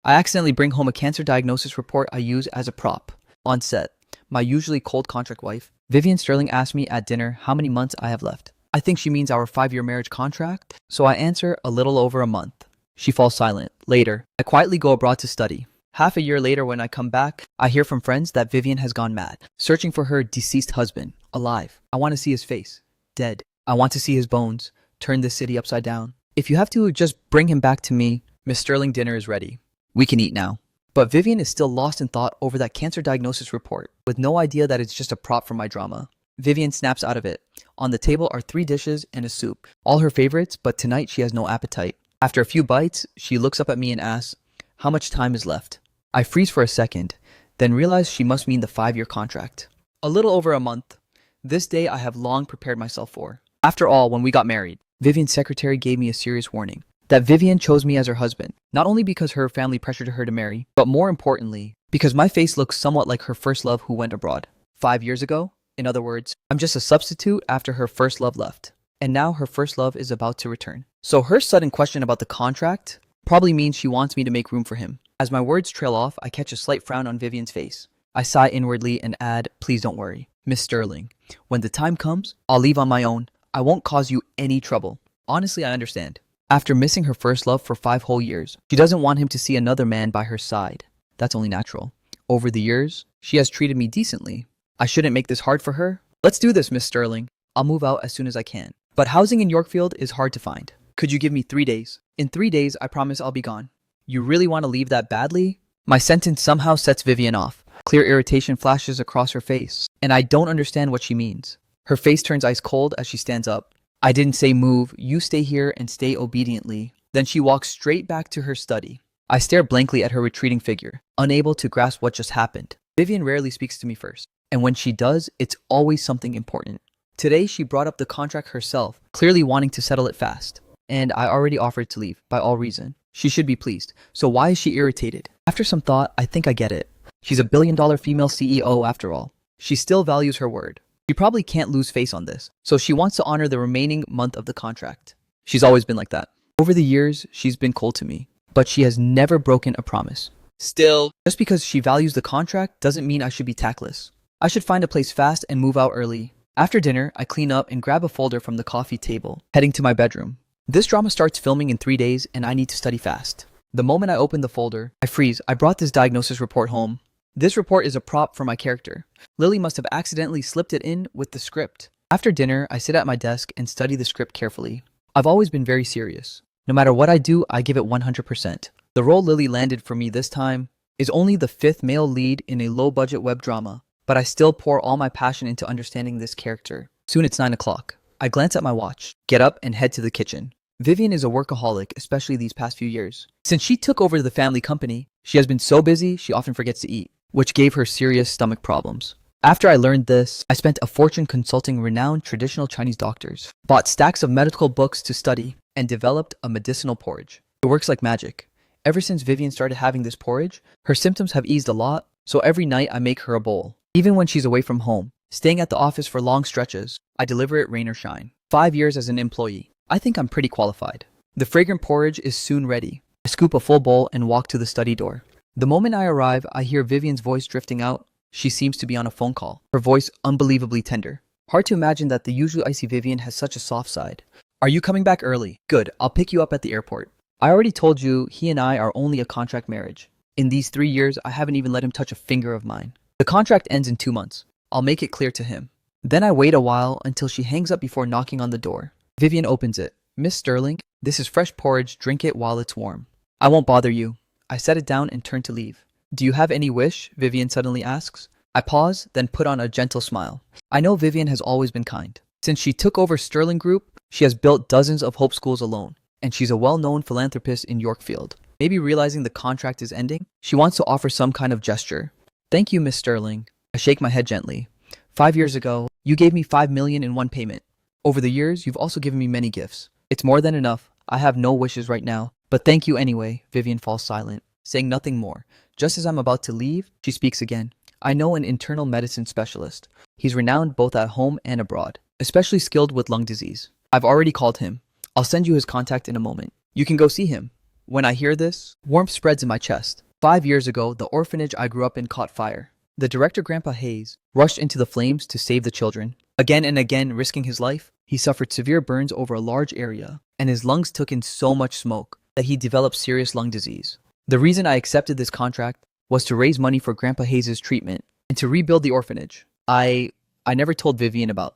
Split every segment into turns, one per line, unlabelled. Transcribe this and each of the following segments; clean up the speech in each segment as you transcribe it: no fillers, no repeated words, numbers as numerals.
I accidentally bring home a cancer diagnosis report I use as a prop. On set, my usually cold contract wife, Vivian Sterling, asked me at dinner how many months I have left. I think she means our 5-year marriage contract, so I answer a little over a month. She falls silent. Later, I quietly go abroad to study. Half a year later, when I come back, I hear from friends that Vivian has gone mad, searching for her deceased husband, alive. I want to see his face, dead. I want to see his bones, turn this city upside down. If you have to, just bring him back to me. Miss Sterling, dinner is ready. We can eat now. But Vivian is still lost in thought over that cancer diagnosis report, with no idea that it's just a prop for my drama. Vivian snaps out of it. On the table are 3 dishes and a soup, all her favorites, but tonight she has no appetite. After a few bites, she looks up at me and asks, "How much time is left?" I freeze for a second, then realize she must mean the 5-year contract. A little over a month. This day I have long prepared myself for. After all, when we got married, Vivian's secretary gave me a serious warning that Vivian chose me as her husband, not only because her family pressured her to marry, but more importantly, because my face looks somewhat like her first love who went abroad 5 years ago. In other words, I'm just a substitute after her first love left. And now her first love is about to return. So her sudden question about the contract probably means she wants me to make room for him. As my words trail off, I catch a slight frown on Vivian's face. I sigh inwardly and add, "Please don't worry, Miss Sterling. When the time comes, I'll leave on my own. I won't cause you any trouble." Honestly, I understand. After missing her first love for 5 whole years, she doesn't want him to see another man by her side. That's only natural. Over the years, she has treated me decently. I shouldn't make this hard for her. Let's do this, Miss Sterling. I'll move out as soon as I can. But housing in Yorkfield is hard to find. Could you give me 3 days? In 3 days, I promise I'll be gone. You really want to leave that badly? My sentence somehow sets Vivian off. Clear irritation flashes across her face, and I don't understand what she means. Her face turns ice cold as she stands up. "I didn't say move, you stay here and stay obediently." Then she walks straight back to her study. I stare blankly at her retreating figure, unable to grasp what just happened. Vivian rarely speaks to me first, and when she does, it's always something important. Today, she brought up the contract herself, clearly wanting to settle it fast. And I already offered to leave, by all reason. She should be pleased. So why is she irritated? After some thought, I think I get it. She's a billion-dollar female CEO after all. She still values her word. She probably can't lose face on this, so she wants to honor the remaining month of the contract. She's always been like that. Over the years, she's been cold to me, but she has never broken a promise. Still, just because she values the contract doesn't mean I should be tactless. I should find a place fast and move out early. After dinner, I clean up and grab a folder from the coffee table, heading to my bedroom. This drama starts filming in 3 days, and I need to study fast. The moment I open the folder, I freeze. I brought this diagnosis report home. This report is a prop for my character. Lily must have accidentally slipped it in with the script. After dinner, I sit at my desk and study the script carefully. I've always been very serious. No matter what I do, I give it 100%. The role Lily landed for me this time is only the 5th male lead in a low-budget web drama, but I still pour all my passion into understanding this character. Soon it's 9 o'clock. I glance at my watch, get up, and head to the kitchen. Vivian is a workaholic, especially these past few years. Since she took over the family company, she has been so busy she often forgets to eat, which gave her serious stomach problems. After I learned this, I spent a fortune consulting renowned traditional Chinese doctors, bought stacks of medical books to study, and developed a medicinal porridge. It works like magic. Ever since Vivian started having this porridge, her symptoms have eased a lot, so every night I make her a bowl. Even when she's away from home, staying at the office for long stretches, I deliver it rain or shine. 5 years as an employee. I think I'm pretty qualified. The fragrant porridge is soon ready. I scoop a full bowl and walk to the study door. The moment I arrive, I hear Vivian's voice drifting out. She seems to be on a phone call, her voice unbelievably tender. Hard to imagine that the usually icy Vivian has such a soft side. "Are you coming back early? Good, I'll pick you up at the airport. I already told you he and I are only a contract marriage. In these 3 years, I haven't even let him touch a finger of mine. The contract ends in 2 months. I'll make it clear to him." Then I wait a while until she hangs up before knocking on the door. Vivian opens it. "Miss Sterling, this is fresh porridge. Drink it while it's warm." "I won't bother you." I set it down and turn to leave. "Do you have any wish?" Vivian suddenly asks. I pause, then put on a gentle smile. I know Vivian has always been kind. Since she took over Sterling Group, she has built dozens of Hope Schools alone, and she's a well-known philanthropist in Yorkfield. Maybe realizing the contract is ending, she wants to offer some kind of gesture. "Thank you, Miss Sterling." I shake my head gently. 5 years ago, you gave me $5 million in one payment. Over the years, you've also given me many gifts. It's more than enough. I have no wishes right now, but thank you anyway. Vivian falls silent, saying nothing more. Just as I'm about to leave, she speaks again. "I know an internal medicine specialist. He's renowned both at home and abroad, especially skilled with lung disease. I've already called him. I'll send you his contact in a moment. You can go see him." When I hear this, warmth spreads in my chest. 5 years ago, the orphanage I grew up in caught fire. The director, Grandpa Hayes, rushed into the flames to save the children. Again and again, risking his life, he suffered severe burns over a large area, and his lungs took in so much smoke that he developed serious lung disease. The reason I accepted this contract was to raise money for Grandpa Hayes' treatment and to rebuild the orphanage. I never told Vivian about.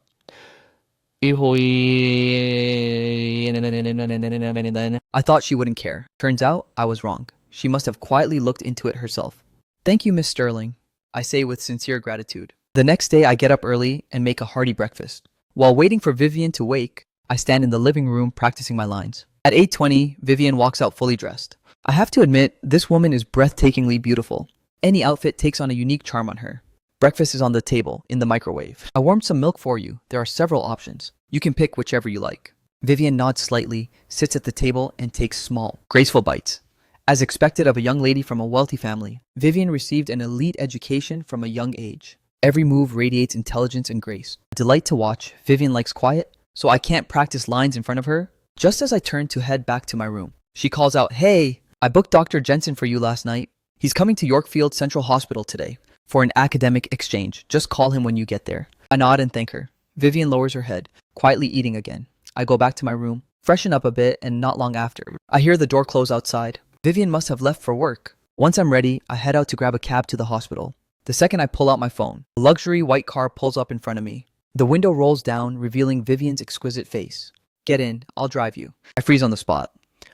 I thought she wouldn't care. Turns out I was wrong. She must have quietly looked into it herself. Thank you, Miss Sterling, I say with sincere gratitude. The next day I get up early and make a hearty breakfast. While waiting for Vivian to wake, I stand in the living room practicing my lines. At 8:20, Vivian walks out fully dressed. I have to admit, this woman is breathtakingly beautiful. Any outfit takes on a unique charm on her. Breakfast is on the table, in the microwave. I warmed some milk for you. There are several options. You can pick whichever you like. Vivian nods slightly, sits at the table, and takes small, graceful bites. As expected of a young lady from a wealthy family, Vivian received an elite education from a young age. Every move radiates intelligence and grace. A delight to watch. Vivian likes quiet, so I can't practice lines in front of her. Just as I turn to head back to my room, she calls out, "Hey, I booked Dr. Jensen for you last night. He's coming to Yorkfield Central Hospital today for an academic exchange. Just call him when you get there." I nod and thank her. Vivian lowers her head, quietly eating again. I go back to my room, freshen up a bit, and not long after, I hear the door close outside. Vivian must have left for work. Once I'm ready, I head out to grab a cab to the hospital. The second I pull out my phone, a luxury white car pulls up in front of me. The window rolls down, revealing Vivian's exquisite face. "Get in, I'll drive you." I freeze on the spot.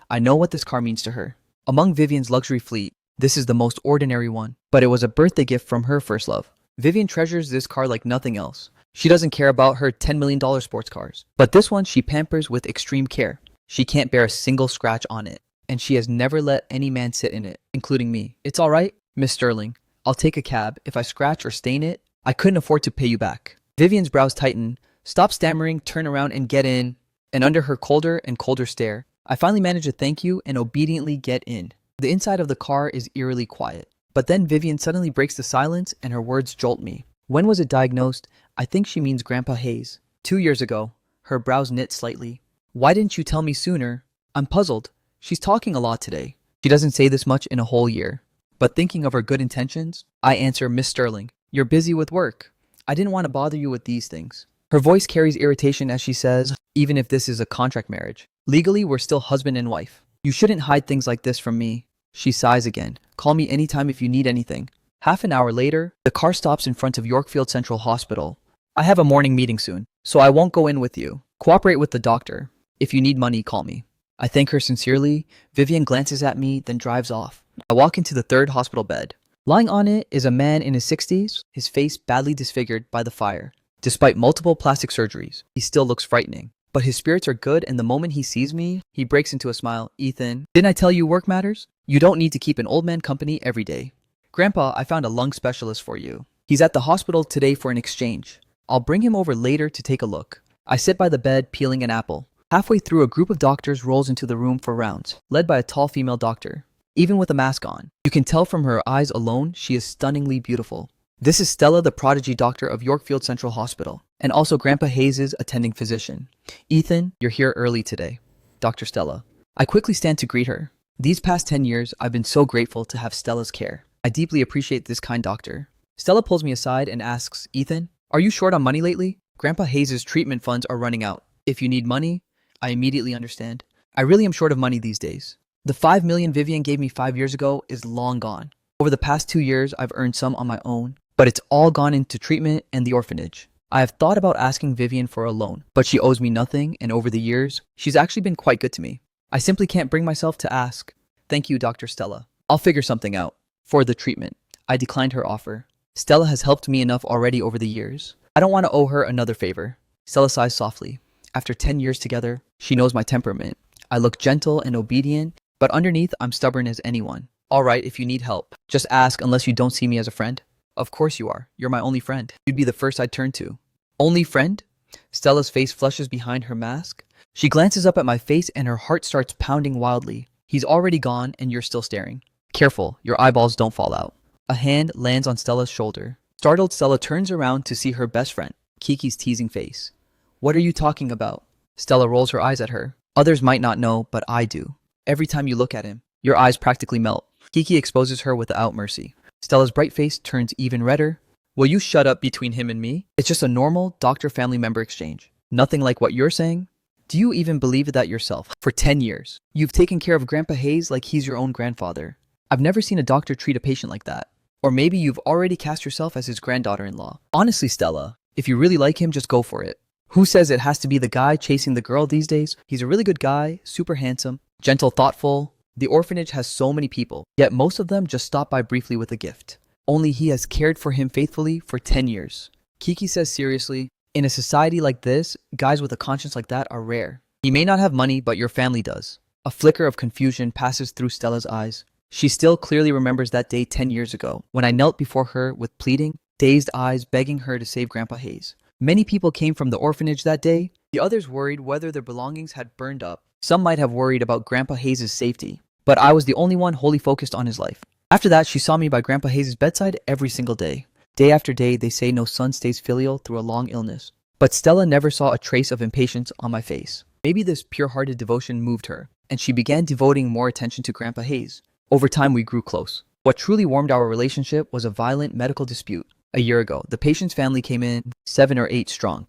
I know what this car means to her. Among Vivian's luxury fleet, this is the most ordinary one, but it was a birthday gift from her first love. Vivian treasures this car like nothing else. She doesn't care about her $10 million sports cars, but this one she pampers with extreme care. She can't bear a single scratch on it, and she has never let any man sit in it, including me. "It's all right, Miss Sterling. I'll take a cab. If I scratch or stain it, I couldn't afford to pay you back." Vivian's brows tighten. "Stop stammering, turn around and get in." And under her colder and colder stare, I finally manage to thank you and obediently get in. The inside of the car is eerily quiet. But then Vivian suddenly breaks the silence and her words jolt me. "When was it diagnosed?" I think she means Grandpa Hayes. 2 years ago." Her brows knit slightly. "Why didn't you tell me sooner?" I'm puzzled. She's talking a lot today. She doesn't say this much in a whole year. But thinking of her good intentions, I answer, "Miss Sterling, you're busy with work. I didn't want to bother you with these things." Her voice carries irritation as she says, "Even if this is a contract marriage, legally we're still husband and wife. You shouldn't hide things like this from me." She sighs again. "Call me anytime if you need anything." Half an hour later, the car stops in front of Yorkfield Central Hospital. "I have a morning meeting soon, so I won't go in with you. Cooperate with the doctor. If you need money, call me." I thank her sincerely. Vivian glances at me, then drives off. I walk into the third hospital bed. Lying on it is a man in his 60s, his face badly disfigured by the fire. Despite multiple plastic surgeries, he still looks frightening. But his spirits are good, and the moment he sees me, he breaks into a smile. "Ethan, didn't I tell you work matters? You don't need to keep an old man company every day. Grandpa, I found a lung specialist for you. He's at the hospital today for an exchange. I'll bring him over later to take a look." I sit by the bed peeling an apple. Halfway through, a group of doctors rolls into the room for rounds, led by a tall female doctor. Even with a mask on, you can tell from her eyes alone she is stunningly beautiful. This is Stella, the prodigy doctor of Yorkfield Central Hospital, and also Grandpa Hayes' attending physician. "Ethan, you're here early today." Dr. Stella. I quickly stand to greet her. These past 10 years, I've been so grateful to have Stella's care. I deeply appreciate this kind doctor. Stella pulls me aside and asks, "Ethan, are you short on money lately? Grandpa Hayes' treatment funds are running out. If you need money," I immediately understand. I really am short of money these days. The $5 million Vivian gave me 5 years ago is long gone. Over the past 2 years, I've earned some on my own, but it's all gone into treatment and the orphanage. I have thought about asking Vivian for a loan, but she owes me nothing, and over the years, she's actually been quite good to me. I simply can't bring myself to ask. "Thank you, Dr. Stella. I'll figure something out." For the treatment, I declined her offer. Stella has helped me enough already over the years. I don't want to owe her another favor. Stella sighs softly. After 10 years together, she knows my temperament. I look gentle and obedient, but underneath, I'm stubborn as anyone. "All right, if you need help, just ask unless you don't see me as a friend." "Of course you are. You're my only friend. You'd be the first I'd turn to." "Only friend?" Stella's face flushes behind her mask. She glances up at my face and her heart starts pounding wildly. "He's already gone and you're still staring. Careful, your eyeballs don't fall out." A hand lands on Stella's shoulder. Startled, Stella turns around to see her best friend, Kiki's teasing face. "What are you talking about?" Stella rolls her eyes at her. "Others might not know, but I do. Every time you look at him, Your eyes practically melt. Kiki exposes her without mercy. Stella's bright face turns even redder. Will you shut up between him and me? It's just a normal doctor-family member exchange. Nothing like what you're saying. Do you even believe that yourself? For 10 years, you've taken care of Grandpa Hayes like he's your own grandfather. I've never seen a doctor treat a patient like that. Or maybe you've already cast yourself as his granddaughter-in-law. Honestly, Stella, if you really like him, just go for it. Who says it has to be the guy chasing the girl these days? He's a really good guy, super handsome, gentle, thoughtful. The orphanage has so many people, yet most of them just stop by briefly with a gift. Only he has cared for him faithfully for 10 years. Kiki says seriously, in a society like this, guys with a conscience like that are rare. He may not have money, but your family does. A flicker of confusion passes through Stella's eyes. She still clearly remembers that day 10 years ago, when I knelt before her with pleading, dazed eyes begging her to save Grandpa Hayes. Many people came from the orphanage that day. The others worried whether their belongings had burned up. Some might have worried about Grandpa Hayes' safety, but I was the only one wholly focused on his life. After that, she saw me by Grandpa Hayes' bedside every single day. Day after day, they say no son stays filial through a long illness. But Stella never saw a trace of impatience on my face. Maybe this pure-hearted devotion moved her, and she began devoting more attention to Grandpa Hayes. Over time, we grew close. What truly warmed our relationship was a violent medical dispute. A year ago, the patient's family came in 7 or 8 strong.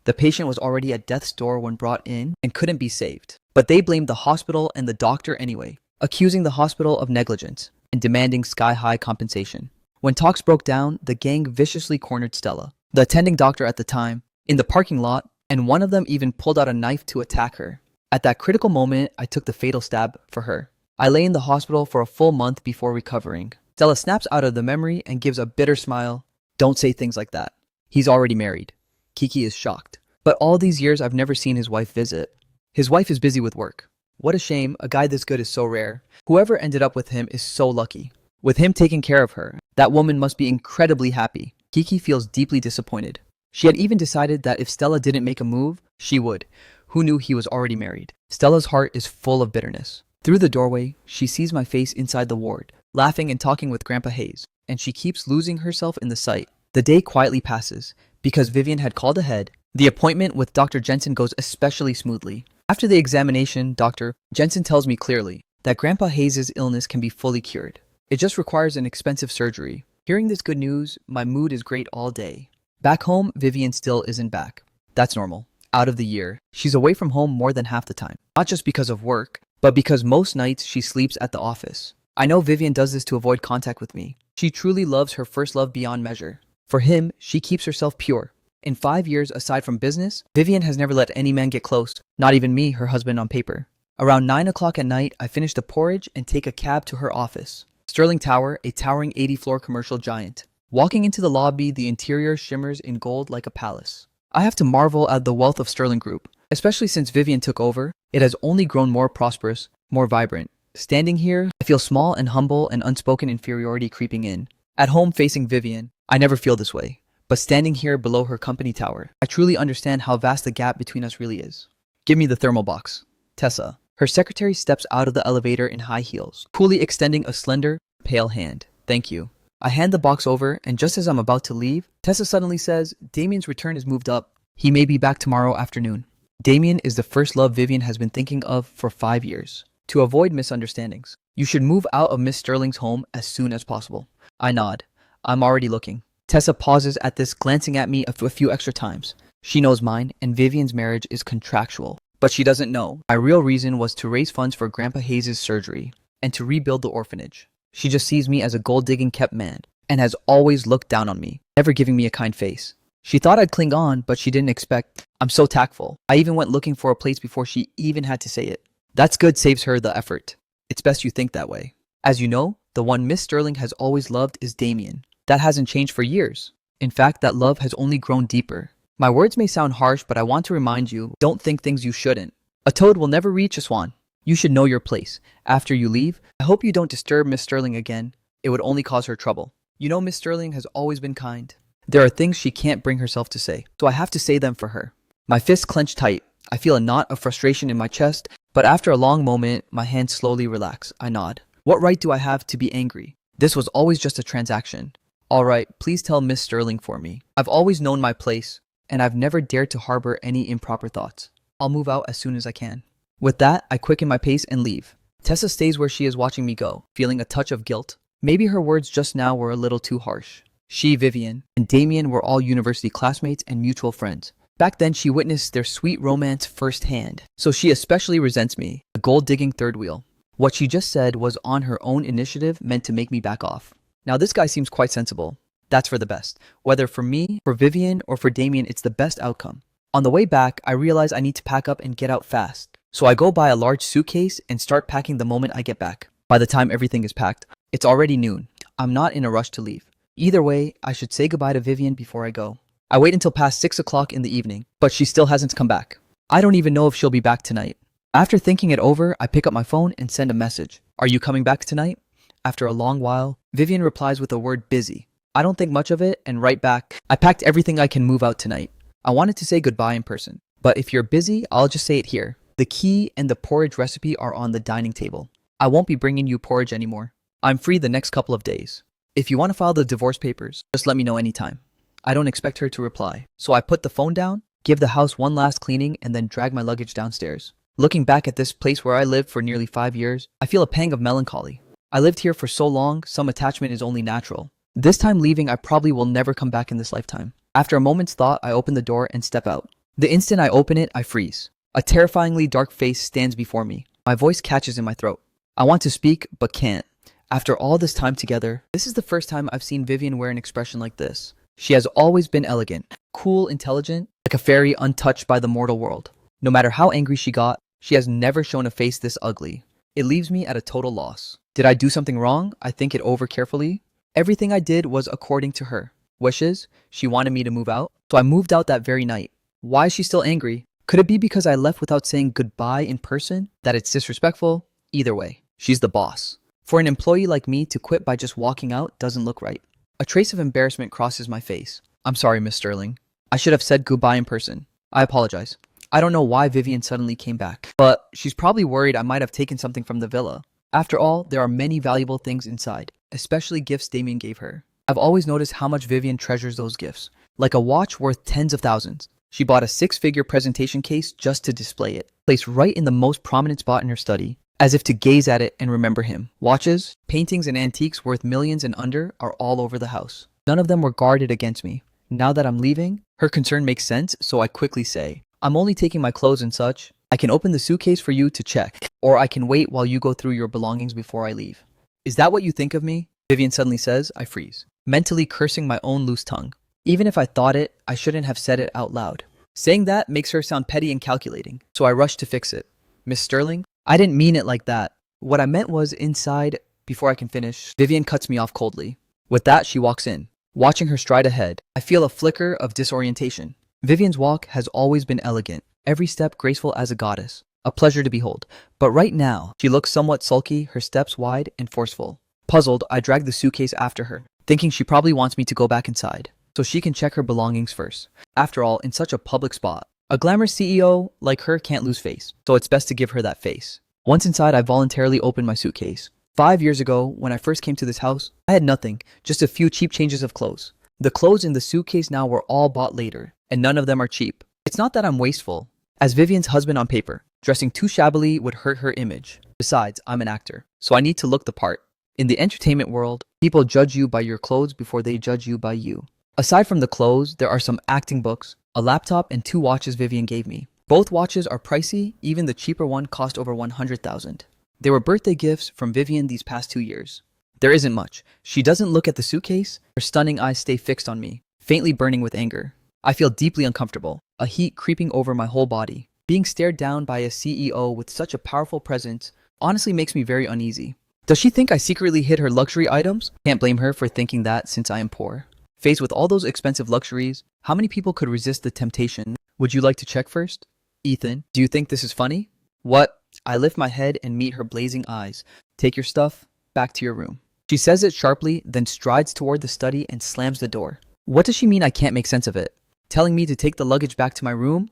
The patient was already at death's door when brought in and couldn't be saved. But they blamed the hospital and the doctor anyway, accusing the hospital of negligence and demanding sky-high compensation. When talks broke down, the gang viciously cornered Stella, the attending doctor at the time, in the parking lot, and one of them even pulled out a knife to attack her. At that critical moment, I took the fatal stab for her. I lay in the hospital for a full month before recovering. Stella snaps out of the memory and gives a bitter smile. Don't say things like that. He's already married. Kiki is shocked. But all these years, I've never seen his wife visit. His wife is busy with work. What a shame, a guy this good is so rare. Whoever ended up with him is so lucky. With him taking care of her, that woman must be incredibly happy. Kiki feels deeply disappointed. She had even decided that if Stella didn't make a move, she would. Who knew he was already married? Stella's heart is full of bitterness. Through the doorway, she sees my face inside the ward, laughing and talking with Grandpa Hayes, and she keeps losing herself in the sight. The day quietly passes. Because Vivian had called ahead, the appointment with Dr. Jensen goes especially smoothly. After the examination, Dr. Jensen tells me clearly that Grandpa Hayes' illness can be fully cured. It just requires an expensive surgery. Hearing this good news, my mood is great all day. Back home, Vivian still isn't back. That's normal. Out of the year, she's away from home more than half the time. Not just because of work, but because most nights she sleeps at the office. I know Vivian does this to avoid contact with me. She truly loves her first love beyond measure. For him, she keeps herself pure. In 5 years, aside from business, Vivian has never let any man get close, not even me, her husband on paper. Around 9 o'clock at night, I finish the porridge and take a cab to her office. Sterling Tower, a towering 80-floor commercial giant. Walking into the lobby, the interior shimmers in gold like a palace. I have to marvel at the wealth of Sterling Group. Especially since Vivian took over, it has only grown more prosperous, more vibrant. Standing here, I feel small and humble and unspoken inferiority creeping in. At home facing Vivian, I never feel this way. But standing here below her company tower, I truly understand how vast the gap between us really is. Give me the thermal box. Tessa. Her secretary steps out of the elevator in high heels, coolly extending a slender, pale hand. Thank you. I hand the box over, and just as I'm about to leave, Tessa suddenly says, Damien's return is moved up. He may be back tomorrow afternoon. Damien is the first love Vivian has been thinking of for 5 years. To avoid misunderstandings, you should move out of Miss Sterling's home as soon as possible. I nod. I'm already looking. Tessa pauses at this, glancing at me a few extra times. She knows mine, and Vivian's marriage is contractual. But she doesn't know. My real reason was to raise funds for Grandpa Hayes' surgery, and to rebuild the orphanage. She just sees me as a gold-digging kept man, and has always looked down on me, never giving me a kind face. She thought I'd cling on, but she didn't expect. I'm so tactful. I even went looking for a place before she even had to say it. That's good saves her the effort. It's best you think that way. As you know, the one Miss Sterling has always loved is Damien. That hasn't changed for years. In fact, that love has only grown deeper. My words may sound harsh, but I want to remind you, don't think things you shouldn't. A toad will never reach a swan. You should know your place. After you leave, I hope you don't disturb Miss Sterling again. It would only cause her trouble. You know Miss Sterling has always been kind. There are things she can't bring herself to say, so I have to say them for her. My fists clench tight. I feel a knot of frustration in my chest, but after a long moment, my hands slowly relax. I nod. What right do I have to be angry? This was always just a transaction. All right, please tell Miss Sterling for me. I've always known my place, and I've never dared to harbor any improper thoughts. I'll move out as soon as I can. With that, I quicken my pace and leave. Tessa stays where she is watching me go, feeling a touch of guilt. Maybe her words just now were a little too harsh. She, Vivian, and Damien were all university classmates and mutual friends. Back then, she witnessed their sweet romance firsthand, so she especially resents me, a gold-digging third wheel. What she just said was on her own initiative meant to make me back off. Now this guy seems quite sensible. That's for the best. Whether for me, for Vivian, or for Damien, it's the best outcome. On the way back, I realize I need to pack up and get out fast. So I go buy a large suitcase and start packing the moment I get back. By the time everything is packed, it's already noon. I'm not in a rush to leave. Either way, I should say goodbye to Vivian before I go. I wait until past 6 o'clock in the evening, but she still hasn't come back. I don't even know if she'll be back tonight. After thinking it over, I pick up my phone and send a message. Are you coming back tonight? After a long while, Vivian replies with the word busy. I don't think much of it and write back, I packed everything I can move out tonight. I wanted to say goodbye in person, but if you're busy, I'll just say it here. The key and the porridge recipe are on the dining table. I won't be bringing you porridge anymore. I'm free the next couple of days. If you want to file the divorce papers, just let me know anytime. I don't expect her to reply, so I put the phone down, give the house one last cleaning, and then drag my luggage downstairs. Looking back at this place where I lived for nearly 5 years, I feel a pang of melancholy. I lived here for so long, some attachment is only natural. This time leaving, I probably will never come back in this lifetime. After a moment's thought, I open the door and step out. The instant I open it, I freeze. A terrifyingly dark face stands before me. My voice catches in my throat. I want to speak, but can't. After all this time together, this is the first time I've seen Vivian wear an expression like this. She has always been elegant, cool, intelligent, like a fairy untouched by the mortal world. No matter how angry she got, she has never shown a face this ugly. It leaves me at a total loss. Did I do something wrong? I think it over carefully. Everything I did was according to her wishes. She wanted me to move out, so I moved out that very night. Why is she still angry? Could it be because I left without saying goodbye in person? That it's disrespectful? Either way, she's the boss. For an employee like me to quit by just walking out doesn't look right. A trace of embarrassment crosses my face. I'm sorry, Miss Sterling. I should have said goodbye in person. I apologize. I don't know why Vivian suddenly came back, but she's probably worried I might have taken something from the villa. After all, there are many valuable things inside, especially gifts Damien gave her. I've always noticed how much Vivian treasures those gifts. Like a watch worth tens of thousands. She bought a 6-figure presentation case just to display it, placed right in the most prominent spot in her study, as if to gaze at it and remember him. Watches, paintings, and antiques worth millions and under are all over the house. None of them were guarded against me. Now that I'm leaving, her concern makes sense, so I quickly say, I'm only taking my clothes and such. I can open the suitcase for you to check, or I can wait while you go through your belongings before I leave. Is that what you think of me? Vivian suddenly says. I freeze, mentally cursing my own loose tongue. Even if I thought it, I shouldn't have said it out loud. Saying that makes her sound petty and calculating, so I rush to fix it. Miss Sterling, I didn't mean it like that. What I meant was inside. Before I can finish, Vivian cuts me off coldly. With that, she walks in. Watching her stride ahead, I feel a flicker of disorientation. Vivian's walk has always been elegant, every step graceful as a goddess. A pleasure to behold. But right now, she looks somewhat sulky, her steps wide and forceful. Puzzled, I drag the suitcase after her, thinking she probably wants me to go back inside, so she can check her belongings first. After all, in such a public spot, a glamorous CEO like her can't lose face, so it's best to give her that face. Once inside, I voluntarily opened my suitcase. 5 years ago, when I first came to this house, I had nothing, just a few cheap changes of clothes. The clothes in the suitcase now were all bought later, and none of them are cheap. It's not that I'm wasteful. As Vivian's husband on paper, dressing too shabbily would hurt her image. Besides, I'm an actor, so I need to look the part. In the entertainment world, people judge you by your clothes before they judge you by you. Aside from the clothes, there are some acting books, a laptop, and 2 watches Vivian gave me. Both watches are pricey, even the cheaper one cost over $100,000. They were birthday gifts from Vivian these past 2 years. There isn't much. She doesn't look at the suitcase. Her stunning eyes stay fixed on me, faintly burning with anger. I feel deeply uncomfortable, a heat creeping over my whole body. Being stared down by a CEO with such a powerful presence honestly makes me very uneasy. Does she think I secretly hid her luxury items? Can't blame her for thinking that since I am poor. Faced with all those expensive luxuries, how many people could resist the temptation? Would you like to check first? Ethan, do you think this is funny? What? I lift my head and meet her blazing eyes. Take your stuff, back to your room. She says it sharply, then strides toward the study and slams the door. What does she mean I can't make sense of it? Telling me to take the luggage back to my room?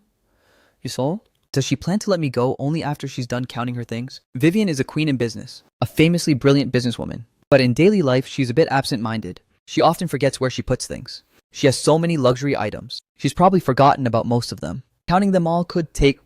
You saw? Does she plan to let me go only after she's done counting her things? Vivian is a queen in business, a famously brilliant businesswoman. But in daily life, she's a bit absent-minded. She often forgets where she puts things. She has so many luxury items. She's probably forgotten about most of them. Counting them all could take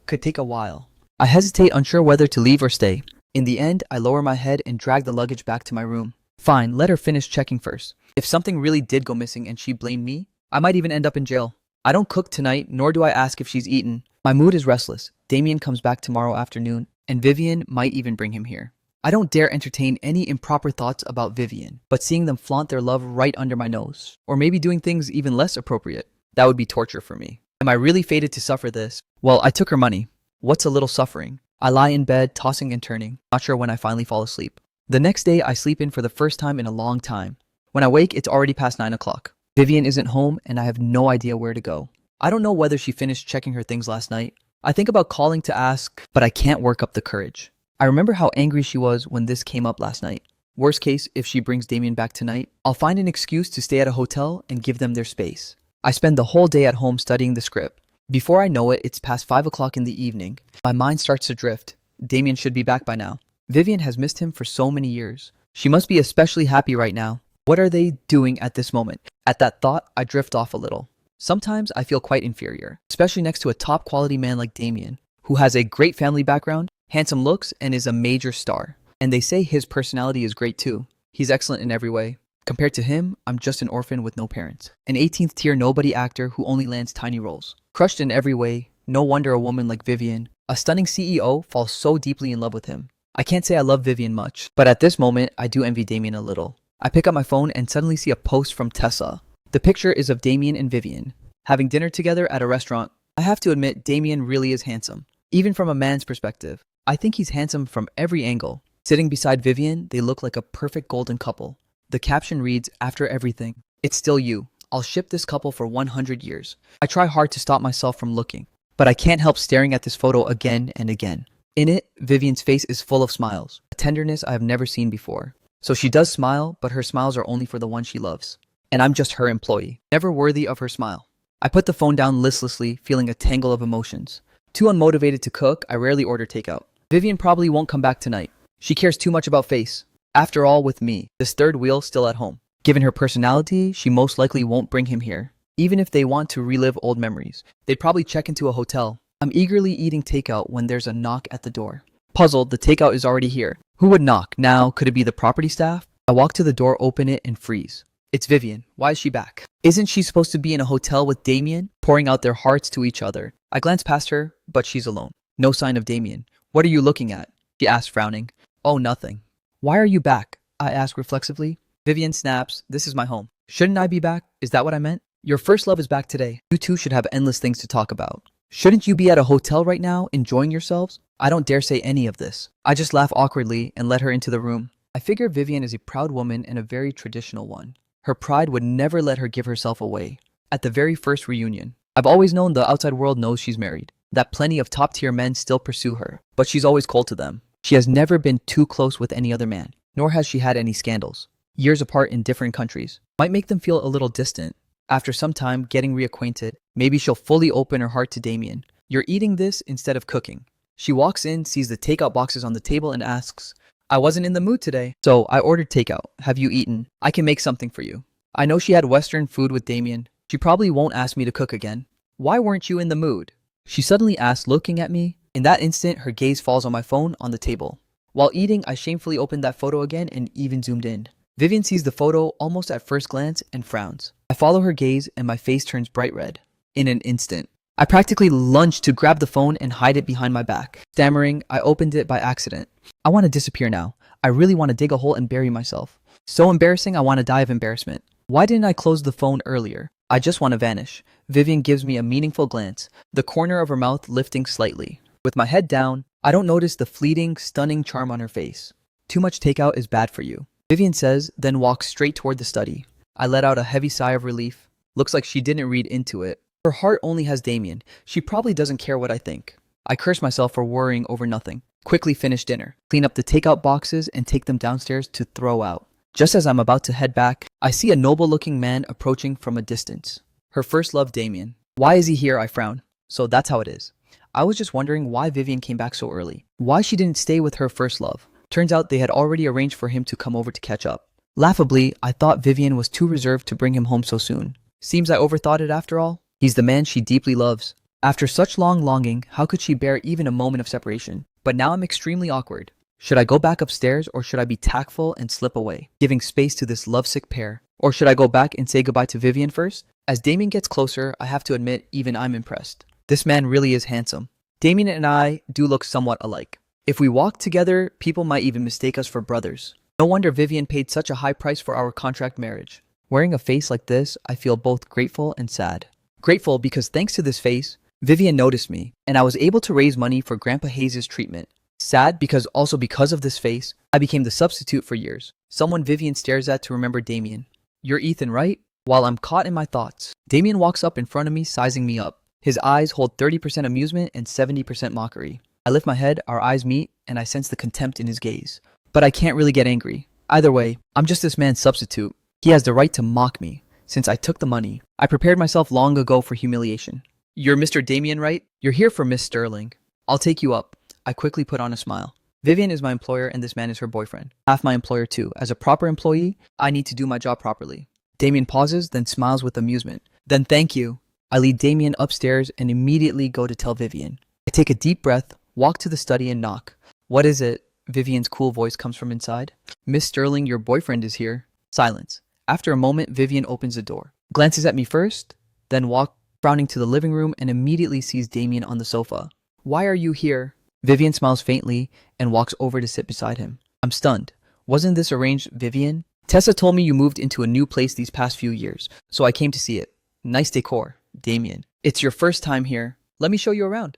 a while. I hesitate, unsure whether to leave or stay. In the end, I lower my head and drag the luggage back to my room. Fine, let her finish checking first. If something really did go missing and she blamed me, I might even end up in jail. I don't cook tonight, nor do I ask if she's eaten. My mood is restless. Damien comes back tomorrow afternoon, and Vivian might even bring him here. I don't dare entertain any improper thoughts about Vivian, but seeing them flaunt their love right under my nose, or maybe doing things even less appropriate, that would be torture for me. Am I really fated to suffer this? Well, I took her money. What's a little suffering? I lie in bed, tossing and turning, not sure when I finally fall asleep. The next day, I sleep in for the first time in a long time. When I wake, it's already past 9 o'clock. Vivian isn't home, and I have no idea where to go. I don't know whether she finished checking her things last night. I think about calling to ask, but I can't work up the courage. I remember how angry she was when this came up last night. Worst case, if she brings Damien back tonight, I'll find an excuse to stay at a hotel and give them their space. I spend the whole day at home studying the script. Before I know it, it's past 5 o'clock in the evening. My mind starts to drift. Damien should be back by now. Vivian has missed him for so many years. She must be especially happy right now. What are they doing at this moment? At that thought, I drift off a little. Sometimes I feel quite inferior, especially next to a top quality man like Damien, who has a great family background, handsome looks, and is a major star. And they say his personality is great too. He's excellent in every way. Compared to him, I'm just an orphan with no parents. An 18th tier nobody actor who only lands tiny roles. Crushed in every way, no wonder a woman like Vivian, a stunning CEO, falls so deeply in love with him. I can't say I love Vivian much, but at this moment, I do envy Damien a little. I pick up my phone and suddenly see a post from Tessa. The picture is of Damien and Vivian having dinner together at a restaurant. I have to admit, Damien really is handsome. Even from a man's perspective, I think he's handsome from every angle. Sitting beside Vivian, they look like a perfect golden couple. The caption reads, "After everything, it's still you. I'll ship this couple for 100 years. I try hard to stop myself from looking, but I can't help staring at this photo again and again. In it, Vivian's face is full of smiles, a tenderness I have never seen before. So she does smile, but her smiles are only for the one she loves. And I'm just her employee, never worthy of her smile. I put the phone down listlessly, feeling a tangle of emotions. Too unmotivated to cook, I rarely order takeout. Vivian probably won't come back tonight. She cares too much about face. After all, with me, this third wheel still at home. Given her personality, she most likely won't bring him here. Even if they want to relive old memories, they'd probably check into a hotel. I'm eagerly eating takeout when there's a knock at the door. Puzzled, the takeout is already here. Who would knock? Now, could it be the property staff? I walk to the door, open it, and freeze. It's Vivian. Why is she back? Isn't she supposed to be in a hotel with Damien, pouring out their hearts to each other? I glance past her, but she's alone. No sign of Damien. What are you looking at? She asks, frowning. Oh, nothing. Why are you back? I ask reflexively. Vivian snaps, this is my home. Shouldn't I be back? Is that what I meant? Your first love is back today. You two should have endless things to talk about. Shouldn't you be at a hotel right now, enjoying yourselves? I don't dare say any of this. I just laugh awkwardly and let her into the room. I figure Vivian is a proud woman and a very traditional one. Her pride would never let her give herself away. At the very first reunion, I've always known the outside world knows she's married, that plenty of top-tier men still pursue her, but she's always cold to them. She has never been too close with any other man, nor has she had any scandals. Years apart in different countries might make them feel a little distant. After some time getting reacquainted, maybe she'll fully open her heart to Damien. You're eating this instead of cooking. She walks in, sees the takeout boxes on the table and asks, I wasn't in the mood today, so I ordered takeout. Have you eaten? I can make something for you. I know she had Western food with Damien. She probably won't ask me to cook again. Why weren't you in the mood? She suddenly asks, looking at me. In that instant, her gaze falls on my phone on the table. While eating, I shamefully opened that photo again and even zoomed in. Vivian sees the photo almost at first glance and frowns. I follow her gaze and my face turns bright red. In an instant, I practically lunge to grab the phone and hide it behind my back. Stammering, I opened it by accident. I want to disappear now. I really want to dig a hole and bury myself. So embarrassing, I want to die of embarrassment. Why didn't I close the phone earlier? I just want to vanish. Vivian gives me a meaningful glance, the corner of her mouth lifting slightly. With my head down, I don't notice the fleeting, stunning charm on her face. Too much takeout is bad for you, Vivian says, then walks straight toward the study. I let out a heavy sigh of relief. Looks like she didn't read into it. Her heart only has Damien. She probably doesn't care what I think. I curse myself for worrying over nothing. Quickly finish dinner, clean up the takeout boxes, and take them downstairs to throw out. Just as I'm about to head back, I see a noble-looking man approaching from a distance. Her first love, Damien. Why is he here? I frown. So that's how it is. I was just wondering why Vivian came back so early. Why she didn't stay with her first love. Turns out they had already arranged for him to come over to catch up. Laughably, I thought Vivian was too reserved to bring him home so soon. Seems I overthought it after all. He's the man she deeply loves. After such long longing, how could she bear even a moment of separation? But now I'm extremely awkward. Should I go back upstairs or should I be tactful and slip away, giving space to this lovesick pair? Or should I go back and say goodbye to Vivian first? As Damien gets closer, I have to admit, even I'm impressed. This man really is handsome. Damien and I do look somewhat alike. If we walk together, people might even mistake us for brothers. No wonder Vivian paid such a high price for our contract marriage. Wearing a face like this, I feel both grateful and sad. Grateful because thanks to this face, Vivian noticed me, and I was able to raise money for Grandpa Hayes' treatment. Sad because also because of this face, I became the substitute for years. Someone Vivian stares at to remember Damien. You're Ethan, right? While I'm caught in my thoughts, Damien walks up in front of me, sizing me up. His eyes hold 30% amusement and 70% mockery. I lift my head, our eyes meet, and I sense the contempt in his gaze. But I can't really get angry. Either way, I'm just this man's substitute. He has the right to mock me, since I took the money. I prepared myself long ago for humiliation. You're Mr. Damien, right? You're here for Miss Sterling. I'll take you up. I quickly put on a smile. Vivian is my employer and this man is her boyfriend. Half my employer too. As a proper employee, I need to do my job properly. Damien pauses, then smiles with amusement. Then thank you. I lead Damien upstairs and immediately go to tell Vivian. I take a deep breath, walk to the study and knock. What is it? Vivian's cool voice comes from inside. Miss Sterling, your boyfriend is here. Silence. After a moment, Vivian opens the door, glances at me first, then walks frowning to the living room and immediately sees Damien on the sofa. Why are you here? Vivian smiles faintly and walks over to sit beside him. I'm stunned. Wasn't this arranged, Vivian? Tessa told me you moved into a new place these past few years, so I came to see it. Nice decor. Damien. It's your first time here. Let me show you around.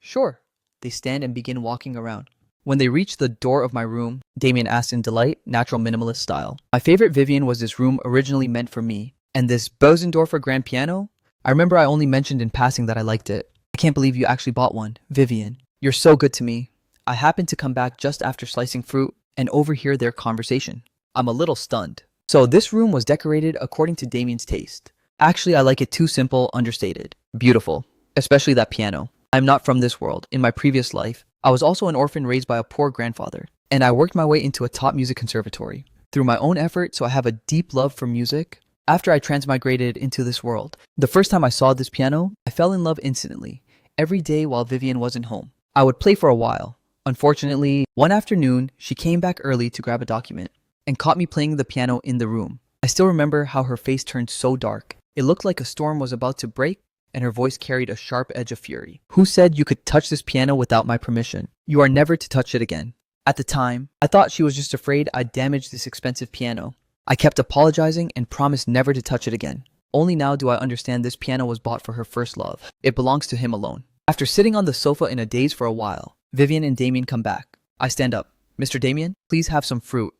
Sure. They stand and begin walking around. When they reach the door of my room, Damien asks in delight, natural minimalist style. My favorite Vivian was this room originally meant for me. And this Bosendorfer grand piano? I remember I only mentioned in passing that I liked it. I can't believe you actually bought one. Vivian. You're so good to me. I happened to come back just after slicing fruit and overhear their conversation. I'm a little stunned. So this room was decorated according to Damien's taste. Actually, I like it too simple, understated. Beautiful. Especially that piano. I'm not from this world. In my previous life, I was also an orphan raised by a poor grandfather, and I worked my way into a top music conservatory. Through my own effort, so I have a deep love for music. After I transmigrated into this world, the first time I saw this piano, I fell in love instantly. Every day while Vivian wasn't home, I would play for a while. Unfortunately, one afternoon, she came back early to grab a document and caught me playing the piano in the room. I still remember how her face turned so dark. It looked like a storm was about to break, and her voice carried a sharp edge of fury. Who said you could touch this piano without my permission? You are never to touch it again. At the time, I thought she was just afraid I'd damage this expensive piano. I kept apologizing and promised never to touch it again. Only now do I understand this piano was bought for her first love. It belongs to him alone. After sitting on the sofa in a daze for a while, Vivian and Damien come back. I stand up. Mr. Damien, please have some fruit.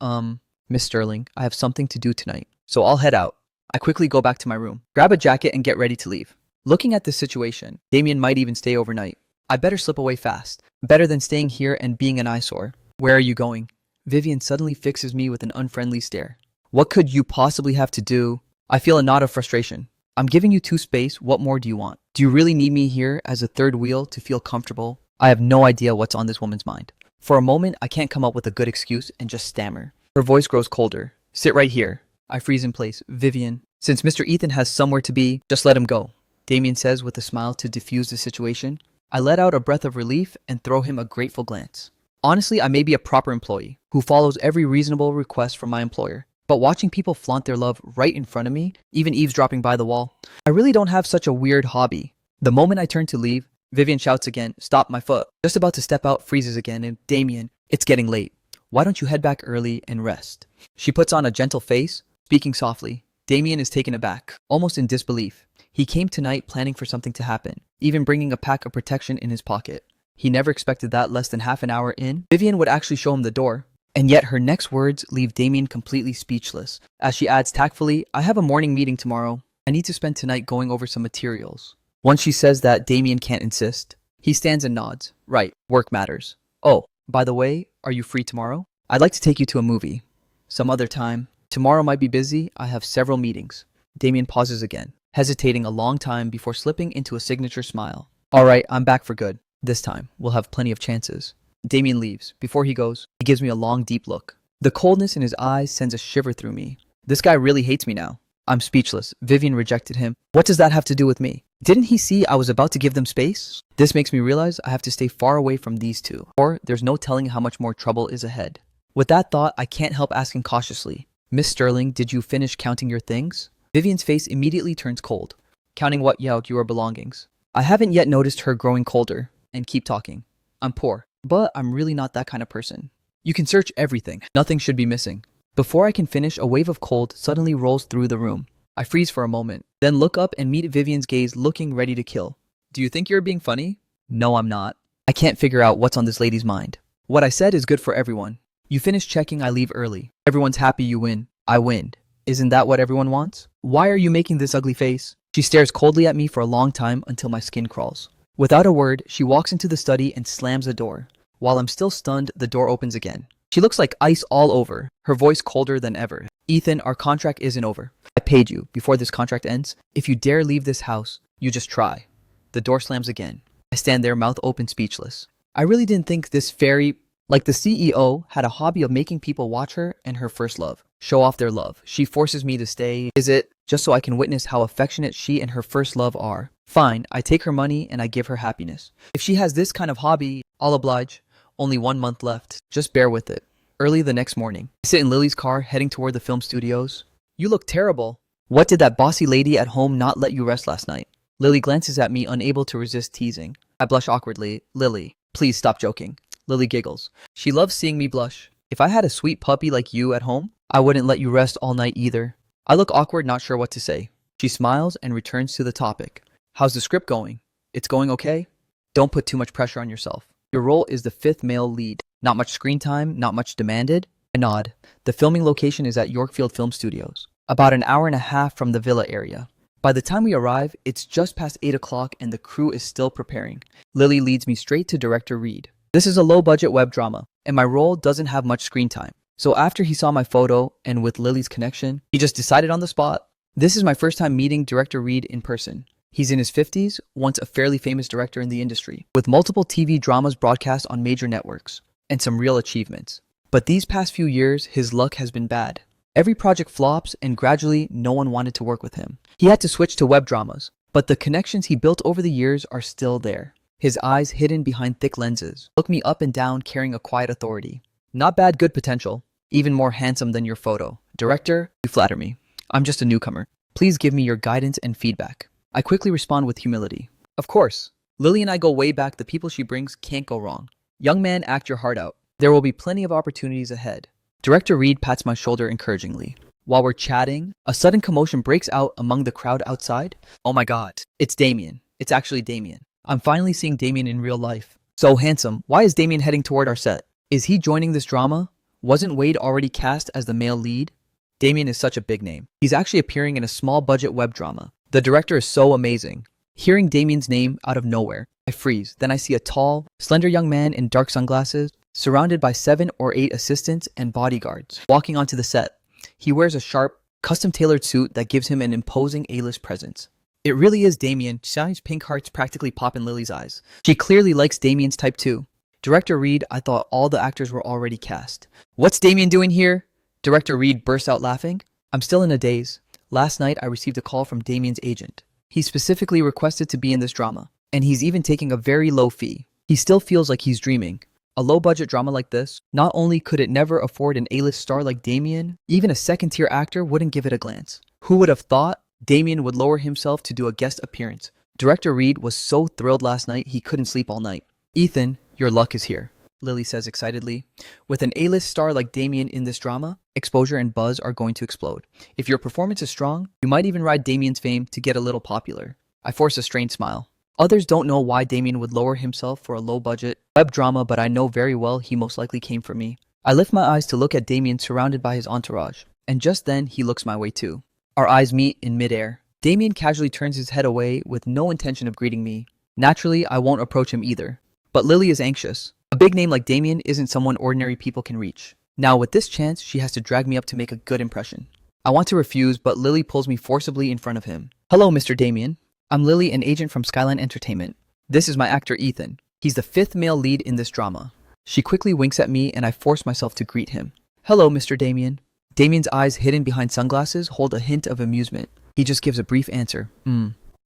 Miss Sterling, I have something to do tonight, so I'll head out. I quickly go back to my room, grab a jacket and get ready to leave. Looking at this situation, Damien might even stay overnight. I better slip away fast. Better than staying here and being an eyesore. Where are you going? Vivian suddenly fixes me with an unfriendly stare. What could you possibly have to do? I feel a knot of frustration. I'm giving you two space. What more do you want? Do you really need me here as a third wheel to feel comfortable? I have no idea what's on this woman's mind. For a moment, I can't come up with a good excuse and just stammer. Her voice grows colder. Sit right here. I freeze in place. Vivian, since Mr. Ethan has somewhere to be, just let him go. Damien says with a smile to diffuse the situation. I let out a breath of relief and throw him a grateful glance. Honestly, I may be a proper employee who follows every reasonable request from my employer, but watching people flaunt their love right in front of me, even eavesdropping by the wall, I really don't have such a weird hobby. The moment I turn to leave, Vivian shouts again, "Stop my foot." Just about to step out, freezes again, and Damien, it's getting late. Why don't you head back early and rest? She puts on a gentle face, speaking softly. Damien is taken aback, almost in disbelief. He came tonight planning for something to happen, even bringing a pack of protection in his pocket. He never expected that less than half an hour in, Vivian would actually show him the door. And yet her next words leave Damien completely speechless, as she adds tactfully, I have a morning meeting tomorrow. I need to spend tonight going over some materials. Once she says that, Damien can't insist. He stands and nods. Right, work matters. Oh, by the way, are you free tomorrow? I'd like to take you to a movie. Some other time. Tomorrow might be busy. I have several meetings. Damien pauses again, hesitating a long time before slipping into a signature smile. All right, I'm back for good. This time, we'll have plenty of chances. Damien leaves. Before he goes, he gives me a long, deep look. The coldness in his eyes sends a shiver through me. This guy really hates me now. I'm speechless. Vivian rejected him. What does that have to do with me? Didn't he see I was about to give them space? This makes me realize I have to stay far away from these two, or there's no telling how much more trouble is ahead. With that thought, I can't help asking cautiously, Miss Sterling, did you finish counting your things? Vivian's face immediately turns cold. Counting what, your belongings? I haven't yet noticed her growing colder, and keep talking. I'm poor, but I'm really not that kind of person. You can search everything. Nothing should be missing. Before I can finish, a wave of cold suddenly rolls through the room. I freeze for a moment, then look up and meet Vivian's gaze looking ready to kill. Do you think you're being funny? No, I'm not. I can't figure out what's on this lady's mind. What I said is good for everyone. You finish checking, I leave early. Everyone's happy you win. I win. Isn't that what everyone wants? Why are you making this ugly face? She stares coldly at me for a long time until my skin crawls. Without a word, she walks into the study and slams the door. While I'm still stunned, the door opens again. She looks like ice all over, her voice colder than ever. Ethan, our contract isn't over. I paid you. Before this contract ends, if you dare leave this house, you just try. The door slams again. I stand there, mouth open, speechless. I really didn't think this fairy, like the CEO, had a hobby of making people watch her and her first love. Show off their love. She forces me to stay. Is it just so I can witness how affectionate she and her first love are? Fine, I take her money and I give her happiness. If she has this kind of hobby, I'll oblige. Only 1 month left. Just bear with it. Early the next morning, I sit in Lily's car heading toward the film studios. You look terrible. What did that bossy lady at home not let you rest last night? Lily glances at me, unable to resist teasing. I blush awkwardly. Lily, please stop joking. Lily giggles. She loves seeing me blush. If I had a sweet puppy like you at home, I wouldn't let you rest all night either. I look awkward, not sure what to say. She smiles and returns to the topic. How's the script going? It's going okay? Don't put too much pressure on yourself. Your role is the 5th male lead. Not much screen time, not much demanded. I nod. The filming location is at Yorkfield Film Studios, about an hour and a half from the villa area. By the time we arrive, it's just past 8 o'clock and the crew is still preparing. Lily leads me straight to director Reed. This is a low-budget web drama, and my role doesn't have much screen time. So after he saw my photo, and with Lily's connection, he just decided on the spot. This is my first time meeting director Reed in person. He's in his 50s, once a fairly famous director in the industry, with multiple TV dramas broadcast on major networks, and some real achievements. But these past few years, his luck has been bad. Every project flops, and gradually, no one wanted to work with him. He had to switch to web dramas, but the connections he built over the years are still there. His eyes hidden behind thick lenses look me up and down, carrying a quiet authority. Not bad, good potential. Even more handsome than your photo. Director, you flatter me. I'm just a newcomer. Please give me your guidance and feedback. I quickly respond with humility. Of course. Lily and I go way back. The people she brings can't go wrong. Young man, act your heart out. There will be plenty of opportunities ahead. Director Reed pats my shoulder encouragingly. While we're chatting, a sudden commotion breaks out among the crowd outside. Oh my god, it's Damien. It's actually Damien. I'm finally seeing Damien in real life. So handsome. Why is Damien heading toward our set? Is he joining this drama? Wasn't Wade already cast as the male lead? Damien is such a big name. He's actually appearing in a small budget web drama. The director is so amazing. Hearing Damien's name out of nowhere, I freeze. Then I see a tall, slender young man in dark sunglasses, surrounded by 7 or 8 assistants and bodyguards, walking onto the set. He wears a sharp, custom-tailored suit that gives him an imposing A-list presence. It really is Damien. Shini's pink hearts practically pop in Lily's eyes. She clearly likes Damien's type too. Director Reed, I thought all the actors were already cast. What's Damien doing here? Director Reed bursts out laughing. I'm still in a daze. Last night, I received a call from Damien's agent. He specifically requested to be in this drama, and he's even taking a very low fee. He still feels like he's dreaming. A low-budget drama like this, not only could it never afford an A-list star like Damien, even a second-tier actor wouldn't give it a glance. Who would have thought Damien would lower himself to do a guest appearance? Director Reed was so thrilled last night he couldn't sleep all night. Ethan, your luck is here, Lily says excitedly. With an A-list star like Damien in this drama, exposure and buzz are going to explode. If your performance is strong, you might even ride Damien's fame to get a little popular. I force a strained smile. Others don't know why Damien would lower himself for a low-budget web drama, but I know very well he most likely came for me. I lift my eyes to look at Damien surrounded by his entourage, and just then he looks my way too. Our eyes meet in midair. Damien casually turns his head away with no intention of greeting me. Naturally, I won't approach him either. But Lily is anxious. A big name like Damien isn't someone ordinary people can reach. Now with this chance, she has to drag me up to make a good impression. I want to refuse, but Lily pulls me forcibly in front of him. Hello, Mr. Damien. I'm Lily, an agent from Skyline Entertainment. This is my actor Ethan. He's the 5th male lead in this drama. She quickly winks at me and I force myself to greet him. Hello, Mr. Damien. Damien's eyes hidden behind sunglasses hold a hint of amusement. He just gives a brief answer.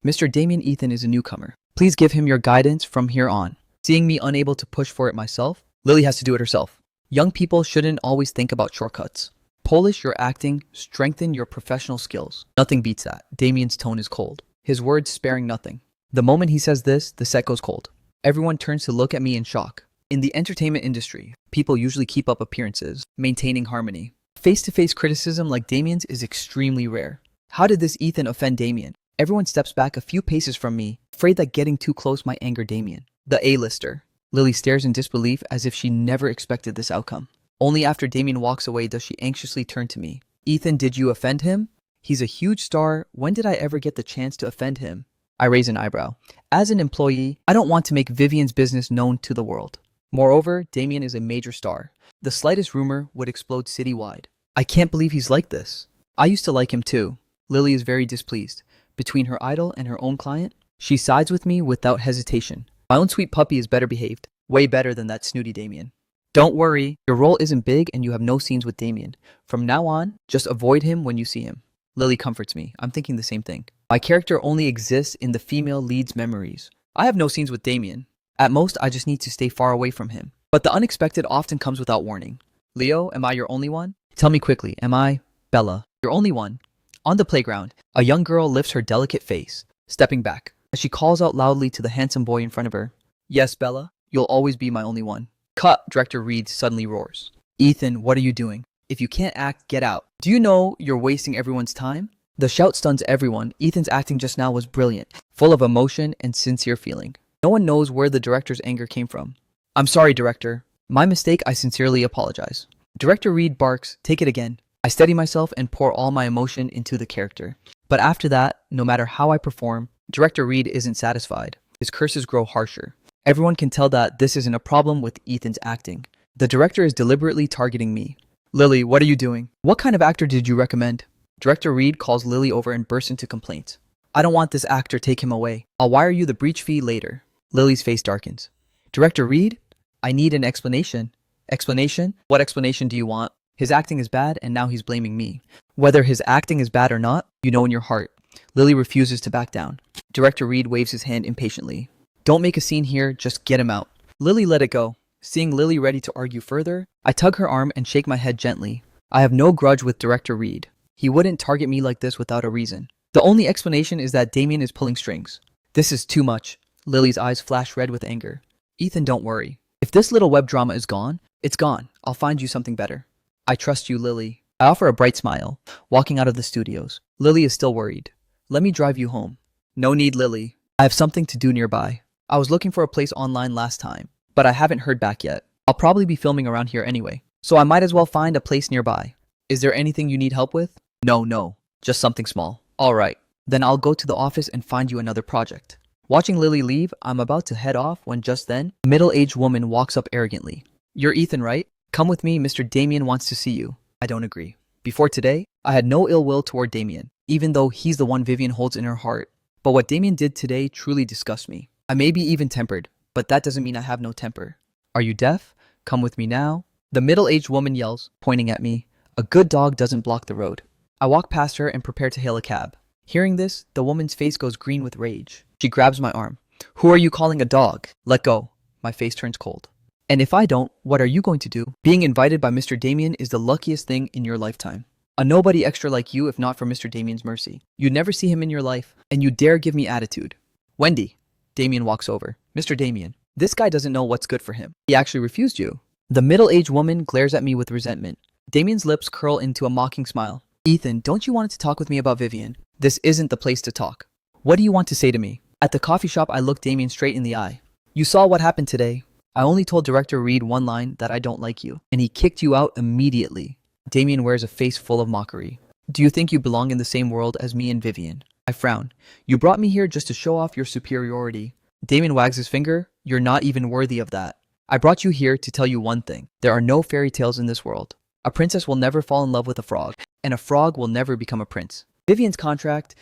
Mr. Damien Ethan is a newcomer. Please give him your guidance from here on. Seeing me unable to push for it myself, Lily has to do it herself. Young people shouldn't always think about shortcuts. Polish your acting, strengthen your professional skills. Nothing beats that. Damien's tone is cold, his words sparing nothing. The moment he says this, the set goes cold. Everyone turns to look at me in shock. In the entertainment industry, people usually keep up appearances, maintaining harmony. Face-to-face criticism like Damien's is extremely rare. How did this Ethan offend Damien? Everyone steps back a few paces from me, afraid that getting too close might anger Damien. The A-lister. Lily stares in disbelief as if she never expected this outcome. Only after Damien walks away does she anxiously turn to me. Ethan, did you offend him? He's a huge star. When did I ever get the chance to offend him? I raise an eyebrow. As an employee, I don't want to make Vivian's business known to the world. Moreover, Damien is a major star. The slightest rumor would explode citywide. I can't believe he's like this. I used to like him too. Lily is very displeased. Between her idol and her own client, she sides with me without hesitation. My own sweet puppy is better behaved. Way better than that snooty Damien. Don't worry, your role isn't big and you have no scenes with Damien. From now on, just avoid him when you see him. Lily comforts me. I'm thinking the same thing. My character only exists in the female lead's memories. I have no scenes with Damien. At most, I just need to stay far away from him. But the unexpected often comes without warning. Leo, am I your only one? Tell me quickly, am I? Bella, your only one? On the playground, a young girl lifts her delicate face, stepping back, as she calls out loudly to the handsome boy in front of her. Yes, Bella, you'll always be my only one. Cut, Director Reed suddenly roars. Ethan, what are you doing? If you can't act, get out. Do you know you're wasting everyone's time? The shout stuns everyone. Ethan's acting just now was brilliant, full of emotion and sincere feeling. No one knows where the director's anger came from. I'm sorry, Director. My mistake, I sincerely apologize. Director Reed barks, take it again. I steady myself and pour all my emotion into the character. But after that, no matter how I perform, Director Reed isn't satisfied. His curses grow harsher. Everyone can tell that this isn't a problem with Ethan's acting. The director is deliberately targeting me. Lily, what are you doing? What kind of actor did you recommend? Director Reed calls Lily over and bursts into complaints. I don't want this actor, take him away. I'll wire you the breach fee later. Lily's face darkens. Director Reed? I need an explanation. Explanation? What explanation do you want? His acting is bad and now he's blaming me. Whether his acting is bad or not, you know in your heart. Lily refuses to back down. Director Reed waves his hand impatiently. Don't make a scene here, just get him out. Lily let it go. Seeing Lily ready to argue further, I tug her arm and shake my head gently. I have no grudge with Director Reed. He wouldn't target me like this without a reason. The only explanation is that Damien is pulling strings. This is too much. Lily's eyes flash red with anger. Ethan, don't worry. If this little web drama is gone, it's gone. I'll find you something better. I trust you, Lily. I offer a bright smile, walking out of the studios. Lily is still worried. Let me drive you home. No need, Lily. I have something to do nearby. I was looking for a place online last time, but I haven't heard back yet. I'll probably be filming around here anyway, so I might as well find a place nearby. Is there anything you need help with? No, just something small. All right, then I'll go to the office and find you another project. Watching Lily leave, I'm about to head off when just then, a middle-aged woman walks up arrogantly. You're Ethan, right? Come with me, Mr. Damien wants to see you. I don't agree. Before today, I had no ill will toward Damien, even though he's the one Vivian holds in her heart. But what Damien did today truly disgusts me. I may be even-tempered, but that doesn't mean I have no temper. Are you deaf? Come with me now. The middle-aged woman yells, pointing at me. A good dog doesn't block the road. I walk past her and prepare to hail a cab. Hearing this, the woman's face goes green with rage. She grabs my arm. Who are you calling a dog? Let go. My face turns cold. And if I don't, what are you going to do? Being invited by Mr. Damien is the luckiest thing in your lifetime. A nobody extra like you if not for Mr. Damien's mercy. You'd never see him in your life, and you dare give me attitude. Wendy. Damien walks over. Mr. Damien, this guy doesn't know what's good for him. He actually refused you. The middle-aged woman glares at me with resentment. Damien's lips curl into a mocking smile. Ethan, don't you want to talk with me about Vivian? This isn't the place to talk. What do you want to say to me? At the coffee shop, I looked Damien straight in the eye. You saw what happened today. I only told Director Reed one line that I don't like you, and he kicked you out immediately. Damien wears a face full of mockery. Do you think you belong in the same world as me and Vivian? I frown. You brought me here just to show off your superiority. Damien wags his finger. You're not even worthy of that. I brought you here to tell you one thing. There are no fairy tales in this world. A princess will never fall in love with a frog, and a frog will never become a prince. Vivian's contract,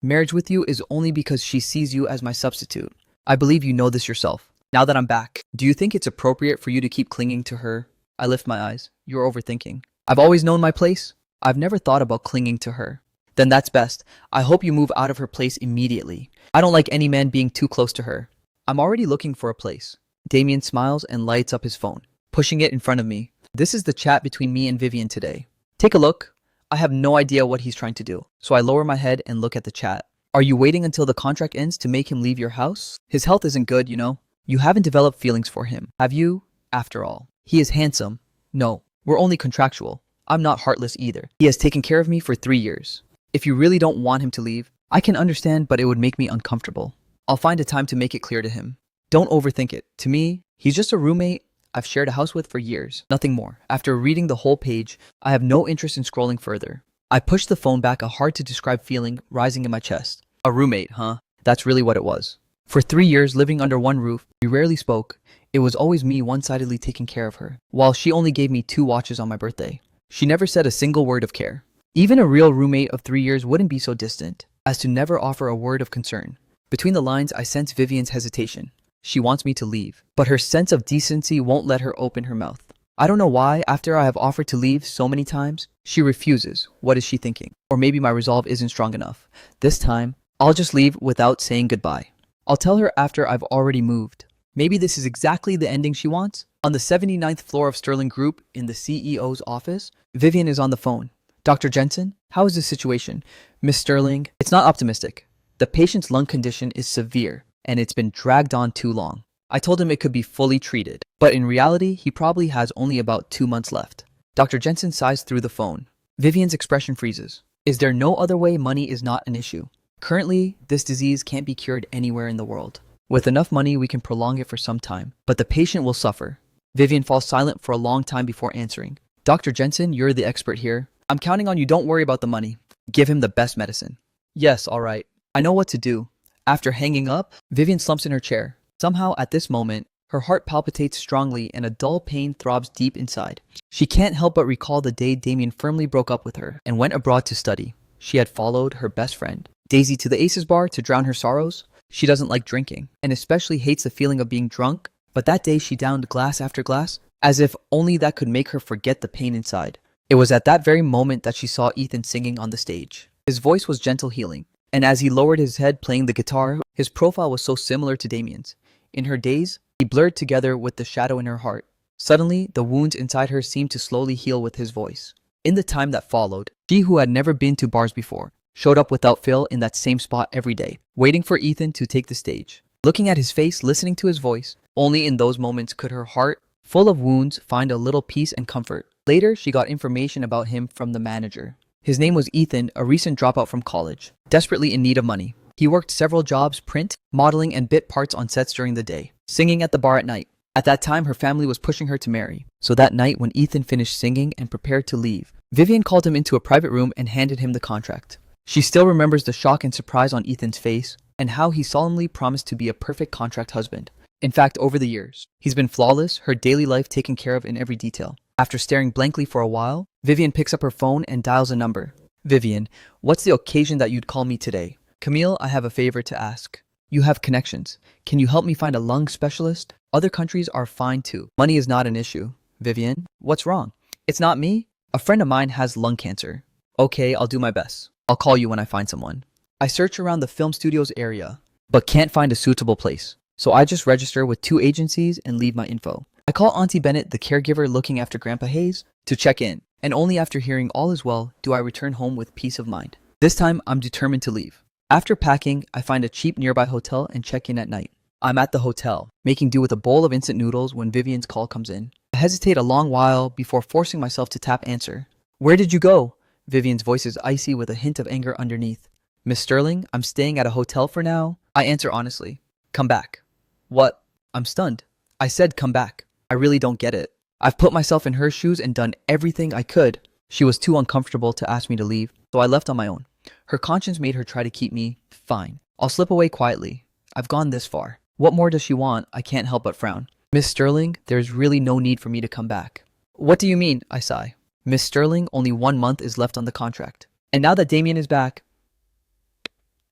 marriage with you is only because she sees you as my substitute. I believe you know this yourself. Now that I'm back, do you think it's appropriate for you to keep clinging to her? I lift my eyes. You're overthinking. I've always known my place. I've never thought about clinging to her. Then that's best. I hope you move out of her place immediately. I don't like any man being too close to her. I'm already looking for a place. Damien smiles and lights up his phone, pushing it in front of me. This is the chat between me and Vivian today. Take a look. I have no idea what he's trying to do, so I lower my head and look at the chat. Are you waiting until the contract ends to make him leave your house? His health isn't good, you know. You haven't developed feelings for him, have you? After all, he is handsome. No, we're only contractual. I'm not heartless either. He has taken care of me for 3 years. If you really don't want him to leave, I can understand, but it would make me uncomfortable. I'll find a time to make it clear to him. Don't overthink it. To me, he's just a roommate I've shared a house with for years, nothing more. After reading the whole page, I have no interest in scrolling further. I pushed the phone back, a hard-to-describe feeling rising in my chest. A roommate, huh? That's really what it was. For 3 years living under one roof, we rarely spoke. It was always me one-sidedly taking care of her, while she only gave me 2 watches on my birthday. She never said a single word of care. Even a real roommate of 3 years wouldn't be so distant as to never offer a word of concern. Between the lines, I sense Vivian's hesitation. She wants me to leave, but her sense of decency won't let her open her mouth. I don't know why, after I have offered to leave so many times, she refuses. What is she thinking? Or maybe my resolve isn't strong enough. This time, I'll just leave without saying goodbye. I'll tell her after I've already moved. Maybe this is exactly the ending she wants. On the 79th floor of Sterling Group, in the CEO's office, Vivian is on the phone. Dr. Jensen, how is the situation? Miss Sterling, it's not optimistic. The patient's lung condition is severe, and it's been dragged on too long. I told him it could be fully treated, but in reality, he probably has only about 2 months left. Dr. Jensen sighs through the phone. Vivian's expression freezes. Is there no other way money is not an issue? Currently, this disease can't be cured anywhere in the world. With enough money, we can prolong it for some time, but the patient will suffer. Vivian falls silent for a long time before answering. Dr. Jensen, you're the expert here. I'm counting on you. Don't worry about the money. Give him the best medicine. Yes, all right. I know what to do. After hanging up, Vivian slumps in her chair. Somehow, at this moment, her heart palpitates strongly and a dull pain throbs deep inside. She can't help but recall the day Damien firmly broke up with her and went abroad to study. She had followed her best friend, Daisy, to the Aces bar to drown her sorrows. She doesn't like drinking, and especially hates the feeling of being drunk, but that day she downed glass after glass, as if only that could make her forget the pain inside. It was at that very moment that she saw Ethan singing on the stage. His voice was gentle healing, and as he lowered his head playing the guitar, his profile was so similar to Damien's. In her daze, he blurred together with the shadow in her heart. Suddenly, the wounds inside her seemed to slowly heal with his voice. In the time that followed, she, who had never been to bars before, showed up without fail in that same spot every day, waiting for Ethan to take the stage. Looking at his face, listening to his voice, only in those moments could her heart, full of wounds, find a little peace and comfort. Later, she got information about him from the manager. His name was Ethan, a recent dropout from college, desperately in need of money. He worked several jobs, print, modeling, and bit parts on sets during the day, singing at the bar at night. At that time, her family was pushing her to marry. So that night, when Ethan finished singing and prepared to leave, Vivian called him into a private room and handed him the contract. She still remembers the shock and surprise on Ethan's face, and how he solemnly promised to be a perfect contract husband. In fact, over the years, he's been flawless, her daily life taken care of in every detail. After staring blankly for a while, Vivian picks up her phone and dials a number. Vivian, what's the occasion that you'd call me today? Camille, I have a favor to ask. You have connections. Can you help me find a lung specialist? Other countries are fine too. Money is not an issue. Vivian, what's wrong? It's not me. A friend of mine has lung cancer. Okay, I'll do my best. I'll call you when I find someone. I search around the film studio's area, but can't find a suitable place. So I just register with 2 agencies and leave my info. I call Auntie Bennett, the caregiver looking after Grandpa Hayes, to check in, and only after hearing all is well do I return home with peace of mind. This time, I'm determined to leave. After packing, I find a cheap nearby hotel and check in at night. I'm at the hotel, making do with a bowl of instant noodles when Vivian's call comes in. I hesitate a long while before forcing myself to tap answer. Where did you go? Vivian's voice is icy with a hint of anger underneath. Miss Sterling, I'm staying at a hotel for now. I answer honestly. Come back. What? I'm stunned. I said come back. I really don't get it. I've put myself in her shoes and done everything I could. She was too uncomfortable to ask me to leave, so I left on my own. Her conscience made her try to keep me. Fine. I'll slip away quietly. I've gone this far. What more does she want? I can't help but frown. Miss Sterling, there's really no need for me to come back. What do you mean? I sigh. Miss Sterling, only 1 month is left on the contract. And now that Damien is back,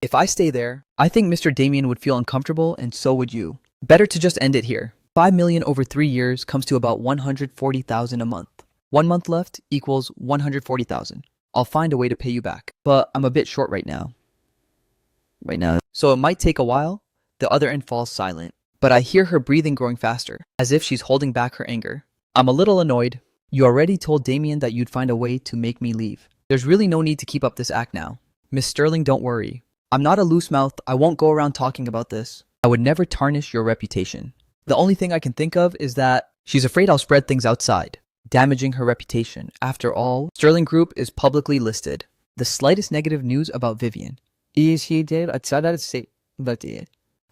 if I stay there, I think Mr. Damien would feel uncomfortable and so would you. Better to just end it here. 5 million over 3 years comes to about 140,000 a month. 1 month left equals 140,000. I'll find a way to pay you back. but I'm a bit short right now. So it might take a while. The other end falls silent, but I hear her breathing growing faster, as if she's holding back her anger. I'm a little annoyed. You already told Damien that you'd find a way to make me leave. There's really no need to keep up this act now. Miss Sterling, don't worry. I'm not a loose mouth. I won't go around talking about this. I would never tarnish your reputation. The only thing I can think of is that she's afraid I'll spread things outside, damaging her reputation. After all, Sterling Group is publicly listed. The slightest negative news about Vivian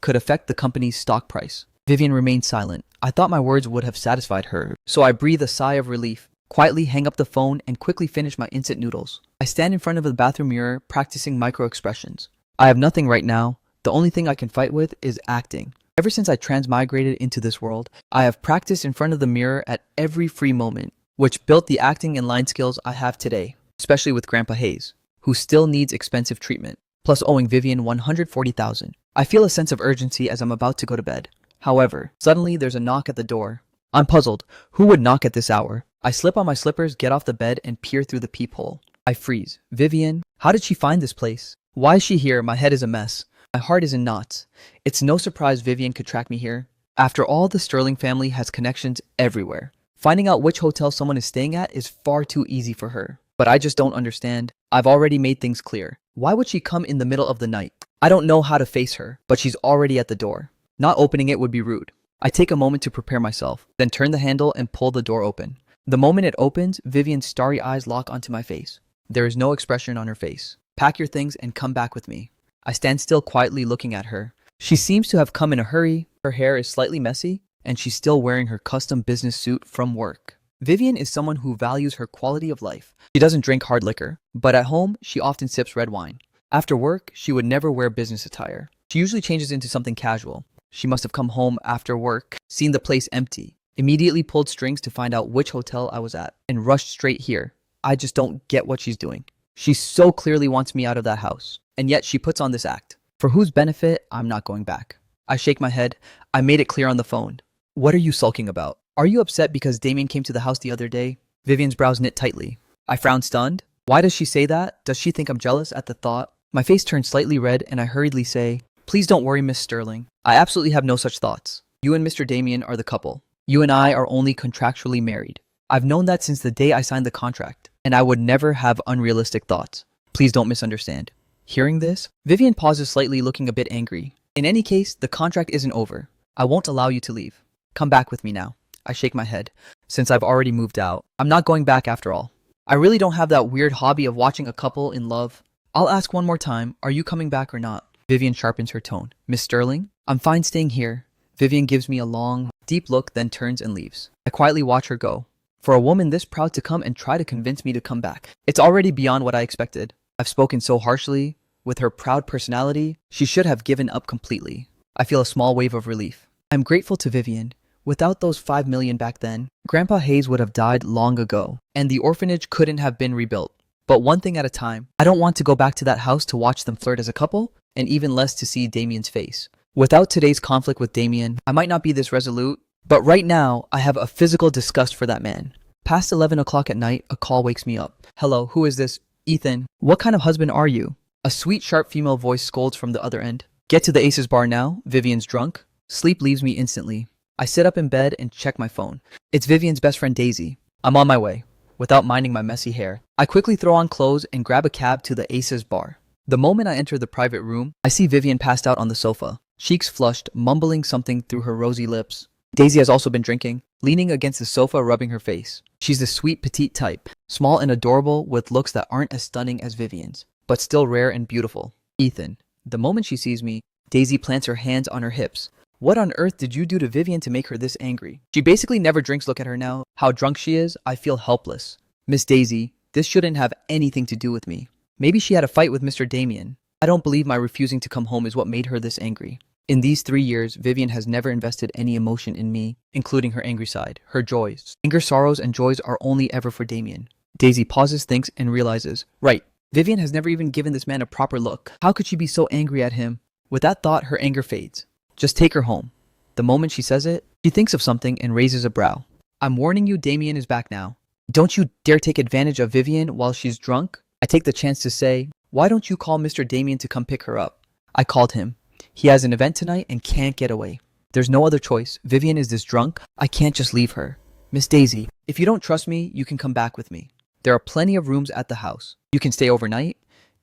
could affect the company's stock price. Vivian remained silent. I thought my words would have satisfied her, so I breathe a sigh of relief, quietly hang up the phone, and quickly finish my instant noodles. I stand in front of the bathroom mirror, practicing micro-expressions. I have nothing right now. The only thing I can fight with is acting. Ever since I transmigrated into this world, I have practiced in front of the mirror at every free moment, which built the acting and line skills I have today, especially with Grandpa Hayes, who still needs expensive treatment, plus owing Vivian $140,000. I feel a sense of urgency as I'm about to go to bed. However, suddenly there's a knock at the door. I'm puzzled. Who would knock at this hour? I slip on my slippers, get off the bed, and peer through the peephole. I freeze. Vivian? How did she find this place? Why is she here? My head is a mess. My heart is in knots. It's no surprise Vivian could track me here. After all, the Sterling family has connections everywhere. Finding out which hotel someone is staying at is far too easy for her. But I just don't understand. I've already made things clear. Why would she come in the middle of the night? I don't know how to face her, but she's already at the door. Not opening it would be rude. I take a moment to prepare myself, then turn the handle and pull the door open. The moment it opens, Vivian's starry eyes lock onto my face. There is no expression on her face. Pack your things and come back with me. I stand still quietly looking at her. She seems to have come in a hurry. Her hair is slightly messy, and she's still wearing her custom business suit from work. Vivian is someone who values her quality of life. She doesn't drink hard liquor, but at home, she often sips red wine. After work, she would never wear business attire. She usually changes into something casual. She must have come home after work, seen the place empty, immediately pulled strings to find out which hotel I was at, and rushed straight here. I just don't get what she's doing. She so clearly wants me out of that house, and yet she puts on this act. For whose benefit, I'm not going back. I shake my head. I made it clear on the phone. What are you sulking about? Are you upset because Damien came to the house the other day? Vivian's brows knit tightly. I frown stunned. Why does she say that? Does she think I'm jealous at the thought? My face turns slightly red and I hurriedly say, please don't worry, Miss Sterling. I absolutely have no such thoughts. You and Mr. Damien are the couple. You and I are only contractually married. I've known that since the day I signed the contract, and I would never have unrealistic thoughts. Please don't misunderstand. Hearing this, Vivian pauses slightly, looking a bit angry. In any case, the contract isn't over. I won't allow you to leave. Come back with me now. I shake my head. Since I've already moved out, I'm not going back after all. I really don't have that weird hobby of watching a couple in love. I'll ask one more time, are you coming back or not? Vivian sharpens her tone. Miss Sterling? I'm fine staying here. Vivian gives me a long, deep look, then turns and leaves. I quietly watch her go. For a woman this proud to come and try to convince me to come back, it's already beyond what I expected. I've spoken so harshly. With her proud personality, she should have given up completely. I feel a small wave of relief. I'm grateful to Vivian. Without those $5 million back then, Grandpa Hayes would have died long ago, and the orphanage couldn't have been rebuilt. But one thing at a time. I don't want to go back to that house to watch them flirt as a couple, and even less to see Damien's face. Without today's conflict with Damien, I might not be this resolute, but right now, I have a physical disgust for that man. Past 11 o'clock at night, a call wakes me up. Hello, who is this? Ethan. What kind of husband are you? A sweet, sharp female voice scolds from the other end. Get to the Aces bar now. Vivian's drunk. Sleep leaves me instantly. I sit up in bed and check my phone. It's Vivian's best friend Daisy. I'm on my way. Without minding my messy hair, I quickly throw on clothes and grab a cab to the Aces bar. The moment I enter the private room, I see Vivian passed out on the sofa, cheeks flushed, mumbling something through her rosy lips. Daisy has also been drinking, leaning against the sofa, rubbing her face. She's the sweet petite type, small and adorable with looks that aren't as stunning as Vivian's, but still rare and beautiful. Ethan. The moment she sees me, Daisy plants her hands on her hips. What on earth did you do to Vivian to make her this angry? She basically never drinks. Look at her now. How drunk she is. I feel helpless. Miss Daisy, this shouldn't have anything to do with me. Maybe she had a fight with Mr. Damien. I don't believe my refusing to come home is what made her this angry. In these 3 years, Vivian has never invested any emotion in me, including her angry side, her joys. Anger, sorrows, and joys are only ever for Damien. Daisy pauses, thinks, and realizes, right, Vivian has never even given this man a proper look. How could she be so angry at him? With that thought, her anger fades. Just take her home. The moment she says it, she thinks of something and raises a brow. I'm warning you, Damien is back now. Don't you dare take advantage of Vivian while she's drunk. I take the chance to say, Why don't you call Mr. Damien to come pick her up? I called him. He has an event tonight and can't get away. There's no other choice. Vivian is this drunk. I can't just leave her. Miss Daisy, if you don't trust me, you can come back with me. There are plenty of rooms at the house. You can stay overnight.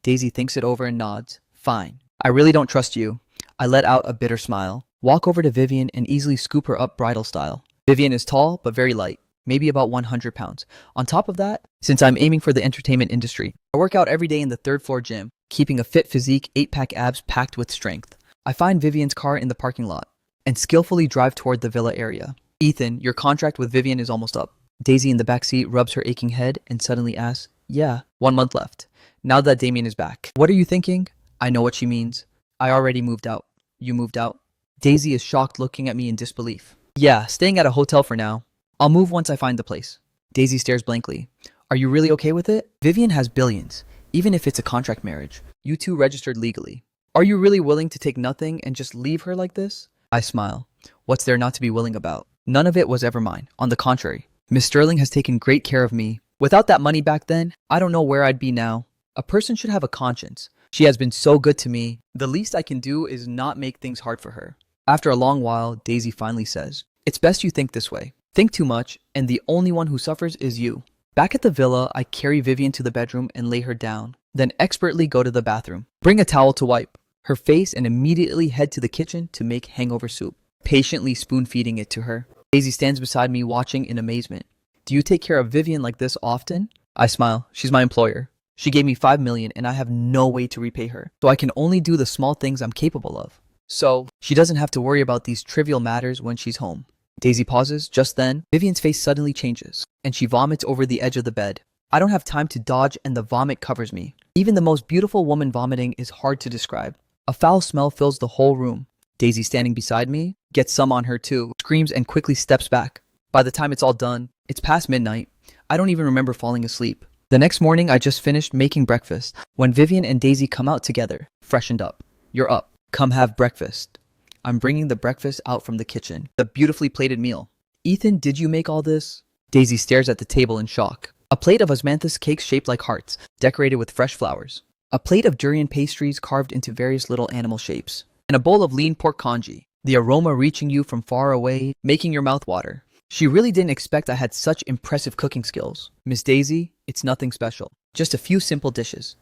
Daisy thinks it over and nods. Fine. I really don't trust you. I let out a bitter smile. Walk over to Vivian and easily scoop her up bridal style. Vivian is tall, but very light. Maybe about 100 pounds. On top of that, since I'm aiming for the entertainment industry, I work out every day in the third floor gym, keeping a fit physique, 8-pack abs packed with strength. I find Vivian's car in the parking lot and skillfully drive toward the villa area. Ethan, your contract with Vivian is almost up. Daisy in the backseat rubs her aching head and suddenly asks, yeah, 1 month left. Now that Damien is back. What are you thinking? I know what she means. I already moved out. You moved out? Daisy is shocked, looking at me in disbelief. Yeah, staying at a hotel for now. I'll move once I find the place. Daisy stares blankly. Are you really okay with it? Vivian has billions, even if it's a contract marriage. You two registered legally. Are you really willing to take nothing and just leave her like this? I smile. What's there not to be willing about? None of it was ever mine. On the contrary, Miss Sterling has taken great care of me. Without that money back then, I don't know where I'd be now. A person should have a conscience. She has been so good to me. The least I can do is not make things hard for her. After a long while, Daisy finally says, it's best you think this way. Think too much, and the only one who suffers is you. Back at the villa, I carry Vivian to the bedroom and lay her down, then expertly go to the bathroom. Bring a towel to wipe her face and immediately head to the kitchen to make hangover soup, patiently spoon-feeding it to her. Daisy stands beside me watching in amazement. Do you take care of Vivian like this often? I smile. She's my employer. She gave me $5 million and I have no way to repay her, so I can only do the small things I'm capable of. So, she doesn't have to worry about these trivial matters when she's home. Daisy pauses. Just then, Vivian's face suddenly changes, and she vomits over the edge of the bed. I don't have time to dodge and the vomit covers me. Even the most beautiful woman vomiting is hard to describe. A foul smell fills the whole room. Daisy, standing beside me, gets some on her too, screams and quickly steps back. By the time it's all done, it's past midnight. I don't even remember falling asleep. The next morning, I just finished making breakfast when Vivian and Daisy come out together, freshened up. You're up. Come have breakfast. I'm bringing the breakfast out from the kitchen, the beautifully plated meal. Ethan, did you make all this? Daisy stares at the table in shock. A plate of osmanthus cakes shaped like hearts, decorated with fresh flowers. A plate of durian pastries carved into various little animal shapes. And a bowl of lean pork congee, the aroma reaching you from far away, making your mouth water. She really didn't expect I had such impressive cooking skills. Miss Daisy, it's nothing special. Just a few simple dishes.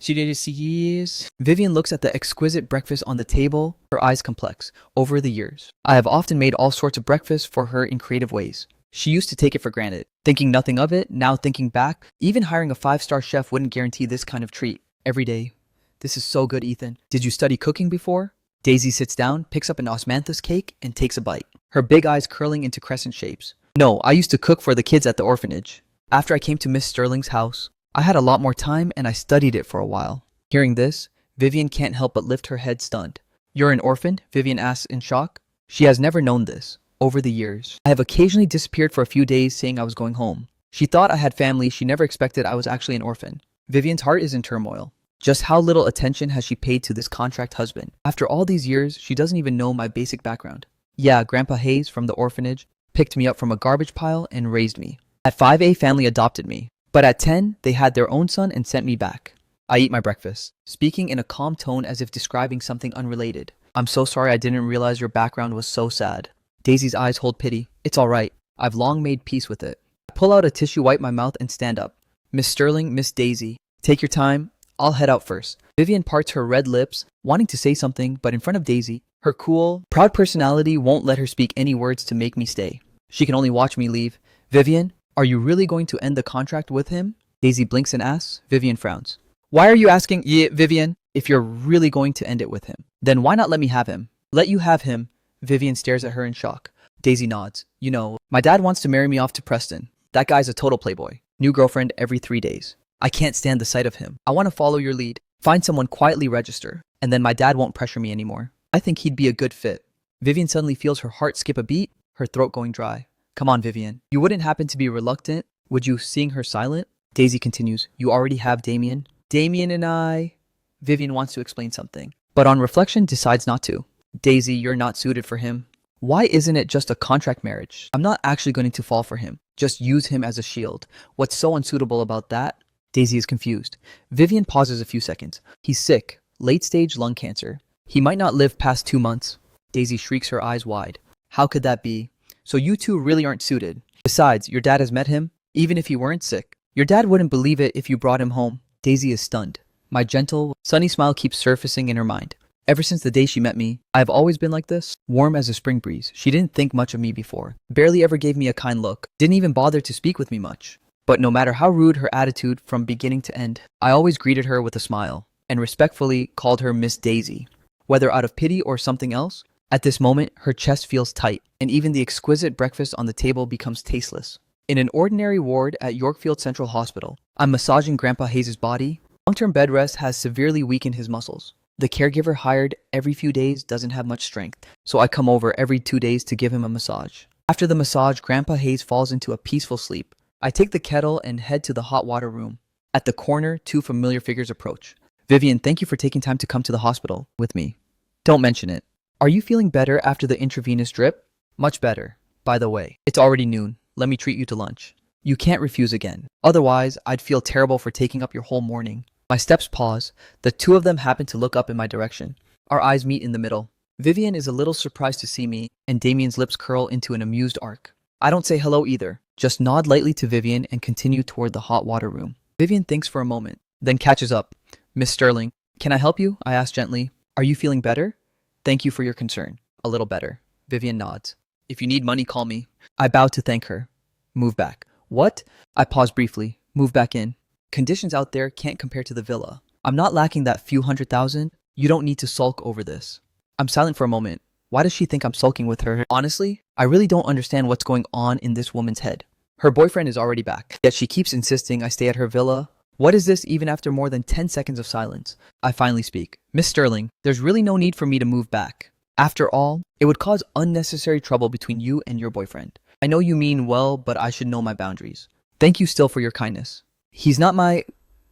Vivian looks at the exquisite breakfast on the table, her eyes complex. Over the years, I have often made all sorts of breakfast for her in creative ways. She used to take it for granted, thinking nothing of it. Now thinking back, even hiring a 5-star chef wouldn't guarantee this kind of treat. Every day. This is so good, Ethan. Did you study cooking before? Daisy sits down, picks up an osmanthus cake, and takes a bite, her big eyes curling into crescent shapes. No, I used to cook for the kids at the orphanage. After I came to Miss Sterling's house, I had a lot more time and I studied it for a while. Hearing this, Vivian can't help but lift her head stunned. You're an orphan? Vivian asks in shock. She has never known this. Over the years, I have occasionally disappeared for a few days saying I was going home. She thought I had family. She never expected I was actually an orphan. Vivian's heart is in turmoil. Just how little attention has she paid to this contract husband? After all these years, she doesn't even know my basic background. Yeah, Grandpa Hayes from the orphanage picked me up from a garbage pile and raised me. At 5, a family adopted me. But at 10, they had their own son and sent me back. I eat my breakfast, speaking in a calm tone as if describing something unrelated. I'm so sorry, I didn't realize your background was so sad. Daisy's eyes hold pity. It's all right. I've long made peace with it. I pull out a tissue, wipe my mouth, and stand up. Miss Sterling, Miss Daisy, take your time. I'll head out first. Vivian parts her red lips, wanting to say something, but in front of Daisy, her cool, proud personality won't let her speak any words to make me stay. She can only watch me leave. Vivian, are you really going to end the contract with him? Daisy blinks and asks. Vivian frowns. Why are you asking? Yeah, Vivian, if you're really going to end it with him, then why not let me have him? Let you have him. Vivian stares at her in shock. Daisy nods. You know, my dad wants to marry me off to Preston. That guy's a total playboy. New girlfriend every 3 days. I can't stand the sight of him. I want to follow your lead. Find someone, quietly register, and then my dad won't pressure me anymore. I think he'd be a good fit. Vivian suddenly feels her heart skip a beat, her throat going dry. Come on, Vivian. You wouldn't happen to be reluctant, would you, seeing her silent? Daisy continues. You already have Damien. Damien and I... Vivian wants to explain something, but on reflection decides not to. Daisy, you're not suited for him. Why isn't it just a contract marriage? I'm not actually going to fall for him. Just use him as a shield. What's so unsuitable about that? Daisy is confused. Vivian pauses a few seconds. He's sick. Late-stage lung cancer. He might not live past 2 months. Daisy shrieks, her eyes wide. How could that be? So you two really aren't suited. Besides, your dad has met him, even if he weren't sick. Your dad wouldn't believe it if you brought him home. Daisy is stunned. My gentle, sunny smile keeps surfacing in her mind. Ever since the day she met me, I have always been like this, warm as a spring breeze. She didn't think much of me before, barely ever gave me a kind look, didn't even bother to speak with me much. But no matter how rude her attitude from beginning to end, I always greeted her with a smile, and respectfully called her Miss Daisy. Whether out of pity or something else, at this moment, her chest feels tight, and even the exquisite breakfast on the table becomes tasteless. In an ordinary ward at Yorkfield Central Hospital, I'm massaging Grandpa Hayes' body. Long-term bed rest has severely weakened his muscles. The caregiver hired every few days doesn't have much strength, so I come over every 2 days to give him a massage. After the massage, Grandpa Hayes falls into a peaceful sleep. I take the kettle and head to the hot water room. At the corner, 2 familiar figures approach. Vivian, thank you for taking time to come to the hospital with me. Don't mention it. Are you feeling better after the intravenous drip? Much better. By the way, it's already noon. Let me treat you to lunch. You can't refuse again. Otherwise, I'd feel terrible for taking up your whole morning. My steps pause. The 2 of them happen to look up in my direction. Our eyes meet in the middle. Vivian is a little surprised to see me, and Damien's lips curl into an amused arc. I don't say hello either, just nod lightly to Vivian and continue toward the hot water room. Vivian thinks for a moment, then catches up. Miss Sterling, can I help you? I ask gently. Are you feeling better? Thank you for your concern. A little better. Vivian nods. If you need money, call me. I bow to thank her. Move back. What? I pause briefly. Move back in. Conditions out there can't compare to the villa. I'm not lacking that few $100,000. You don't need to sulk over this. I'm silent for a moment. Why does she think I'm sulking with her? Honestly, I really don't understand what's going on in this woman's head. Her boyfriend is already back, yet she keeps insisting I stay at her villa. What is this even after more than 10 seconds of silence? I finally speak. Miss Sterling, there's really no need for me to move back. After all, it would cause unnecessary trouble between you and your boyfriend. I know you mean well, but I should know my boundaries. Thank you still for your kindness. He's not my...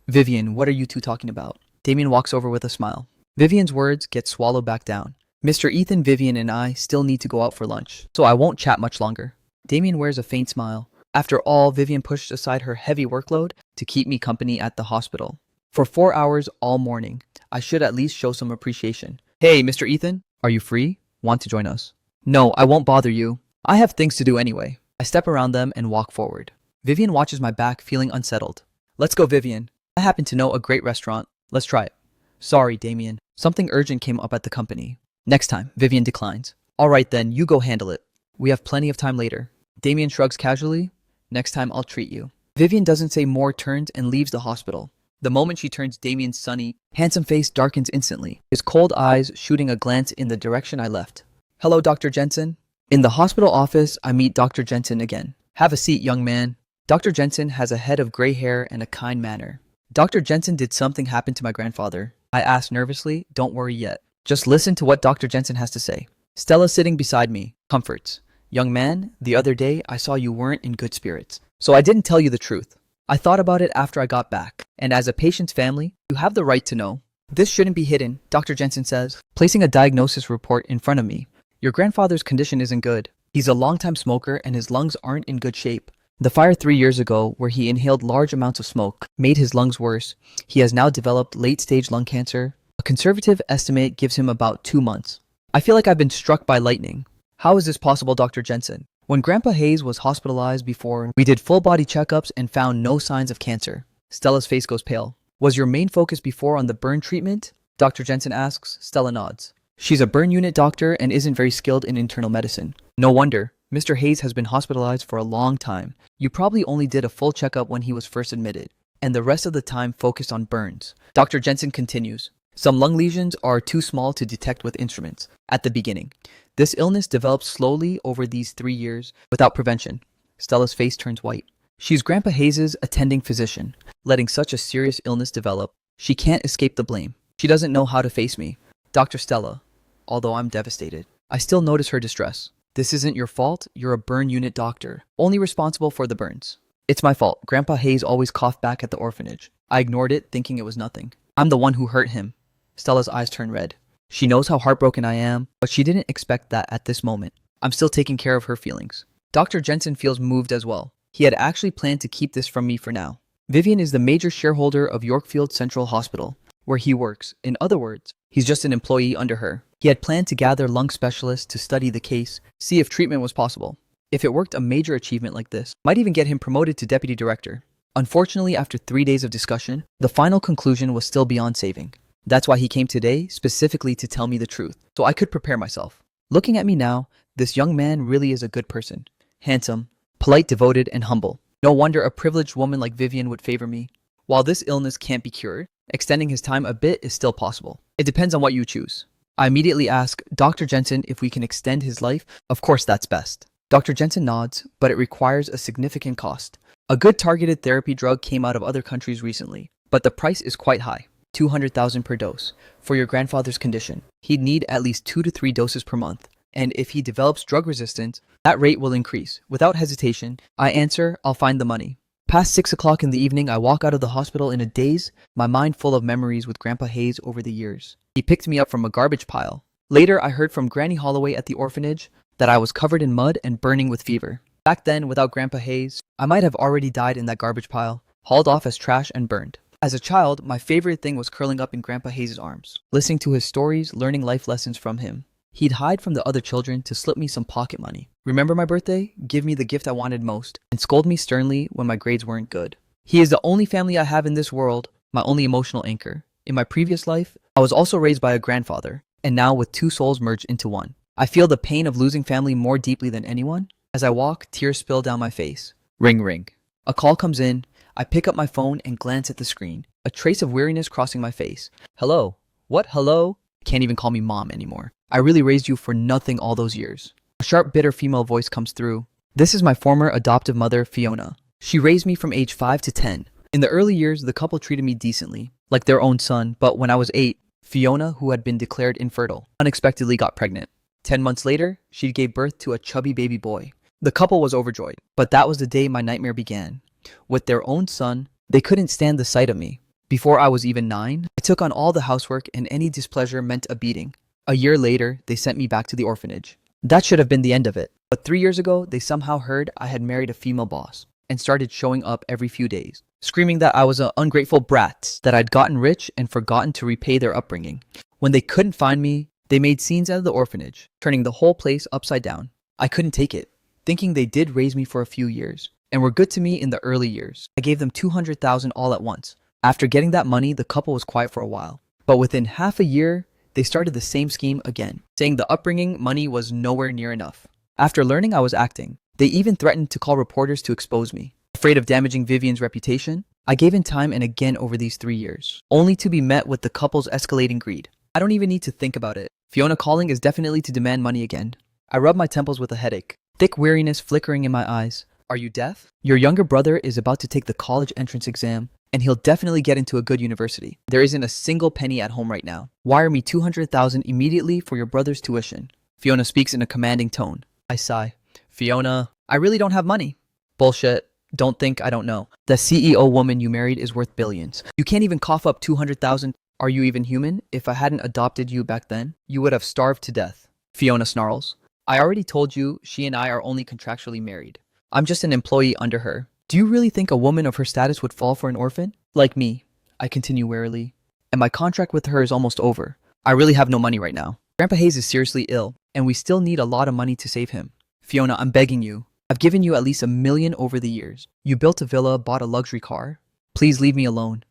Vivian, what are you two talking about? Damien walks over with a smile. Vivian's words get swallowed back down. Mr. Ethan, Vivian, and I still need to go out for lunch, so I won't chat much longer. Damien wears a faint smile. After all, Vivian pushed aside her heavy workload to keep me company at the hospital. For 4 hours all morning, I should at least show some appreciation. Hey, Mr. Ethan, are you free? Want to join us? No, I won't bother you. I have things to do anyway. I step around them and walk forward. Vivian watches my back, feeling unsettled. Let's go, Vivian. I happen to know a great restaurant. Let's try it. Sorry, Damien. Something urgent came up at the company. Next time, Vivian declines. All right then, you go handle it. We have plenty of time later. Damien shrugs casually. Next time, I'll treat you. Vivian doesn't say more, turns and leaves the hospital. The moment she turns, Damien's sunny, handsome face darkens instantly, his cold eyes shooting a glance in the direction I left. Hello, Dr. Jensen. In the hospital office, I meet Dr. Jensen again. Have a seat, young man. Dr. Jensen has a head of gray hair and a kind manner. Dr. Jensen, did something happen to my grandfather? I asked nervously. Don't worry yet. Just listen to what Dr. Jensen has to say. Stella sitting beside me. Comforts. Young man, the other day I saw you weren't in good spirits, so I didn't tell you the truth. I thought about it after I got back, and as a patient's family, you have the right to know. This shouldn't be hidden, Dr. Jensen says, placing a diagnosis report in front of me. Your grandfather's condition isn't good. He's a longtime smoker and his lungs aren't in good shape. The fire 3 years ago, where he inhaled large amounts of smoke, made his lungs worse. He has now developed late-stage lung cancer. A conservative estimate gives him about 2 months. I feel like I've been struck by lightning. How is this possible, Dr. Jensen? When Grandpa Hayes was hospitalized before, we did full-body checkups and found no signs of cancer. Stella's face goes pale. Was your main focus before on the burn treatment? Dr. Jensen asks. Stella nods. She's a burn unit doctor and isn't very skilled in internal medicine. No wonder. Mr. Hayes has been hospitalized for a long time. You probably only did a full checkup when he was first admitted, and the rest of the time focused on burns. Dr. Jensen continues. Some lung lesions are too small to detect with instruments at the beginning. This illness develops slowly over these 3 years without prevention. Stella's face turns white. She's Grandpa Hayes' attending physician. Letting such a serious illness develop, she can't escape the blame. She doesn't know how to face me. Dr. Stella, although I'm devastated, I still notice her distress. This isn't your fault. You're a burn unit doctor, only responsible for the burns. It's my fault. Grandpa Hayes always coughed back at the orphanage. I ignored it, thinking it was nothing. I'm the one who hurt him. Stella's eyes turn red. She knows how heartbroken I am, but she didn't expect that at this moment. I'm still taking care of her feelings. Dr. Jensen feels moved as well. He had actually planned to keep this from me for now. Vivian is the major shareholder of Yorkfield Central Hospital, where he works. In other words, he's just an employee under her. He had planned to gather lung specialists to study the case, see if treatment was possible. If it worked, a major achievement like this might even get him promoted to deputy director. Unfortunately, after 3 days of discussion, the final conclusion was still beyond saving. That's why he came today, specifically to tell me the truth, so I could prepare myself. Looking at me now, this young man really is a good person. Handsome, polite, devoted, and humble. No wonder a privileged woman like Vivian would favor me. While this illness can't be cured, extending his time a bit is still possible. It depends on what you choose. I immediately ask Dr. Jensen if we can extend his life. Of course, that's best. Dr. Jensen nods, but it requires a significant cost. A good targeted therapy drug came out of other countries recently, but the price is quite high. 200,000 per dose. For your grandfather's condition, he'd need at least 2 to 3 doses per month. And if he develops drug resistance, that rate will increase. Without hesitation, I answer, I'll find the money. Past 6 o'clock in the evening, I walk out of the hospital in a daze, my mind full of memories with Grandpa Hayes over the years. He picked me up from a garbage pile. Later, I heard from Granny Holloway at the orphanage that I was covered in mud and burning with fever. Back then, without Grandpa Hayes, I might have already died in that garbage pile, hauled off as trash and burned. As a child, my favorite thing was curling up in Grandpa Hayes' arms, listening to his stories, learning life lessons from him. He'd hide from the other children to slip me some pocket money. Remember my birthday? Give me the gift I wanted most, and scold me sternly when my grades weren't good. He is the only family I have in this world, my only emotional anchor. In my previous life, I was also raised by a grandfather, and now with 2 souls merged into one. I feel the pain of losing family more deeply than anyone. As I walk, tears spill down my face. Ring, ring. A call comes in. I pick up my phone and glance at the screen, a trace of weariness crossing my face. Hello? What? Hello? Can't even call me mom anymore. I really raised you for nothing all those years. A sharp, bitter female voice comes through. This is my former adoptive mother, Fiona. She raised me from age 5 to 10. In the early years, the couple treated me decently, like their own son, but when I was 8, Fiona, who had been declared infertile, unexpectedly got pregnant. 10 months later, she gave birth to a chubby baby boy. The couple was overjoyed, but that was the day my nightmare began. With their own son, they couldn't stand the sight of me. Before I was even 9, I took on all the housework and any displeasure meant a beating. A year later, they sent me back to the orphanage. That should have been the end of it. But 3 years ago, they somehow heard I had married a female boss and started showing up every few days, screaming that I was an ungrateful brat, that I'd gotten rich and forgotten to repay their upbringing. When they couldn't find me, they made scenes out of the orphanage, turning the whole place upside down. I couldn't take it, thinking they did raise me for a few years and were good to me in the early years. I gave them 200,000 all at once. After getting that money, the couple was quiet for a while. But within half a year, they started the same scheme again, saying the upbringing money was nowhere near enough. After learning I was acting, they even threatened to call reporters to expose me. Afraid of damaging Vivian's reputation, I gave in time and again over these 3 years, only to be met with the couple's escalating greed. I don't even need to think about it. Fiona calling is definitely to demand money again. I rub my temples with a headache, thick weariness flickering in my eyes. Are you deaf? Your younger brother is about to take the college entrance exam, and he'll definitely get into a good university. There isn't a single penny at home right now. Wire me 200,000 immediately for your brother's tuition. Fiona speaks in a commanding tone. I sigh. Fiona, I really don't have money. Bullshit. Don't think I don't know. The CEO woman you married is worth billions. You can't even cough up 200,000. Are you even human? If I hadn't adopted you back then, you would have starved to death. Fiona snarls. I already told you she and I are only contractually married. I'm just an employee under her. Do you really think a woman of her status would fall for an orphan? Like me, I continue warily. And my contract with her is almost over. I really have no money right now. Grandpa Hayes is seriously ill, and we still need a lot of money to save him. Fiona, I'm begging you. I've given you at least $1 million over the years. You built a villa, bought a luxury car. Please leave me alone.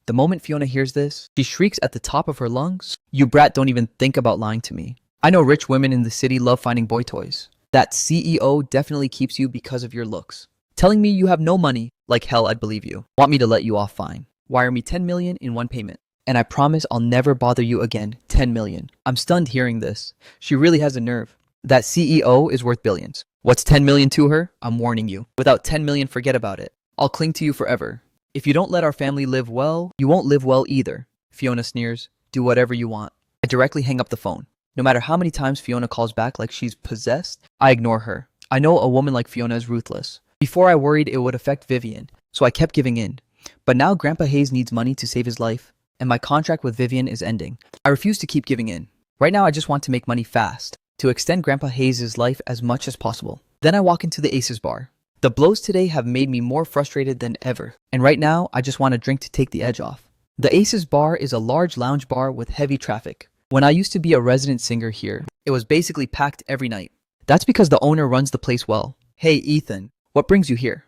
The moment Fiona hears this, she shrieks at the top of her lungs. You brat, don't even think about lying to me. I know rich women in the city love finding boy toys. That CEO definitely keeps you because of your looks. Telling me you have no money, like hell I'd believe you. Want me to let you off fine. Wire me 10 million in one payment. And I promise I'll never bother you again. 10 million. I'm stunned hearing this. She really has a nerve. That CEO is worth billions. What's 10 million to her? I'm warning you. Without 10 million, forget about it. I'll cling to you forever. If you don't let our family live well, you won't live well either. Fiona sneers. Do whatever you want. I directly hang up the phone. No matter how many times Fiona calls back like she's possessed, I ignore her. I know a woman like Fiona is ruthless. Before I worried it would affect Vivian, so I kept giving in. But now Grandpa Hayes needs money to save his life, and my contract with Vivian is ending. I refuse to keep giving in. Right now I just want to make money fast, to extend Grandpa Hayes' life as much as possible. Then I walk into the Aces bar. The blows today have made me more frustrated than ever, and right now I just want a drink to take the edge off. The Aces bar is a large lounge bar with heavy traffic. When I used to be a resident singer here, it was basically packed every night. That's because the owner runs the place well. Hey Ethan, what brings you here?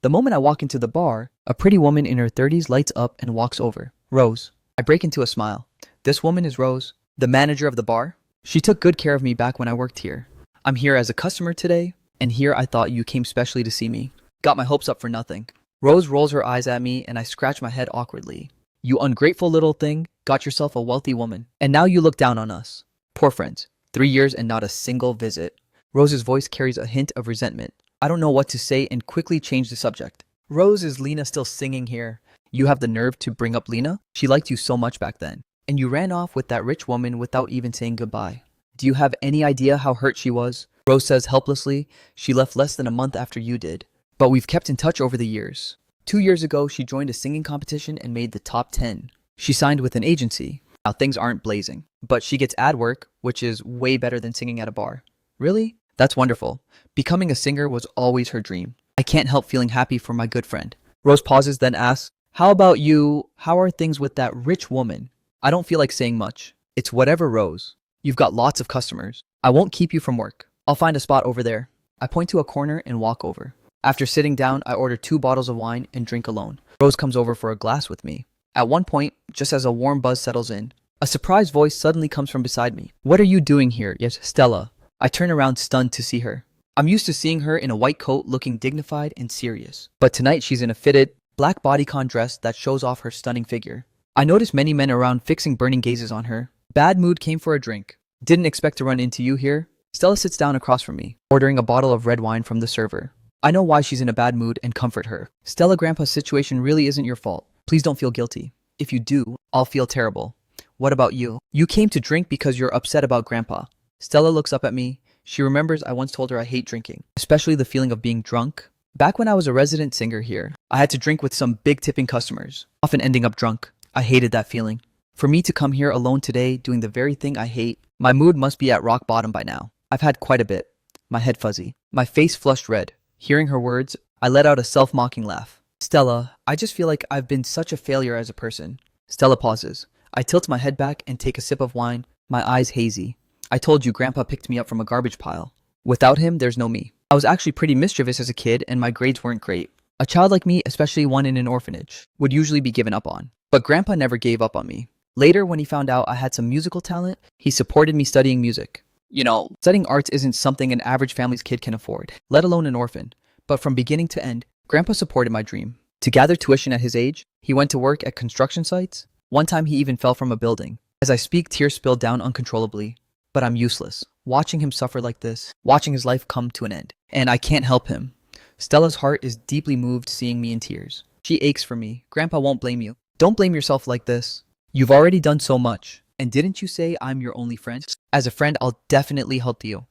The moment I walk into the bar, a pretty woman in her 30s lights up and walks over. Rose. I break into a smile. This woman is Rose, the manager of the bar. She took good care of me back when I worked here. I'm here as a customer today, and here I thought you came specially to see me. Got my hopes up for nothing. Rose rolls her eyes at me and I scratch my head awkwardly. You ungrateful little thing, got yourself a wealthy woman, and now you look down on us. Poor friends. 3 years and not a single visit. Rose's voice carries a hint of resentment. I don't know what to say and quickly change the subject. Rose, is Lena still singing here? You have the nerve to bring up Lena? She liked you so much back then. And you ran off with that rich woman without even saying goodbye. Do you have any idea how hurt she was? Rose says helplessly, she left less than a month after you did. But we've kept in touch over the years. 2 years ago, she joined a singing competition and made the top 10. She signed with an agency. Now things aren't blazing, but she gets ad work, which is way better than singing at a bar. Really? That's wonderful. Becoming a singer was always her dream. I can't help feeling happy for my good friend. Rose pauses, then asks, how about you? How are things with that rich woman? I don't feel like saying much. It's whatever, Rose. You've got lots of customers. I won't keep you from work. I'll find a spot over there. I point to a corner and walk over. After sitting down, I order 2 bottles of wine and drink alone. Rose comes over for a glass with me. At one point, just as a warm buzz settles in, a surprised voice suddenly comes from beside me. What are you doing here? Yes, Stella. I turn around stunned to see her. I'm used to seeing her in a white coat looking dignified and serious. But tonight she's in a fitted, black bodycon dress that shows off her stunning figure. I notice many men around fixing burning gazes on her. Bad mood, came for a drink. Didn't expect to run into you here. Stella sits down across from me, ordering a bottle of red wine from the server. I know why she's in a bad mood and comfort her. Stella, Grandpa's situation really isn't your fault. Please don't feel guilty. If you do, I'll feel terrible. What about you? You came to drink because you're upset about Grandpa. Stella looks up at me. She remembers I once told her I hate drinking, especially the feeling of being drunk. Back when I was a resident singer here, I had to drink with some big tipping customers, often ending up drunk. I hated that feeling. For me to come here alone today, doing the very thing I hate, my mood must be at rock bottom by now. I've had quite a bit. My head fuzzy. My face flushed red. Hearing her words, I let out a self-mocking laugh. Stella, I just feel like I've been such a failure as a person. Stella pauses. I tilt my head back and take a sip of wine, my eyes hazy. I told you Grandpa picked me up from a garbage pile. Without him, there's no me. I was actually pretty mischievous as a kid and my grades weren't great. A child like me, especially one in an orphanage, would usually be given up on. But Grandpa never gave up on me. Later, when he found out I had some musical talent, he supported me studying music. You know, studying arts isn't something an average family's kid can afford, let alone an orphan. But from beginning to end, Grandpa supported my dream. To gather tuition at his age, he went to work at construction sites. One time he even fell from a building. As I speak, tears spill down uncontrollably. But I'm useless. Watching him suffer like this, watching his life come to an end. And I can't help him. Stella's heart is deeply moved seeing me in tears. She aches for me. Grandpa won't blame you. Don't blame yourself like this. You've already done so much. And didn't you say I'm your only friend? As a friend, I'll definitely help you.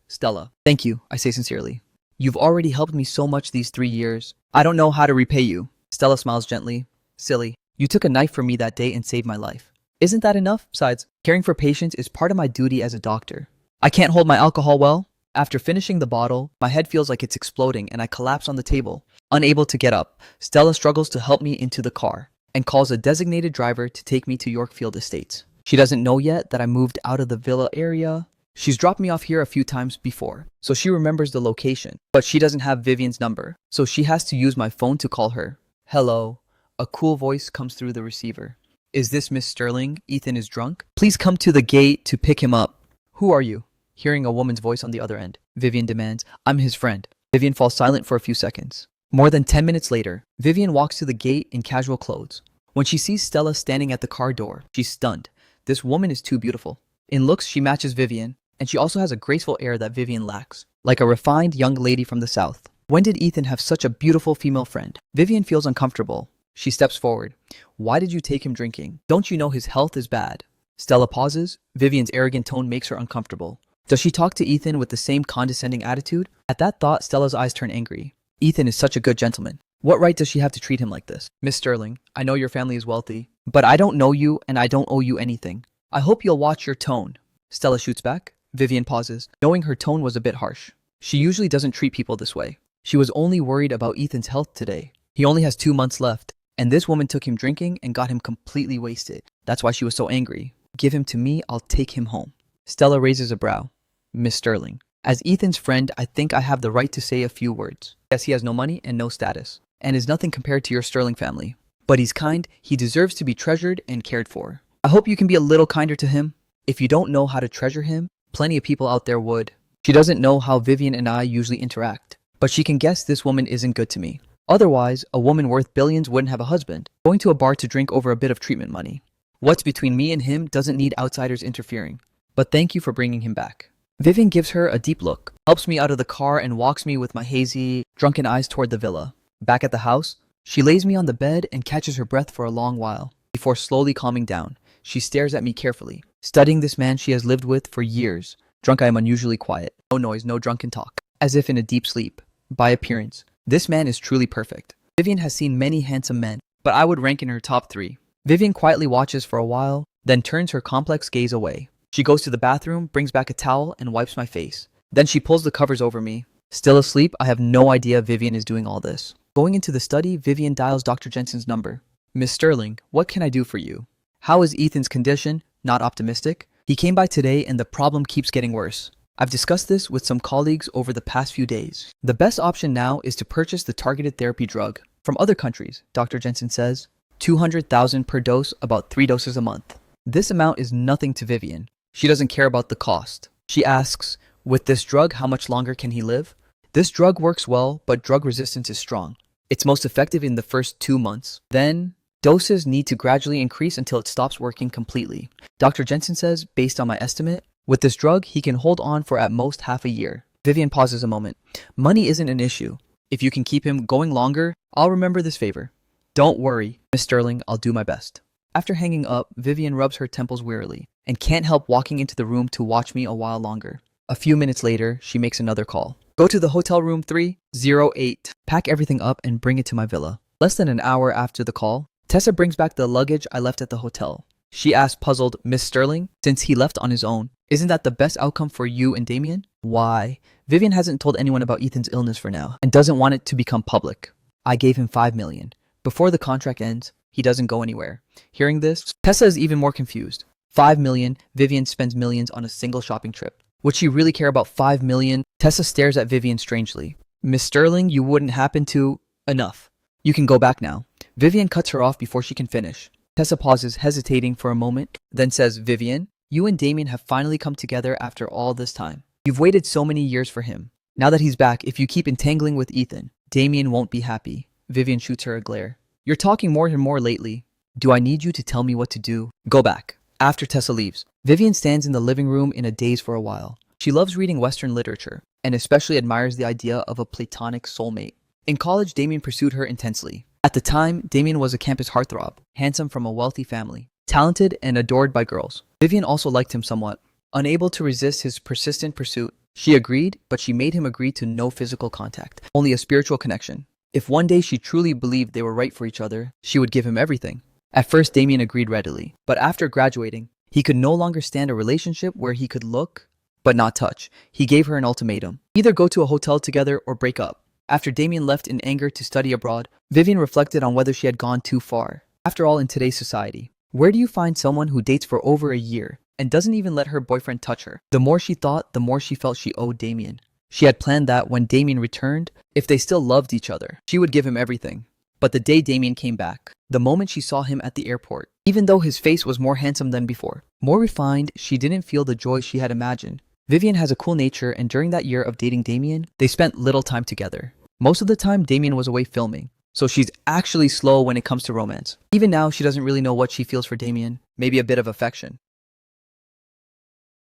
Stella. Thank you, I say sincerely. You've already helped me so much these 3 years. I don't know how to repay you. Stella smiles gently. Silly. You took a knife from me that day and saved my life. Isn't that enough? Besides, caring for patients is part of my duty as a doctor. I can't hold my alcohol well. After finishing the bottle, my head feels like it's exploding and I collapse on the table. Unable to get up, Stella struggles to help me into the car and calls a designated driver to take me to Yorkfield Estates. She doesn't know yet that I moved out of the villa area. She's dropped me off here a few times before, so she remembers the location, but she doesn't have Vivian's number, so she has to use my phone to call her. Hello. A cool voice comes through the receiver. Is this Miss Sterling? Ethan is drunk. Please come to the gate to pick him up. Who are you? Hearing a woman's voice on the other end, Vivian demands, I'm his friend. Vivian falls silent for a few seconds. More than 10 minutes later, Vivian walks to the gate in casual clothes. When she sees Stella standing at the car door, she's stunned. This woman is too beautiful. In looks, she matches Vivian, and she also has a graceful air that Vivian lacks, like a refined young lady from the South. When did Ethan have such a beautiful female friend? Vivian feels uncomfortable. She steps forward. Why did you take him drinking? Don't you know his health is bad? Stella pauses. Vivian's arrogant tone makes her uncomfortable. Does she talk to Ethan with the same condescending attitude? At that thought, Stella's eyes turn angry. Ethan is such a good gentleman. What right does she have to treat him like this? Miss Sterling, I know your family is wealthy, but I don't know you and I don't owe you anything. I hope you'll watch your tone. Stella shoots back. Vivian pauses, knowing her tone was a bit harsh. She usually doesn't treat people this way. She was only worried about Ethan's health today. He only has 2 months left, and this woman took him drinking and got him completely wasted. That's why she was so angry. Give him to me, I'll take him home. Stella raises a brow. Miss Sterling, as Ethan's friend, I think I have the right to say a few words. Yes, he has no money and no status, and is nothing compared to your Sterling family. But he's kind, he deserves to be treasured and cared for. I hope you can be a little kinder to him. If you don't know how to treasure him, plenty of people out there would. She doesn't know how Vivian and I usually interact, but she can guess this woman isn't good to me. Otherwise, a woman worth billions wouldn't have a husband, going to a bar to drink over a bit of treatment money. What's between me and him doesn't need outsiders interfering. But thank you for bringing him back. Vivian gives her a deep look, helps me out of the car and walks me with my hazy, drunken eyes toward the villa. Back at the house, she lays me on the bed and catches her breath for a long while. Before slowly calming down, she stares at me carefully, studying this man she has lived with for years. Drunk, I am unusually quiet. No noise, no drunken talk. As if in a deep sleep. By appearance, this man is truly perfect. Vivian has seen many handsome men, but I would rank in her top 3. Vivian quietly watches for a while, then turns her complex gaze away. She goes to the bathroom, brings back a towel, and wipes my face. Then she pulls the covers over me. Still asleep, I have no idea Vivian is doing all this. Going into the study, Vivian dials Dr. Jensen's number. Miss Sterling, what can I do for you? How is Ethan's condition? Not optimistic? He came by today and the problem keeps getting worse. I've discussed this with some colleagues over the past few days. The best option now is to purchase the targeted therapy drug from other countries, Dr. Jensen says. 200,000 per dose, about 3 doses a month. This amount is nothing to Vivian. She doesn't care about the cost. She asks, with this drug, how much longer can he live? This drug works well, but drug resistance is strong. It's most effective in the first 2 months. Then, doses need to gradually increase until it stops working completely. Dr. Jensen says, based on my estimate, with this drug, he can hold on for at most half a year. Vivian pauses a moment. Money isn't an issue. If you can keep him going longer, I'll remember this favor. Don't worry, Miss Sterling, I'll do my best. After hanging up, Vivian rubs her temples wearily and can't help walking into the room to watch me a while longer. A few minutes later, she makes another call. Go to the hotel room 308. Pack everything up and bring it to my villa. Less than an hour after the call, Tessa brings back the luggage I left at the hotel. She asks, puzzled, Miss Sterling, since he left on his own, isn't that the best outcome for you and Damien? Why? Vivian hasn't told anyone about Ethan's illness for now and doesn't want it to become public. I gave him $5 million. Before the contract ends, he doesn't go anywhere. Hearing this, Tessa is even more confused. $5 million, Vivian spends millions on a single shopping trip. Would she really care about $5 million? Tessa stares at Vivian strangely. Miss Sterling, you wouldn't happen to... Enough. You can go back now. Vivian cuts her off before she can finish. Tessa pauses, hesitating for a moment, then says, Vivian, you and Damien have finally come together after all this time. You've waited so many years for him. Now that he's back, if you keep entangling with Ethan, Damien won't be happy. Vivian shoots her a glare. You're talking more and more lately. Do I need you to tell me what to do? Go back. After Tessa leaves, Vivian stands in the living room in a daze for a while. She loves reading Western literature, and especially admires the idea of a platonic soulmate. In college, Damien pursued her intensely. At the time, Damien was a campus heartthrob, handsome from a wealthy family, talented and adored by girls. Vivian also liked him somewhat. Unable to resist his persistent pursuit, she agreed, but she made him agree to no physical contact, only a spiritual connection. If one day she truly believed they were right for each other, she would give him everything. At first, Damien agreed readily, but after graduating, he could no longer stand a relationship where he could look, but not touch. He gave her an ultimatum. Either go to a hotel together or break up. After Damien left in anger to study abroad, Vivian reflected on whether she had gone too far. After all, in today's society, where do you find someone who dates for over a year and doesn't even let her boyfriend touch her? The more she thought, the more she felt she owed Damien. She had planned that when Damien returned, if they still loved each other, she would give him everything. But the day Damien came back, the moment she saw him at the airport, even though his face was more handsome than before, more refined, she didn't feel the joy she had imagined. Vivian has a cool nature, and during that year of dating Damien, they spent little time together. Most of the time, Damien was away filming, so she's actually slow when it comes to romance. Even now, she doesn't really know what she feels for Damien, maybe a bit of affection.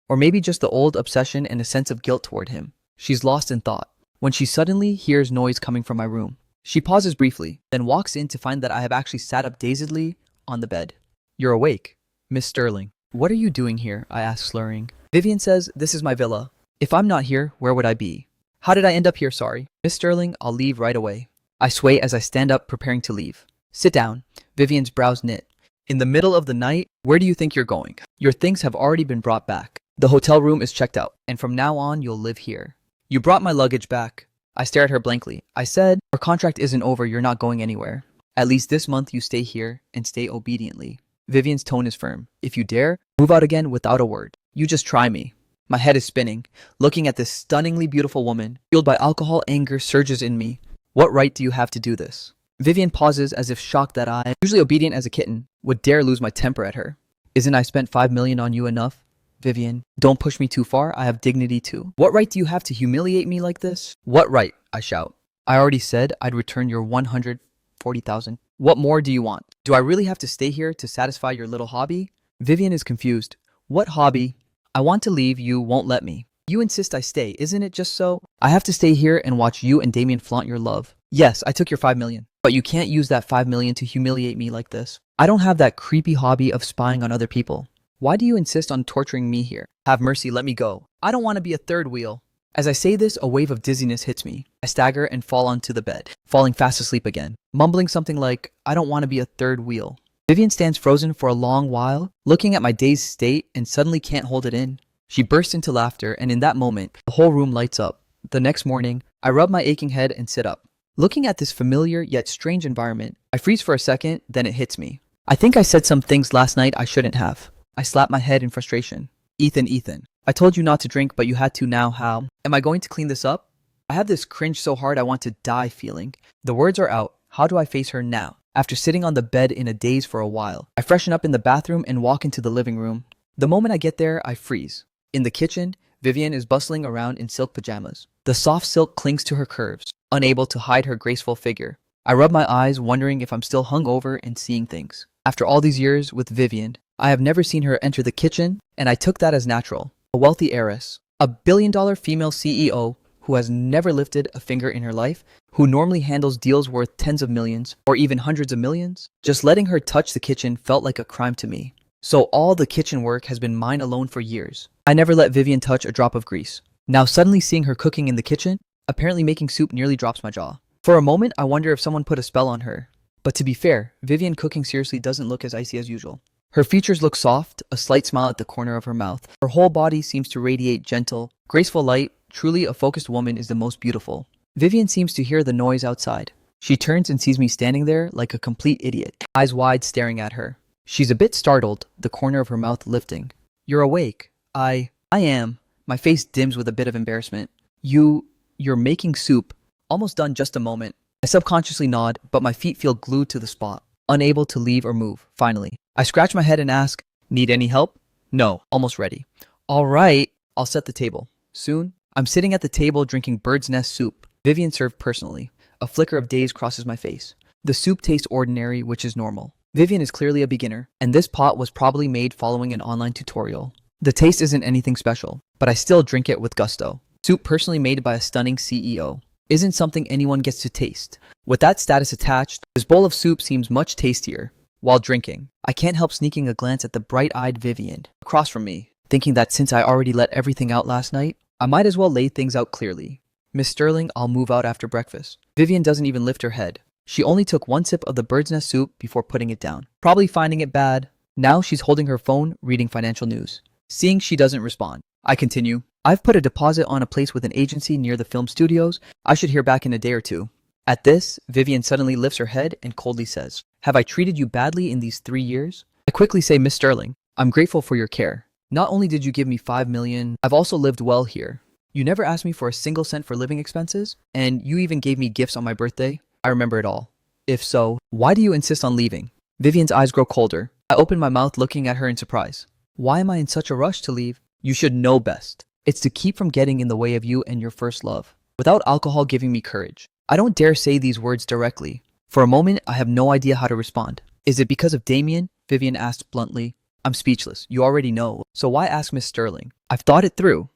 Or maybe just the old obsession and a sense of guilt toward him. She's lost in thought, when she suddenly hears noise coming from my room. She pauses briefly, then walks in to find that I have actually sat up dazedly on the bed. You're awake, Miss Sterling. What are you doing here? I ask, slurring. Vivian says, this is my villa. If I'm not here, where would I be? How did I end up here, sorry? Miss Sterling, I'll leave right away. I sway as I stand up, preparing to leave. Sit down. Vivian's brows knit. In the middle of the night, where do you think you're going? Your things have already been brought back. The hotel room is checked out, and from now on, you'll live here. You brought my luggage back. I stare at her blankly. I said, our contract isn't over, you're not going anywhere. At least this month you stay here and stay obediently. Vivian's tone is firm. If you dare, move out again without a word. You just try me. My head is spinning. Looking at this stunningly beautiful woman, fueled by alcohol, anger surges in me. What right do you have to do this? Vivian pauses as if shocked that I, usually obedient as a kitten, would dare lose my temper at her. Isn't I spent $5 million on you enough? Vivian, don't push me too far. I have dignity too. What right do you have to humiliate me like this? What right? I shout. I already said I'd return your 140,000. What more do you want? Do I really have to stay here to satisfy your little hobby? Vivian is confused. What hobby? I want to leave, you won't let me. You insist I stay, isn't it just so? I have to stay here and watch you and Damien flaunt your love. Yes, I took your $5 million. But you can't use that $5 million to humiliate me like this. I don't have that creepy hobby of spying on other people. Why do you insist on torturing me here? Have mercy, let me go. I don't want to be a third wheel. As I say this, a wave of dizziness hits me. I stagger and fall onto the bed, falling fast asleep again, mumbling something like, I don't want to be a third wheel. Vivian stands frozen for a long while, looking at my dazed state and suddenly can't hold it in. She bursts into laughter, and in that moment, the whole room lights up. The next morning, I rub my aching head and sit up. Looking at this familiar yet strange environment, I freeze for a second, then it hits me. I think I said some things last night I shouldn't have. I slap my head in frustration. Ethan, I told you not to drink, but you had to now. How? Am I going to clean this up? I have this cringe so hard I want to die feeling. The words are out. How do I face her now? After sitting on the bed in a daze for a while, I freshen up in the bathroom and walk into the living room. The moment I get there, I freeze. In the kitchen, Vivian is bustling around in silk pajamas. The soft silk clings to her curves, unable to hide her graceful figure. I rub my eyes, wondering if I'm still hungover and seeing things. After all these years with Vivian, I have never seen her enter the kitchen, and I took that as natural. A wealthy heiress, a billion-dollar female CEO who has never lifted a finger in her life, who normally handles deals worth tens of millions or even hundreds of millions. Just letting her touch the kitchen felt like a crime to me. So all the kitchen work has been mine alone for years. I never let Vivian touch a drop of grease. Now suddenly seeing her cooking in the kitchen, apparently making soup, nearly drops my jaw. For a moment, I wonder if someone put a spell on her. But to be fair, Vivian cooking seriously doesn't look as icy as usual. Her features look soft, a slight smile at the corner of her mouth. Her whole body seems to radiate gentle, graceful light. Truly, a focused woman is the most beautiful. Vivian seems to hear the noise outside. She turns and sees me standing there like a complete idiot, eyes wide staring at her. She's a bit startled, the corner of her mouth lifting. You're awake. I am. My face dims with a bit of embarrassment. You're making soup. Almost done, just a moment. I subconsciously nod, but my feet feel glued to the spot, unable to leave or move. Finally, I scratch my head and ask, need any help? No, almost ready. All right, I'll set the table. Soon, I'm sitting at the table drinking bird's nest soup. Vivian served personally. A flicker of daze crosses my face. The soup tastes ordinary, which is normal. Vivian is clearly a beginner, and this pot was probably made following an online tutorial. The taste isn't anything special, but I still drink it with gusto. Soup personally made by a stunning CEO isn't something anyone gets to taste. With that status attached, this bowl of soup seems much tastier. While drinking, I can't help sneaking a glance at the bright-eyed Vivian across from me, thinking that since I already let everything out last night, I might as well lay things out clearly. Miss Sterling, I'll move out after breakfast. Vivian doesn't even lift her head. She only took one sip of the bird's nest soup before putting it down, probably finding it bad. Now she's holding her phone, reading financial news. Seeing she doesn't respond, I continue. I've put a deposit on a place with an agency near the film studios. I should hear back in a day or two. At this, Vivian suddenly lifts her head and coldly says, have I treated you badly in these 3 years? I quickly say, Miss Sterling, I'm grateful for your care. Not only did you give me $5 million, I've also lived well here. You never asked me for a single cent for living expenses, and you even gave me gifts on my birthday. I remember it all. If so, why do you insist on leaving? Vivian's eyes grow colder. I open my mouth looking at her in surprise. Why am I in such a rush to leave? You should know best. It's to keep from getting in the way of you and your first love. Without alcohol giving me courage. I don't dare say these words directly. For a moment, I have no idea how to respond. Is it because of Damien? Vivian asked bluntly. I'm speechless. You already know. So why ask Miss Sterling? I've thought it through.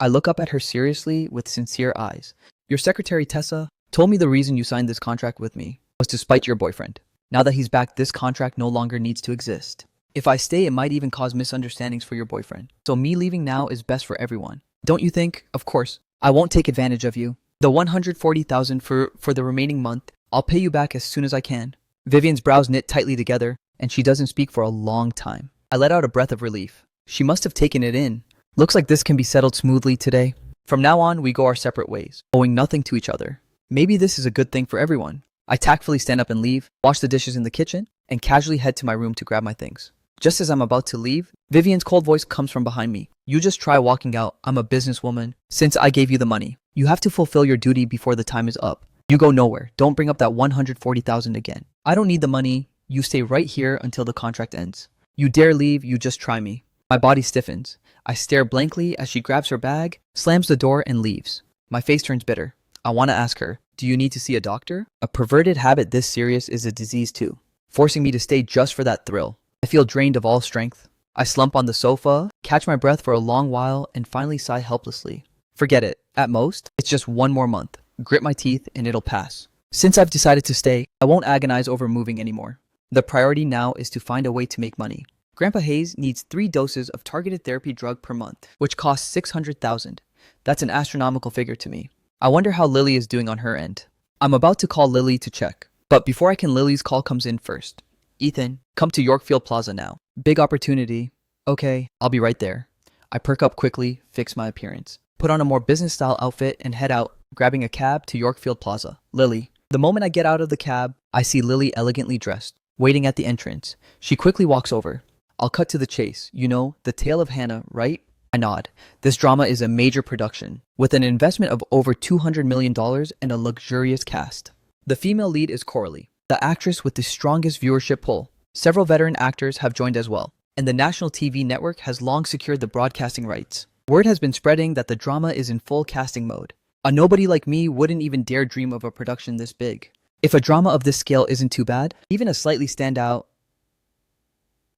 I look up at her seriously with sincere eyes. Your secretary Tessa told me the reason you signed this contract with me was to spite your boyfriend. Now that he's back, this contract no longer needs to exist. If I stay, it might even cause misunderstandings for your boyfriend. So me leaving now is best for everyone. Don't you think? Of course. I won't take advantage of you. The $140,000 for the remaining month, I'll pay you back as soon as I can. Vivian's brows knit tightly together, and she doesn't speak for a long time. I let out a breath of relief. She must have taken it in. Looks like this can be settled smoothly today. From now on, we go our separate ways, owing nothing to each other. Maybe this is a good thing for everyone. I tactfully stand up and leave, wash the dishes in the kitchen, and casually head to my room to grab my things. Just as I'm about to leave, Vivian's cold voice comes from behind me. You just try walking out. I'm a businesswoman. Since I gave you the money, you have to fulfill your duty before the time is up. You go nowhere. Don't bring up that 140,000 again. I don't need the money. You stay right here until the contract ends. You dare leave, you just try me. My body stiffens. I stare blankly as she grabs her bag, slams the door, and leaves. My face turns bitter. I want to ask her, do you need to see a doctor? A perverted habit this serious is a disease too, forcing me to stay just for that thrill. I feel drained of all strength. I slump on the sofa, catch my breath for a long while, and finally sigh helplessly. Forget it. At most, it's just one more month. Grit my teeth and it'll pass. Since I've decided to stay, I won't agonize over moving anymore. The priority now is to find a way to make money. Grandpa Hayes needs 3 doses of targeted therapy drug per month, which costs $600,000. That's an astronomical figure to me. I wonder how Lily is doing on her end. I'm about to call Lily to check, but before I can, Lily's call comes in first. Ethan, come to Yorkfield Plaza now. Big opportunity. Okay, I'll be right there. I perk up quickly, fix my appearance, put on a more business-style outfit, and head out, grabbing a cab to Yorkfield Plaza. Lily. The moment I get out of the cab, I see Lily elegantly dressed, waiting at the entrance. She quickly walks over. I'll cut to the chase. You know, The Tale of Hannah, right? I nod. This drama is a major production, with an investment of over $200 million and a luxurious cast. The female lead is Coralie, the actress with the strongest viewership pull. Several veteran actors have joined as well, and the national TV network has long secured the broadcasting rights. Word has been spreading that the drama is in full casting mode. A nobody like me wouldn't even dare dream of a production this big. If a drama of this scale isn't too bad, even a slightly standout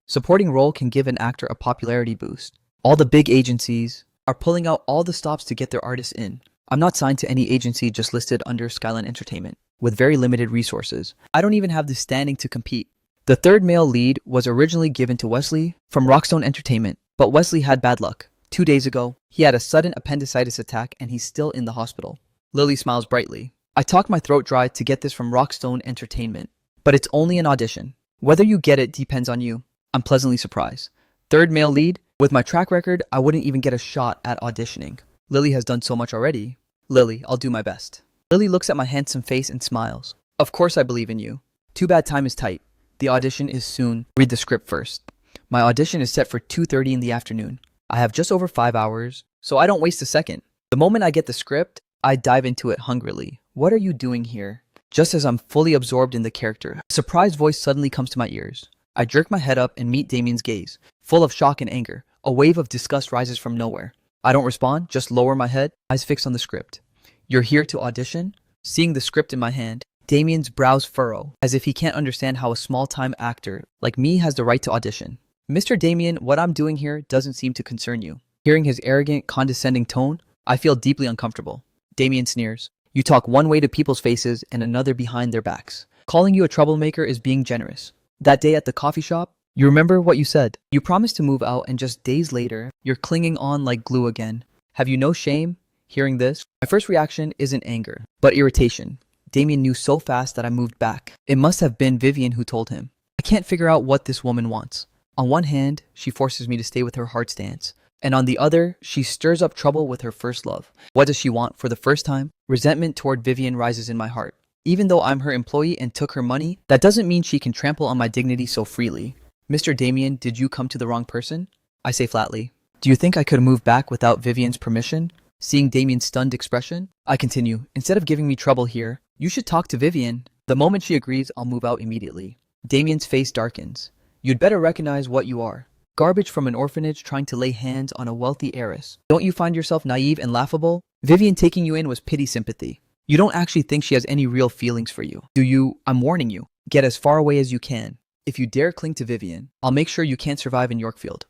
supporting role can give an actor a popularity boost. All the big agencies are pulling out all the stops to get their artists in. I'm not signed to any agency, just listed under Skyline Entertainment, with very limited resources. I don't even have the standing to compete. The third male lead was originally given to Wesley from Rockstone Entertainment, but Wesley had bad luck. 2 days ago, he had a sudden appendicitis attack and he's still in the hospital. Lily smiles brightly. I talk my throat dry to get this from Rockstone Entertainment, but it's only an audition. Whether you get it depends on you. I'm pleasantly surprised. Third male lead? With my track record, I wouldn't even get a shot at auditioning. Lily has done so much already. Lily, I'll do my best. Lily looks at my handsome face and smiles. Of course I believe in you. Too bad time is tight. The audition is soon. Read the script first. My audition is set for 2:30 in the afternoon. I have just over 5 hours, so I don't waste a second. The moment I get the script, I dive into it hungrily. What are you doing here? Just as I'm fully absorbed in the character, a surprised voice suddenly comes to my ears. I jerk my head up and meet Damien's gaze, full of shock and anger. A wave of disgust rises from nowhere. I don't respond, just lower my head, eyes fixed on the script. You're here to audition? Seeing the script in my hand, Damien's brows furrow, as if he can't understand how a small-time actor like me has the right to audition. Mr. Damien, what I'm doing here doesn't seem to concern you. Hearing his arrogant, condescending tone, I feel deeply uncomfortable. Damien sneers. You talk one way to people's faces and another behind their backs. Calling you a troublemaker is being generous. That day at the coffee shop, you remember what you said. You promised to move out and just days later, you're clinging on like glue again. Have you no shame? Hearing this, my first reaction isn't anger, but irritation. Damien knew so fast that I moved back. It must have been Vivian who told him. I can't figure out what this woman wants. On one hand, she forces me to stay with her heart stance, and on the other, she stirs up trouble with her first love. What does she want for the first time? Resentment toward Vivian rises in my heart. Even though I'm her employee and took her money, that doesn't mean she can trample on my dignity so freely. Mr. Damien, did you come to the wrong person? I say flatly. Do you think I could move back without Vivian's permission? Seeing Damien's stunned expression, I continue. Instead of giving me trouble here, you should talk to Vivian. The moment she agrees, I'll move out immediately. Damien's face darkens. You'd better recognize what you are. Garbage from an orphanage trying to lay hands on a wealthy heiress. Don't you find yourself naive and laughable? Vivian taking you in was pity sympathy. You don't actually think she has any real feelings for you, do you? I'm warning you. Get as far away as you can. If you dare cling to Vivian, I'll make sure you can't survive in Yorkfield.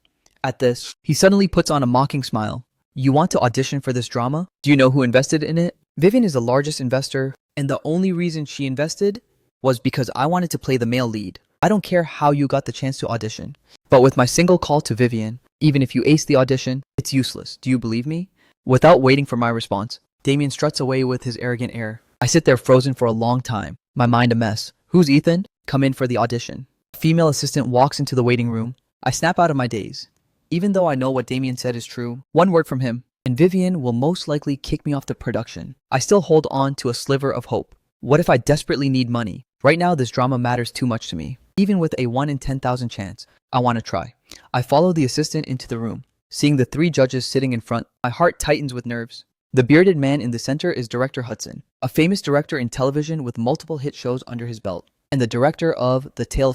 At this, he suddenly puts on a mocking smile. You want to audition for this drama? Do you know who invested in it? Vivian is the largest investor, and the only reason she invested was because I wanted to play the male lead. I don't care how you got the chance to audition, but with my single call to Vivian, even if you ace the audition, it's useless. Do you believe me? Without waiting for my response, Damien struts away with his arrogant air. I sit there frozen for a long time, my mind a mess. Who's Ethan? Come in for the audition. A female assistant walks into the waiting room. I snap out of my daze. Even though I know what Damien said is true, one word from him, and Vivian will most likely kick me off the production. I still hold on to a sliver of hope. What if I desperately need money? Right now, this drama matters too much to me. Even with a 1 in 10,000 chance, I want to try. I follow the assistant into the room. Seeing the 3 judges sitting in front, my heart tightens with nerves. The bearded man in the center is Director Hudson, a famous director in television with multiple hit shows under his belt, and the director of The Tale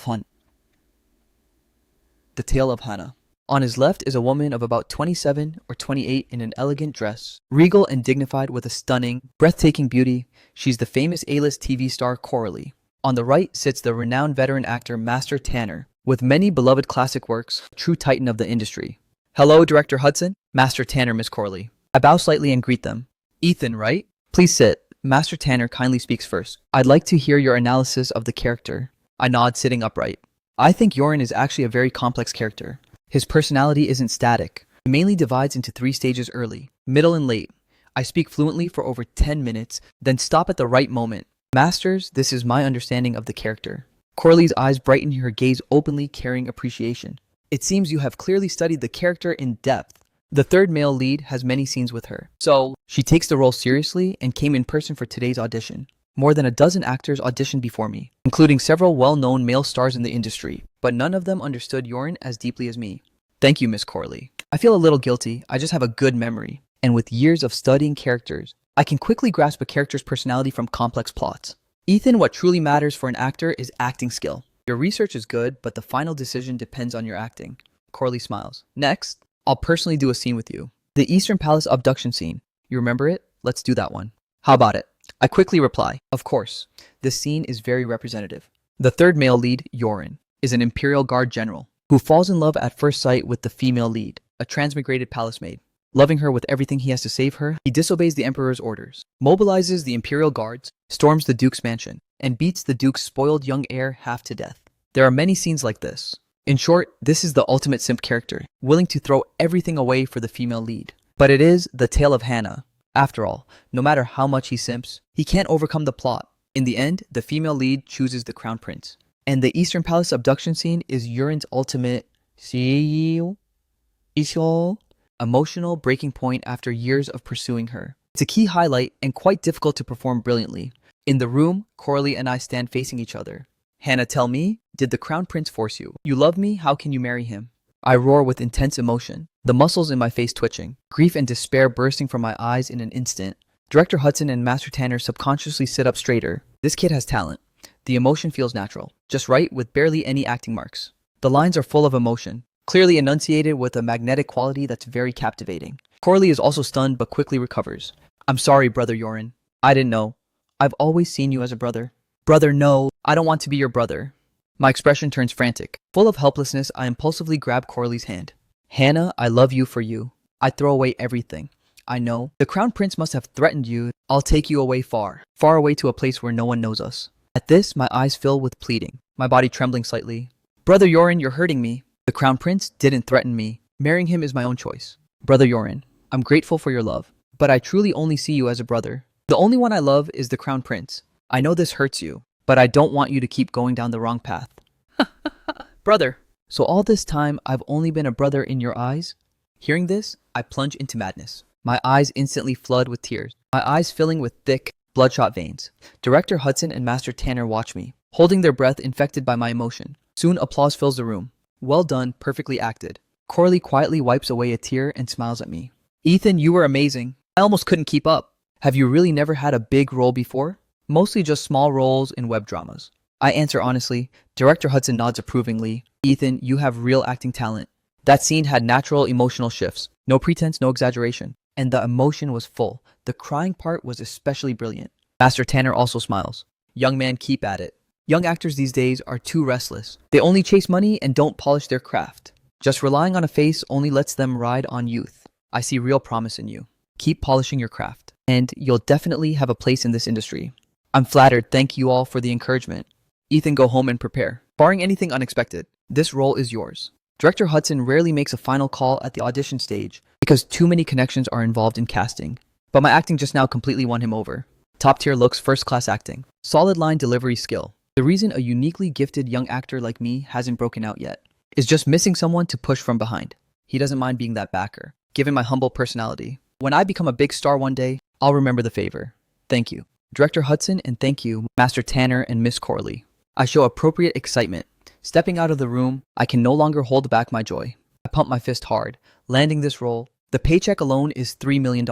of Hannah. On his left is a woman of about 27 or 28 in an elegant dress, regal and dignified with a stunning, breathtaking beauty. She's the famous A-list TV star Coralie. On the right sits the renowned veteran actor Master Tanner, with many beloved classic works, a true titan of the industry. Hello, Director Hudson. Master Tanner, Miss Coralie. I bow slightly and greet them. Ethan, right? Please sit. Master Tanner kindly speaks first. I'd like to hear your analysis of the character. I nod, sitting upright. I think Yoren is actually a very complex character. His personality isn't static. It mainly divides into 3 stages: early, middle, and late. I speak fluently for over 10 minutes, then stop at the right moment. Masters, this is my understanding of the character. Coralie's eyes brighten, her gaze openly carrying appreciation. It seems you have clearly studied the character in depth. The third male lead has many scenes with her, so she takes the role seriously and came in person for today's audition. More than a dozen actors auditioned before me, including several well-known male stars in the industry, but none of them understood Yoren as deeply as me. Thank you, Miss Coralie. I feel a little guilty. I just have a good memory, and with years of studying characters, I can quickly grasp a character's personality from complex plots. Ethan, what truly matters for an actor is acting skill. Your research is good, but the final decision depends on your acting. Coralie smiles. Next, I'll personally do a scene with you. The Eastern Palace abduction scene. You remember it? Let's do that one. How about it? I quickly reply, of course. This scene is very representative. The third male lead, Yoren, is an Imperial Guard general who falls in love at first sight with the female lead, a transmigrated palace maid. Loving her with everything he has to save her, he disobeys the Emperor's orders, mobilizes the Imperial Guards, storms the Duke's mansion, and beats the Duke's spoiled young heir half to death. There are many scenes like this. In short, this is the ultimate simp character, willing to throw everything away for the female lead. But it is the tale of Hannah. After all, no matter how much he simps, he can't overcome the plot. In the end, the female lead chooses the crown prince. And the Eastern Palace abduction scene is Yoren's ultimate emotional breaking point after years of pursuing her. It's a key highlight and quite difficult to perform brilliantly. In the room, Coralie and I stand facing each other. Hannah, tell me, did the crown prince force you? You love me, how can you marry him? I roar with intense emotion, the muscles in my face twitching, grief and despair bursting from my eyes in an instant. Director Hudson and Master Tanner subconsciously sit up straighter. This kid has talent. The emotion feels natural, just right with barely any acting marks. The lines are full of emotion, clearly enunciated with a magnetic quality that's very captivating. Coralie is also stunned but quickly recovers. I'm sorry, Brother Yoren. I didn't know. I've always seen you as a brother. Brother, no, I don't want to be your brother. My expression turns frantic. Full of helplessness, I impulsively grab Coralie's hand. Hannah, I love you for you. I throw away everything. I know. The crown prince must have threatened you. I'll take you away far, far away to a place where no one knows us. At this, my eyes fill with pleading, my body trembling slightly. Brother Yoren, you're hurting me. The crown prince didn't threaten me. Marrying him is my own choice. Brother Yoren, I'm grateful for your love, but I truly only see you as a brother. The only one I love is the crown prince. I know this hurts you, but I don't want you to keep going down the wrong path. Brother. So all this time, I've only been a brother in your eyes? Hearing this, I plunge into madness. My eyes instantly flood with tears, my eyes filling with thick, bloodshot veins. Director Hudson and Master Tanner watch me, holding their breath infected by my emotion. Soon applause fills the room. Well done, perfectly acted. Coralie quietly wipes away a tear and smiles at me. Ethan, you were amazing. I almost couldn't keep up. Have you really never had a big role before? Mostly just small roles in web dramas. I answer honestly. Director Hudson nods approvingly. Ethan, you have real acting talent. That scene had natural emotional shifts. No pretense, no exaggeration. And the emotion was full. The crying part was especially brilliant. Master Tanner also smiles. Young man, keep at it. Young actors these days are too restless. They only chase money and don't polish their craft. Just relying on a face only lets them ride on youth. I see real promise in you. Keep polishing your craft, and you'll definitely have a place in this industry. I'm flattered. Thank you all for the encouragement. Ethan, go home and prepare. Barring anything unexpected, this role is yours. Director Hudson rarely makes a final call at the audition stage because too many connections are involved in casting. But my acting just now completely won him over. Top tier looks, first-class acting, solid line delivery skill. The reason a uniquely gifted young actor like me hasn't broken out yet is just missing someone to push from behind. He doesn't mind being that backer, given my humble personality. When I become a big star one day, I'll remember the favor. Thank you, Director Hudson, and thank you, Master Tanner and Miss Corley. I show appropriate excitement. Stepping out of the room, I can no longer hold back my joy. I pump my fist hard, landing this role. The paycheck alone is $3 million.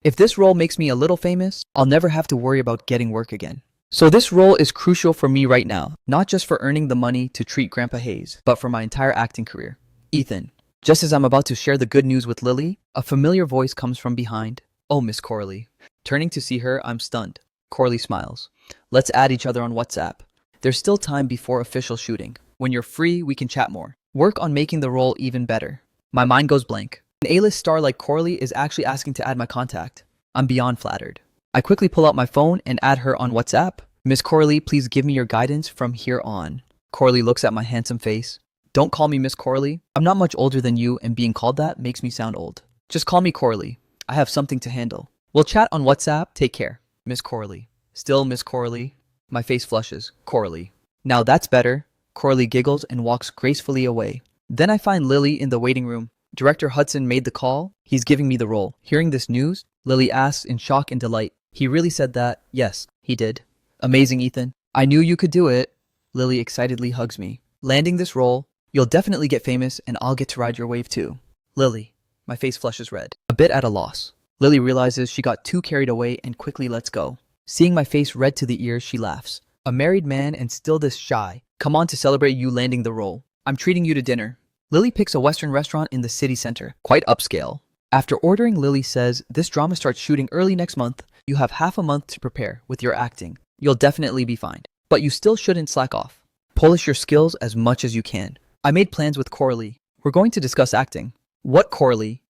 If this role makes me a little famous, I'll never have to worry about getting work again. So this role is crucial for me right now, not just for earning the money to treat Grandpa Hayes, but for my entire acting career. Ethan. Just as I'm about to share the good news with Lily, a familiar voice comes from behind. Oh, Miss Corley. Turning to see her, I'm stunned. Corley smiles. Let's add each other on WhatsApp. There's still time before official shooting. When you're free, we can chat more. Work on making the role even better. My mind goes blank. An A-list star like Corley is actually asking to add my contact. I'm beyond flattered. I quickly pull out my phone and add her on WhatsApp. Miss Corley, please give me your guidance from here on. Corley looks at my handsome face. Don't call me Miss Corley. I'm not much older than you, and being called that makes me sound old. Just call me Corley. I have something to handle. We'll chat on WhatsApp. Take care. Miss Corley. Still Miss Corley. My face flushes. Corley. Now that's better. Corley giggles and walks gracefully away. Then I find Lily in the waiting room. Director Hudson made the call. He's giving me the role. Hearing this news, Lily asks in shock and delight. He really said that? Yes, he did. Amazing, Ethan. I knew you could do it. Lily excitedly hugs me. Landing this role, you'll definitely get famous and I'll get to ride your wave too. Lily. My face flushes red. A bit at a loss. Lily realizes she got too carried away and quickly lets go. Seeing my face red to the ears, she laughs. A married man and still this shy. Come on to celebrate you landing the role. I'm treating you to dinner. Lily picks a Western restaurant in the city center. Quite upscale. After ordering, Lily says, this drama starts shooting early next month. You have half a month to prepare with your acting. You'll definitely be fine. But you still shouldn't slack off. Polish your skills as much as you can. I made plans with Corley. We're going to discuss acting. What Corley?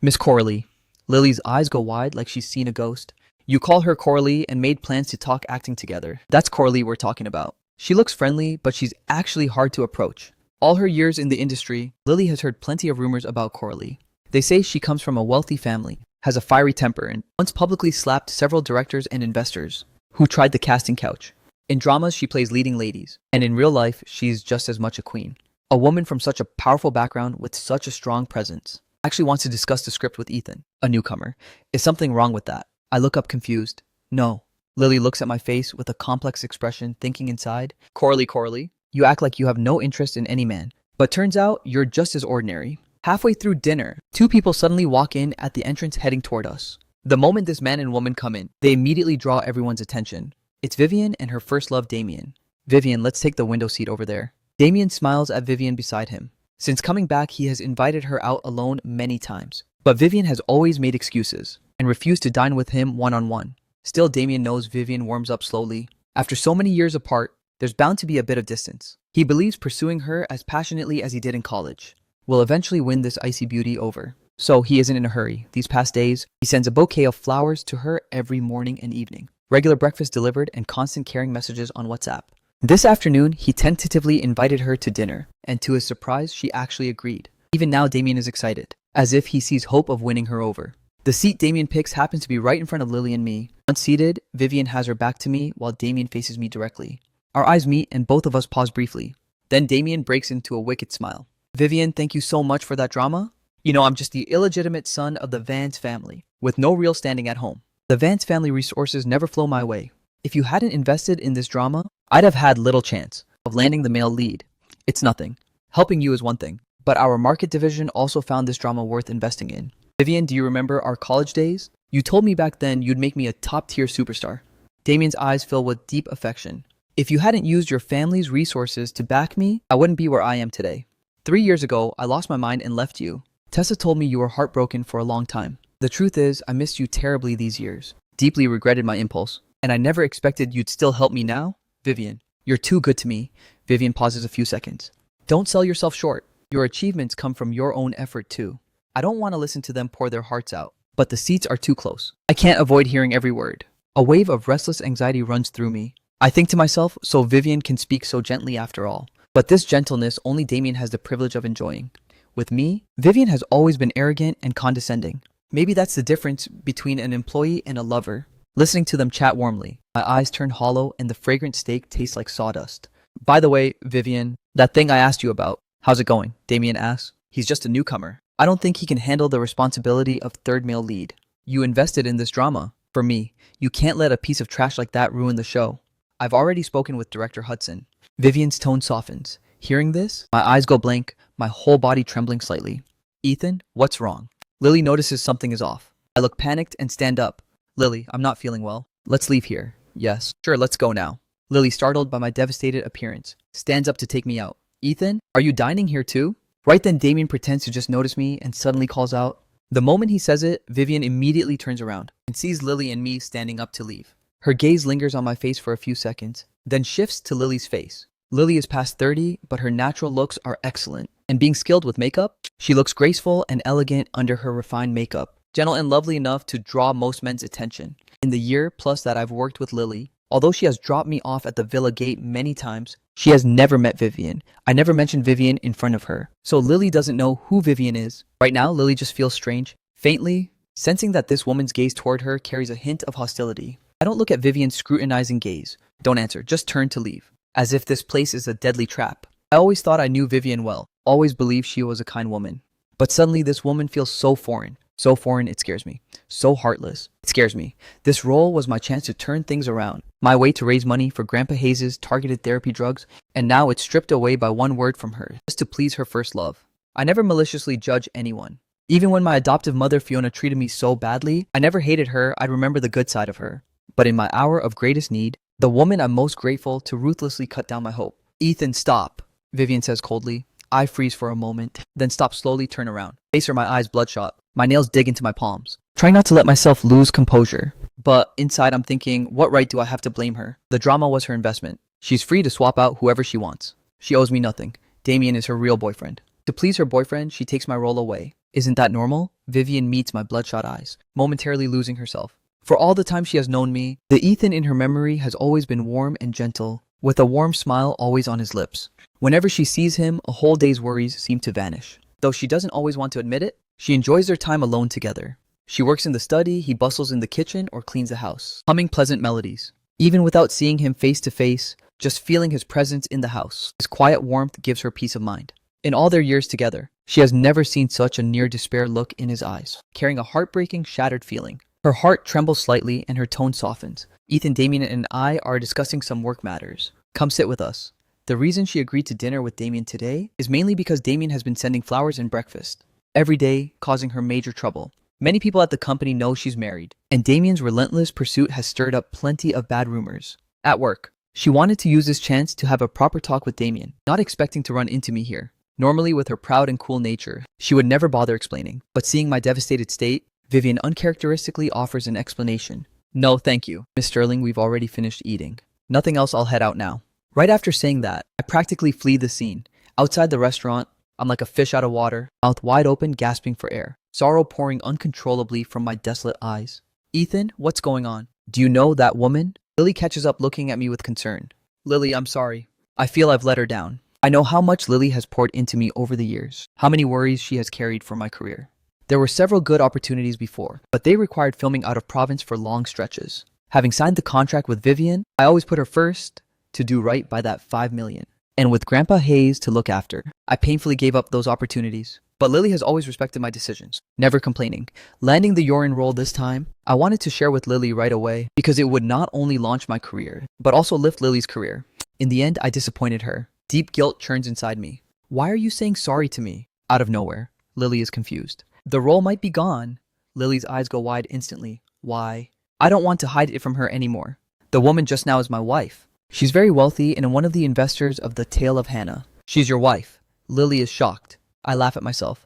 Miss Corley. Lily's eyes go wide like she's seen a ghost. You call her Corley and made plans to talk acting together. That's Corley we're talking about. She looks friendly, but she's actually hard to approach. All her years in the industry, Lily has heard plenty of rumors about Corley. They say she comes from a wealthy family, has a fiery temper, and once publicly slapped several directors and investors who tried the casting couch. In dramas, she plays leading ladies, and in real life, she's just as much a queen. A woman from such a powerful background with such a strong presence. Actually wants to discuss the script with Ethan, a newcomer. Is something wrong with that? I look up confused. No. Lily looks at my face with a complex expression, thinking inside, Corley, you act like you have no interest in any man. But turns out, you're just as ordinary. Halfway through dinner, two people suddenly walk in at the entrance heading toward us. The moment this man and woman come in, they immediately draw everyone's attention. It's Vivian and her first love, Damien. Vivian, let's take the window seat over there. Damien smiles at Vivian beside him. Since coming back, he has invited her out alone many times. But Vivian has always made excuses and refused to dine with him one-on-one. Still, Damien knows Vivian warms up slowly. After so many years apart, there's bound to be a bit of distance. He believes pursuing her as passionately as he did in college will eventually win this icy beauty over. So he isn't in a hurry. These past days, he sends a bouquet of flowers to her every morning and evening. Regular breakfast delivered and constant caring messages on WhatsApp. This afternoon, he tentatively invited her to dinner, and to his surprise, she actually agreed. Even now, Damien is excited, as if he sees hope of winning her over. The seat Damien picks happens to be right in front of Lily and me. Once seated, Vivian has her back to me while Damien faces me directly. Our eyes meet and both of us pause briefly. Then Damien breaks into a wicked smile. Vivian, thank you so much for that drama. You know, I'm just the illegitimate son of the Vance family, with no real standing at home. The Vance family resources never flow my way. If you hadn't invested in this drama, I'd have had little chance of landing the male lead. It's nothing. Helping you is one thing, but our market division also found this drama worth investing in. Vivian, do you remember our college days? You told me back then you'd make me a top-tier superstar. Damien's eyes fill with deep affection. If you hadn't used your family's resources to back me, I wouldn't be where I am today. 3 years ago, I lost my mind and left you. Tessa told me you were heartbroken for a long time. The truth is, I missed you terribly these years. Deeply regretted my impulse. And I never expected you'd still help me now? Vivian, you're too good to me. Vivian pauses a few seconds. Don't sell yourself short. Your achievements come from your own effort too. I don't want to listen to them pour their hearts out, but the seats are too close. I can't avoid hearing every word. A wave of restless anxiety runs through me. I think to myself, so Vivian can speak so gently after all. But this gentleness only Damien has the privilege of enjoying. With me, Vivian has always been arrogant and condescending. Maybe that's the difference between an employee and a lover. Listening to them chat warmly, my eyes turn hollow and the fragrant steak tastes like sawdust. By the way, Vivian, that thing I asked you about, how's it going? Damien asks. He's just a newcomer. I don't think he can handle the responsibility of third male lead. You invested in this drama. For me, you can't let a piece of trash like that ruin the show. I've already spoken with Director Hudson. Vivian's tone softens. Hearing this, my eyes go blank, my whole body trembling slightly. Ethan, what's wrong? Lily notices something is off. I look panicked and stand up. Lily, I'm not feeling well. Let's leave here. Yes, sure, let's go now. Lily, startled by my devastated appearance, stands up to take me out. Ethan, are you dining here too? Right then, Damien pretends to just notice me and suddenly calls out. The moment he says it, Vivian immediately turns around and sees Lily and me standing up to leave. Her gaze lingers on my face for a few seconds, then shifts to Lily's face. Lily is past 30, but her natural looks are excellent. And being skilled with makeup, she looks graceful and elegant under her refined makeup, gentle and lovely enough to draw most men's attention. In the year plus that I've worked with Lily, although she has dropped me off at the Villa Gate many times, she has never met Vivian. I never mentioned Vivian in front of her. So Lily doesn't know who Vivian is. Right now, Lily just feels strange, faintly, sensing that this woman's gaze toward her carries a hint of hostility. I don't look at Vivian's scrutinizing gaze. Don't answer, just turn to leave. As if this place is a deadly trap. I always thought I knew Vivian well, always believed she was a kind woman. But suddenly this woman feels so foreign. So foreign, it scares me. So heartless, it scares me. This role was my chance to turn things around. My way to raise money for Grandpa Hayes' targeted therapy drugs, and now it's stripped away by one word from her, just to please her first love. I never maliciously judge anyone. Even when my adoptive mother Fiona treated me so badly, I never hated her, I'd remember the good side of her. But in my hour of greatest need, the woman I'm most grateful to ruthlessly cut down my hope. Ethan, stop, Vivian says coldly. I freeze for a moment, then stop slowly, turn around. Face or my eyes bloodshot. My nails dig into my palms. Trying not to let myself lose composure. But inside I'm thinking, what right do I have to blame her? The drama was her investment. She's free to swap out whoever she wants. She owes me nothing. Damien is her real boyfriend. To please her boyfriend, she takes my role away. Isn't that normal? Vivian meets my bloodshot eyes, momentarily losing herself. For all the time she has known me, the Ethan in her memory has always been warm and gentle, with a warm smile always on his lips. Whenever she sees him, a whole day's worries seem to vanish. Though she doesn't always want to admit it, she enjoys their time alone together. She works in the study, he bustles in the kitchen or cleans the house, humming pleasant melodies. Even without seeing him face to face, just feeling his presence in the house, his quiet warmth gives her peace of mind. In all their years together, she has never seen such a near despair look in his eyes, carrying a heartbreaking, shattered feeling. Her heart trembles slightly and her tone softens. Ethan, Damien, and I are discussing some work matters. Come sit with us. The reason she agreed to dinner with Damien today is mainly because Damien has been sending flowers and breakfast every day, causing her major trouble. Many people at the company know she's married, and Damien's relentless pursuit has stirred up plenty of bad rumors. At work, she wanted to use this chance to have a proper talk with Damien, not expecting to run into me here. Normally, with her proud and cool nature, she would never bother explaining. But seeing my devastated state, Vivian uncharacteristically offers an explanation. No, thank you. Miss Sterling, we've already finished eating. Nothing else, I'll head out now. Right after saying that, I practically flee the scene. Outside the restaurant, I'm like a fish out of water, mouth wide open, gasping for air. Sorrow pouring uncontrollably from my desolate eyes. Ethan, what's going on? Do you know that woman? Lily catches up, looking at me with concern. Lily, I'm sorry. I feel I've let her down. I know how much Lily has poured into me over the years, how many worries she has carried for my career. There were several good opportunities before, but they required filming out of province for long stretches. Having signed the contract with Vivian, I always put her first to do right by that $5 million. And with Grandpa Hayes to look after, I painfully gave up those opportunities. But Lily has always respected my decisions, never complaining. Landing the Yorin role this time, I wanted to share with Lily right away because it would not only launch my career, but also lift Lily's career. In the end, I disappointed her. Deep guilt churns inside me. Why are you saying sorry to me? Out of nowhere, Lily is confused. The role might be gone. Lily's eyes go wide instantly. Why? I don't want to hide it from her anymore. The woman just now is my wife. She's very wealthy and one of the investors of the Tale of Hannah. She's your wife. Lily is shocked. I laugh at myself.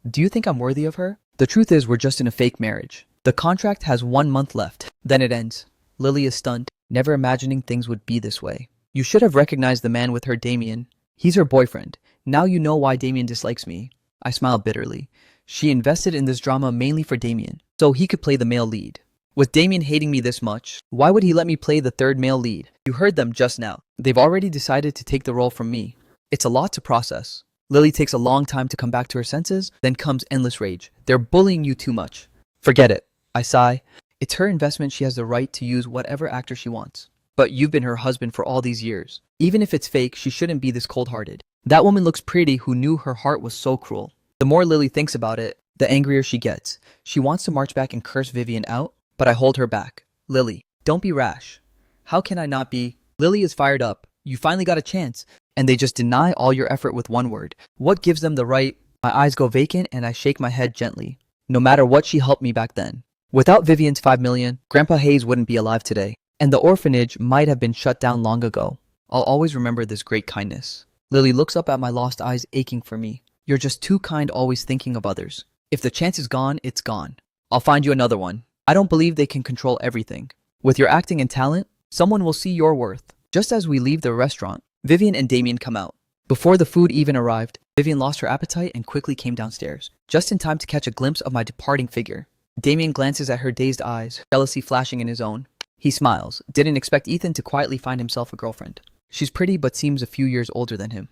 Do you think I'm worthy of her? The truth is we're just in a fake marriage. The contract has 1 month left. Then it ends. Lily is stunned, never imagining things would be this way. You should have recognized the man with her, Damien. He's her boyfriend. Now you know why Damien dislikes me. I smile bitterly. She invested in this drama mainly for Damien, so he could play the male lead. With Damien hating me this much, why would he let me play the third male lead? You heard them just now. They've already decided to take the role from me. It's a lot to process. Lily takes a long time to come back to her senses, then comes endless rage. They're bullying you too much. Forget it. I sigh. It's her investment, she has the right to use whatever actor she wants. But you've been her husband for all these years. Even if it's fake, she shouldn't be this cold-hearted. That woman looks pretty who knew her heart was so cruel. The more Lily thinks about it, the angrier she gets. She wants to march back and curse Vivian out, but I hold her back. Lily, don't be rash. How can I not be? Lily is fired up. You finally got a chance, and they just deny all your effort with one word. What gives them the right? My eyes go vacant and I shake my head gently. No matter what, she helped me back then. Without Vivian's 5 million, Grandpa Hayes wouldn't be alive today, and the orphanage might have been shut down long ago. I'll always remember this great kindness. Lily looks up at my lost eyes aching for me. You're just too kind, always thinking of others. If the chance is gone, it's gone. I'll find you another one. I don't believe they can control everything. With your acting and talent, someone will see your worth. Just as we leave the restaurant, Vivian and Damien come out. Before the food even arrived, Vivian lost her appetite and quickly came downstairs, just in time to catch a glimpse of my departing figure. Damien glances at her dazed eyes, jealousy flashing in his own. He smiles. Didn't expect Ethan to quietly find himself a girlfriend. She's pretty but seems a few years older than him.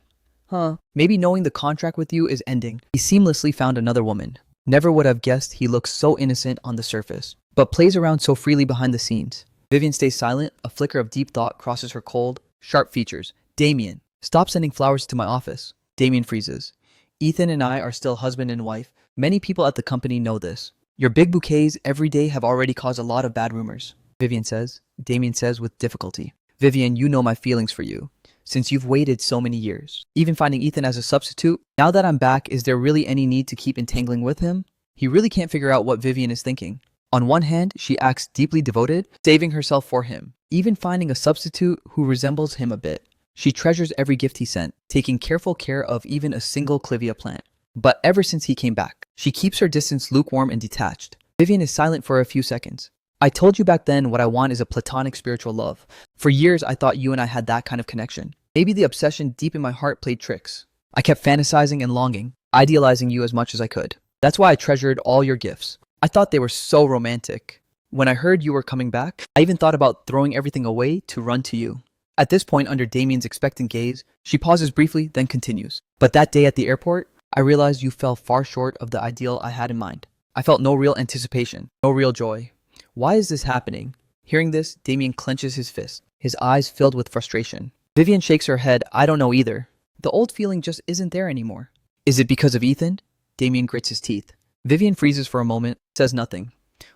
Maybe knowing the contract with you is ending, he seamlessly found another woman. Never would have guessed he looks so innocent on the surface, but plays around so freely behind the scenes. Vivian stays silent, a flicker of deep thought crosses her cold, sharp features. Damien, stop sending flowers to my office. Damien freezes. Ethan and I are still husband and wife. Many people at the company know this. Your big bouquets every day have already caused a lot of bad rumors. Vivian says. Damien says with difficulty. Vivian, you know my feelings for you. Since you've waited so many years. Even finding Ethan as a substitute, now that I'm back, is there really any need to keep entangling with him? He really can't figure out what Vivian is thinking. On one hand, she acts deeply devoted, saving herself for him, even finding a substitute who resembles him a bit. She treasures every gift he sent, taking careful care of even a single clivia plant. But ever since he came back, she keeps her distance lukewarm and detached. Vivian is silent for a few seconds. I told you back then what I want is a platonic spiritual love. For years, I thought you and I had that kind of connection. Maybe the obsession deep in my heart played tricks. I kept fantasizing and longing, idealizing you as much as I could. That's why I treasured all your gifts. I thought they were so romantic. When I heard you were coming back, I even thought about throwing everything away to run to you. At this point, under Damien's expectant gaze, she pauses briefly, then continues. But that day at the airport, I realized you fell far short of the ideal I had in mind. I felt no real anticipation, no real joy. Why is this happening? Hearing this, Damien clenches his fist, his eyes filled with frustration. Vivian shakes her head. I don't know either. The old feeling just isn't there anymore. Is it because of Ethan? Damien grits his teeth. Vivian freezes for a moment, says nothing.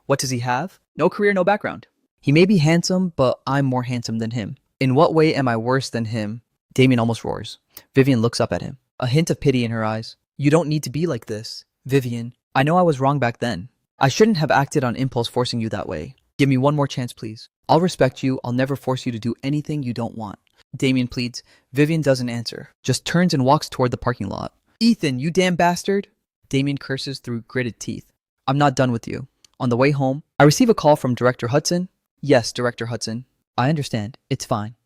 What does he have? No career, no background. He may be handsome, but I'm more handsome than him. In what way am I worse than him? Damien almost roars. Vivian looks up at him, a hint of pity in her eyes. You don't need to be like this. Vivian, I know I was wrong back then. I shouldn't have acted on impulse forcing you that way. Give me one more chance, please. I'll respect you. I'll never force you to do anything you don't want. Damien pleads. Vivian doesn't answer, just turns and walks toward the parking lot. Ethan, you damn bastard. Damien curses through gritted teeth. I'm not done with you. On the way home, I receive a call from Director Hudson. Yes, Director Hudson. I understand. It's fine.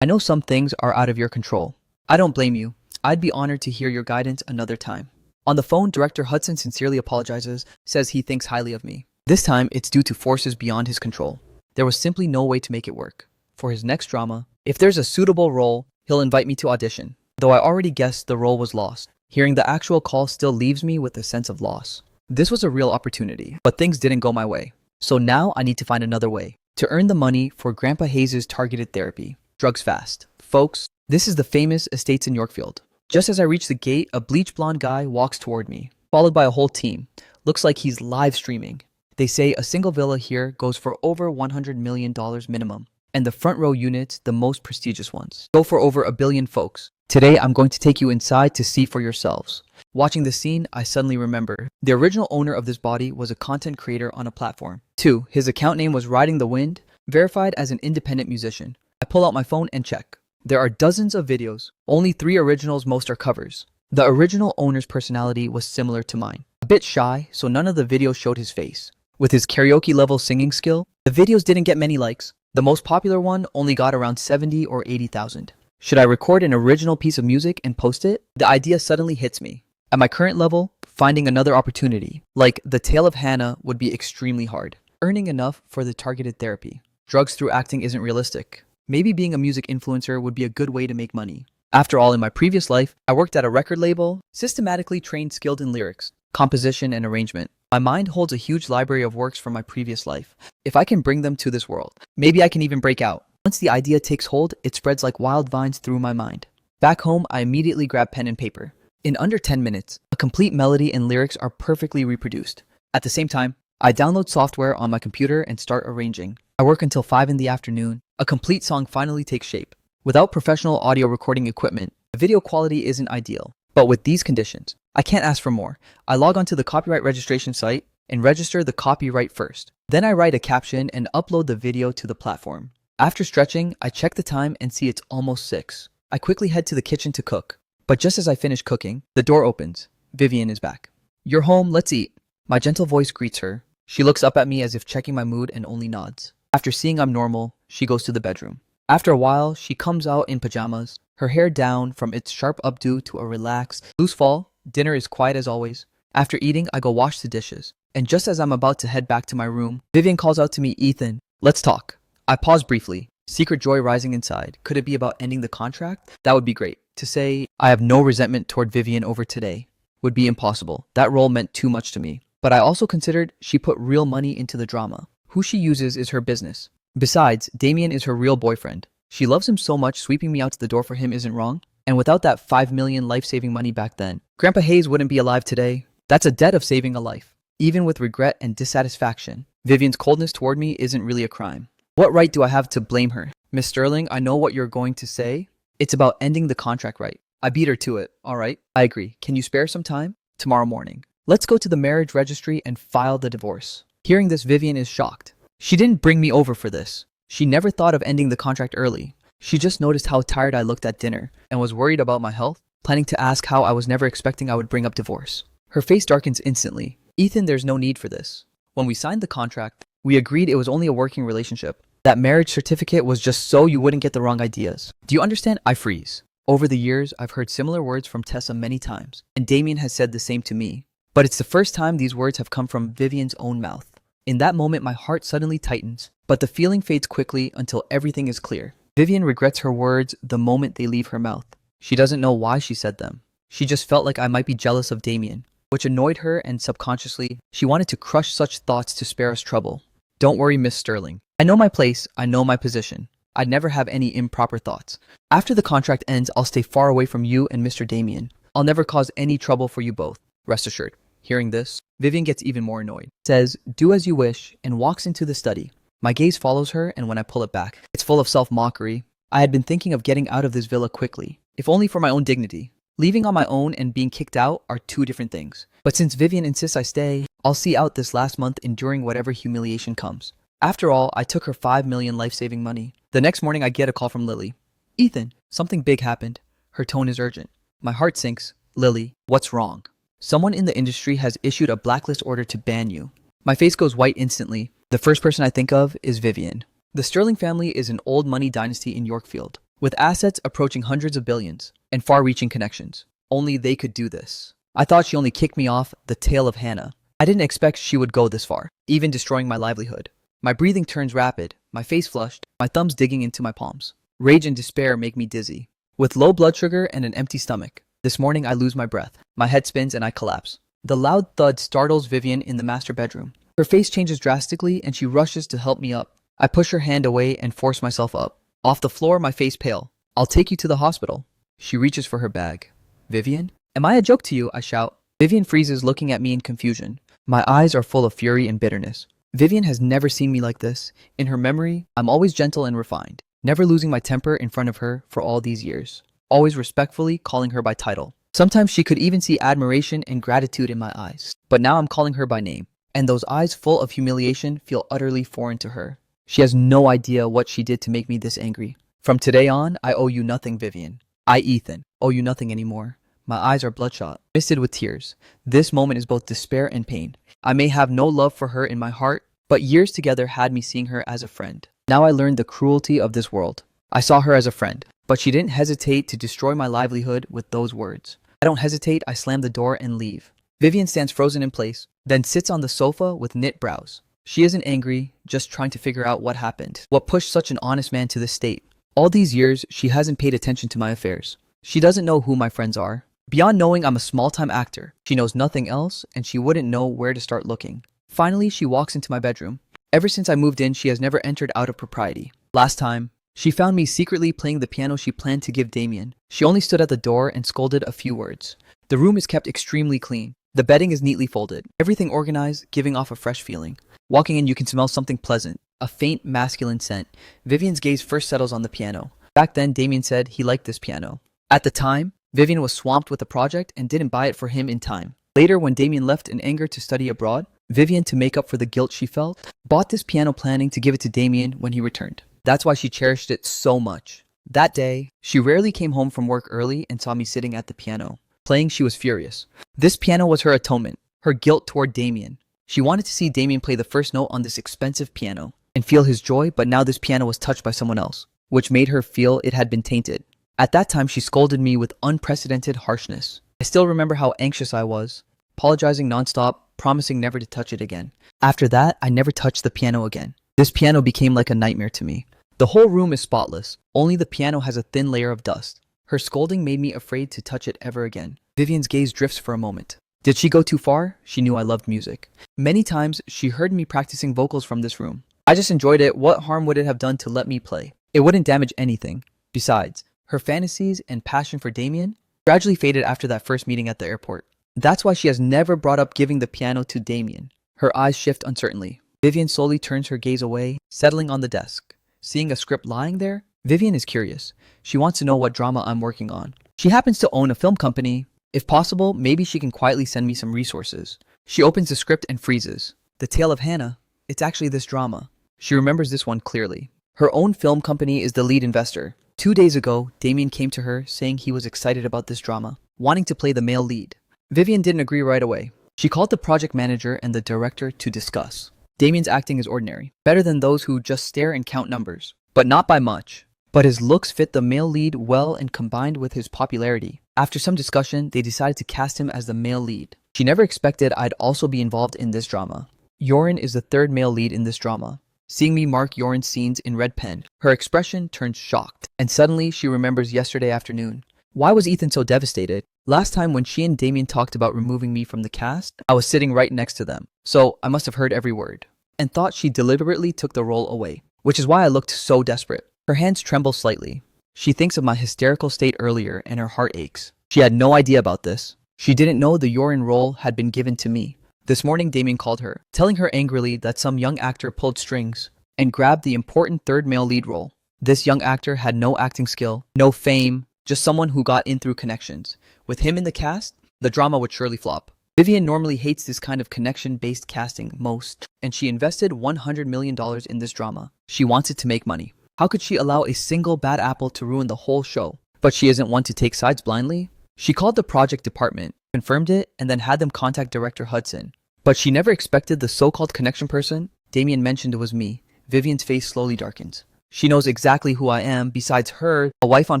I know some things are out of your control. I don't blame you. I'd be honored to hear your guidance another time. On the phone, Director Hudson sincerely apologizes, says he thinks highly of me. This time, it's due to forces beyond his control. There was simply no way to make it work. For his next drama, if there's a suitable role, he'll invite me to audition. Though I already guessed the role was lost, hearing the actual call still leaves me with a sense of loss. This was a real opportunity, but things didn't go my way. So now I need to find another way to earn the money for Grandpa Hayes' targeted therapy. Drugs fast. Folks, this is the famous Estates in Yorkfield. Just as I reach the gate, a bleach blonde guy walks toward me, followed by a whole team. Looks like he's live streaming. They say a single villa here goes for over $100 million minimum, and the front row units, the most prestigious ones, go for over $1 billion, folks. Today, I'm going to take you inside to see for yourselves. Watching the scene, I suddenly remember the original owner of this body was a content creator on a platform. 2. His account name was Riding the Wind, verified as an independent musician. I pull out my phone and check. There are dozens of videos, only 3 originals, most are covers. The original owner's personality was similar to mine. A bit shy, so none of the videos showed his face. With his karaoke level singing skill, the videos didn't get many likes. The most popular one only got around 70 or 80,000. Should I record an original piece of music and post it? The idea suddenly hits me. At my current level, finding another opportunity, like The Tale of Hannah, would be extremely hard. Earning enough for the targeted therapy. Drugs through acting isn't realistic. Maybe being a music influencer would be a good way to make money. After all, in my previous life, I worked at a record label, systematically trained skilled in lyrics, composition, and arrangement. My mind holds a huge library of works from my previous life. If I can bring them to this world, maybe I can even break out. Once the idea takes hold, it spreads like wild vines through my mind. Back home, I immediately grab pen and paper. In under 10 minutes, a complete melody and lyrics are perfectly reproduced. At the same time, I download software on my computer and start arranging. I work until 5 in the afternoon. A complete song finally takes shape. Without professional audio recording equipment, the video quality isn't ideal. But with these conditions, I can't ask for more. I log onto the copyright registration site and register the copyright first. Then I write a caption and upload the video to the platform. After stretching, I check the time and see it's almost 6. I quickly head to the kitchen to cook. But just as I finish cooking, the door opens. Vivian is back. "You're home, let's eat." My gentle voice greets her. She looks up at me as if checking my mood and only nods. After seeing I'm normal, she goes to the bedroom. After a while, she comes out in pajamas, her hair down from its sharp updo to a relaxed, loose fall. Dinner is quiet as always. After eating, I go wash the dishes. And just as I'm about to head back to my room, Vivian calls out to me, "Ethan, let's talk." I pause briefly, secret joy rising inside. Could it be about ending the contract? That would be great. To say I have no resentment toward Vivian over today would be impossible. That role meant too much to me. But I also considered she put real money into the drama. Who she uses is her business. Besides, Damien is her real boyfriend. She loves him so much, sweeping me out to the door for him isn't wrong. And without that 5 million life-saving money back then, Grandpa Hayes wouldn't be alive today. That's a debt of saving a life. Even with regret and dissatisfaction, Vivian's coldness toward me isn't really a crime. What right do I have to blame her? "Miss Sterling, I know what you're going to say. It's about ending the contract, right?" I beat her to it. "All right, I agree. Can you spare some time?" "Tomorrow morning. Let's go to the marriage registry and file the divorce." Hearing this, Vivian is shocked. She didn't bring me over for this. She never thought of ending the contract early. She just noticed how tired I looked at dinner and was worried about my health, planning to ask how I was never expecting I would bring up divorce. Her face darkens instantly. "Ethan, there's no need for this. When we signed the contract, we agreed it was only a working relationship. That marriage certificate was just so you wouldn't get the wrong ideas. Do you understand?" I freeze. Over the years, I've heard similar words from Tessa many times, and Damien has said the same to me. But it's the first time these words have come from Vivian's own mouth. In that moment, my heart suddenly tightens, but the feeling fades quickly until everything is clear. Vivian regrets her words the moment they leave her mouth. She doesn't know why she said them. She just felt like I might be jealous of Damien, which annoyed her, and subconsciously, she wanted to crush such thoughts to spare us trouble. "Don't worry, Miss Sterling. I know my place, I know my position. I'd never have any improper thoughts. After the contract ends, I'll stay far away from you and Mr. Damien. I'll never cause any trouble for you both. Rest assured." Hearing this, Vivian gets even more annoyed. Says, "Do as you wish," and walks into the study. My gaze follows her, and when I pull it back, it's full of self-mockery. I had been thinking of getting out of this villa quickly, if only for my own dignity. Leaving on my own and being kicked out are two different things. But since Vivian insists I stay, I'll see out this last month enduring whatever humiliation comes. After all, I took her 5 million life-saving money. The next morning, I get a call from Lily. "Ethan, something big happened." Her tone is urgent. My heart sinks. "Lily, what's wrong?" "Someone in the industry has issued a blacklist order to ban you." My face goes white instantly. The first person I think of is Vivian. The Sterling family is an old money dynasty in Yorkfield, with assets approaching hundreds of billions and far-reaching connections. Only they could do this. I thought she only kicked me off the tale of Hannah. I didn't expect she would go this far, even destroying my livelihood. My breathing turns rapid, my face flushed, my thumbs digging into my palms. Rage and despair make me dizzy. With low blood sugar and an empty stomach, this morning I lose my breath. My head spins and I collapse. The loud thud startles Vivian in the master bedroom. Her face changes drastically and she rushes to help me up. I push her hand away and force myself up. Off the floor, my face pale. "I'll take you to the hospital." She reaches for her bag. "Vivian? Am I a joke to you?" I shout. Vivian freezes, looking at me in confusion. My eyes are full of fury and bitterness. Vivian has never seen me like this. In her memory, I'm always gentle and refined, never losing my temper in front of her for all these years, always respectfully calling her by title. Sometimes she could even see admiration and gratitude in my eyes. But now I'm calling her by name, and those eyes full of humiliation feel utterly foreign to her. She has no idea what she did to make me this angry. "From today on, I owe you nothing, Vivian. I, Ethan, owe you nothing anymore." My eyes are bloodshot, misted with tears. This moment is both despair and pain. I may have no love for her in my heart, but years together had me seeing her as a friend. Now I learned the cruelty of this world. I saw her as a friend, but she didn't hesitate to destroy my livelihood with those words. I don't hesitate, I slam the door and leave. Vivian stands frozen in place, then sits on the sofa with knit brows. She isn't angry, just trying to figure out what happened. What pushed such an honest man to this state? All these years, she hasn't paid attention to my affairs. She doesn't know who my friends are. Beyond knowing I'm a small-time actor, she knows nothing else, and she wouldn't know where to start looking. Finally, she walks into my bedroom. Ever since I moved in, she has never entered out of propriety. Last time, she found me secretly playing the piano she planned to give Damien. She only stood at the door and scolded a few words. The room is kept extremely clean. The bedding is neatly folded, everything organized, giving off a fresh feeling. Walking in, you can smell something pleasant, a faint masculine scent. Vivian's gaze first settles on the piano. Back then, Damien said he liked this piano. At the time, Vivian was swamped with the project and didn't buy it for him in time. Later, when Damien left in anger to study abroad, Vivian, to make up for the guilt she felt, bought this piano planning to give it to Damien when he returned. That's why she cherished it so much. That day, she rarely came home from work early and saw me sitting at the piano. Playing, she was furious. This piano was her atonement, her guilt toward Damien. She wanted to see Damien play the first note on this expensive piano and feel his joy, but now this piano was touched by someone else, which made her feel it had been tainted. At that time, she scolded me with unprecedented harshness. I still remember how anxious I was, apologizing nonstop, promising never to touch it again. After that, I never touched the piano again. This piano became like a nightmare to me. The whole room is spotless, only the piano has a thin layer of dust. Her scolding made me afraid to touch it ever again. Vivian's gaze drifts for a moment. Did she go too far? She knew I loved music. Many times, she heard me practicing vocals from this room. I just enjoyed it. What harm would it have done to let me play? It wouldn't damage anything. Besides, her fantasies and passion for Damien gradually faded after that first meeting at the airport. That's why she has never brought up giving the piano to Damien. Her eyes shift uncertainly. Vivian slowly turns her gaze away, settling on the desk. Seeing a script lying there, Vivian is curious. She wants to know what drama I'm working on. She happens to own a film company. If possible, maybe she can quietly send me some resources. She opens the script and freezes. The Tale of Hannah. It's actually this drama. She remembers this one clearly. Her own film company is the lead investor. 2 days ago, Damien came to her saying he was excited about this drama, wanting to play the male lead. Vivian didn't agree right away. She called the project manager and the director to discuss. Damien's acting is ordinary, better than those who just stare and count numbers, but not by much. But his looks fit the male lead well and combined with his popularity. After some discussion, they decided to cast him as the male lead. She never expected I'd also be involved in this drama. Yorin is the third male lead in this drama. Seeing me mark Yorin's scenes in red pen, her expression turns shocked, and suddenly she remembers yesterday afternoon. Why was Ethan so devastated? Last time when she and Damien talked about removing me from the cast, I was sitting right next to them, so I must have heard every word, and thought she deliberately took the role away, which is why I looked so desperate. Her hands tremble slightly. She thinks of my hysterical state earlier and her heart aches. She had no idea about this. She didn't know the Yorin role had been given to me. This morning Damien called her, telling her angrily that some young actor pulled strings and grabbed the important third male lead role. This young actor had no acting skill, no fame, just someone who got in through connections. With him in the cast, the drama would surely flop. Vivian normally hates this kind of connection-based casting most, and she invested $100 million in this drama. She wants it to make money. How could she allow a single bad apple to ruin the whole show? But she isn't one to take sides blindly. She called the project department, confirmed it, and then had them contact director Hudson. But she never expected the so-called connection person Damien mentioned was me. Vivian's face slowly darkens. She knows exactly who I am. Besides her, a wife on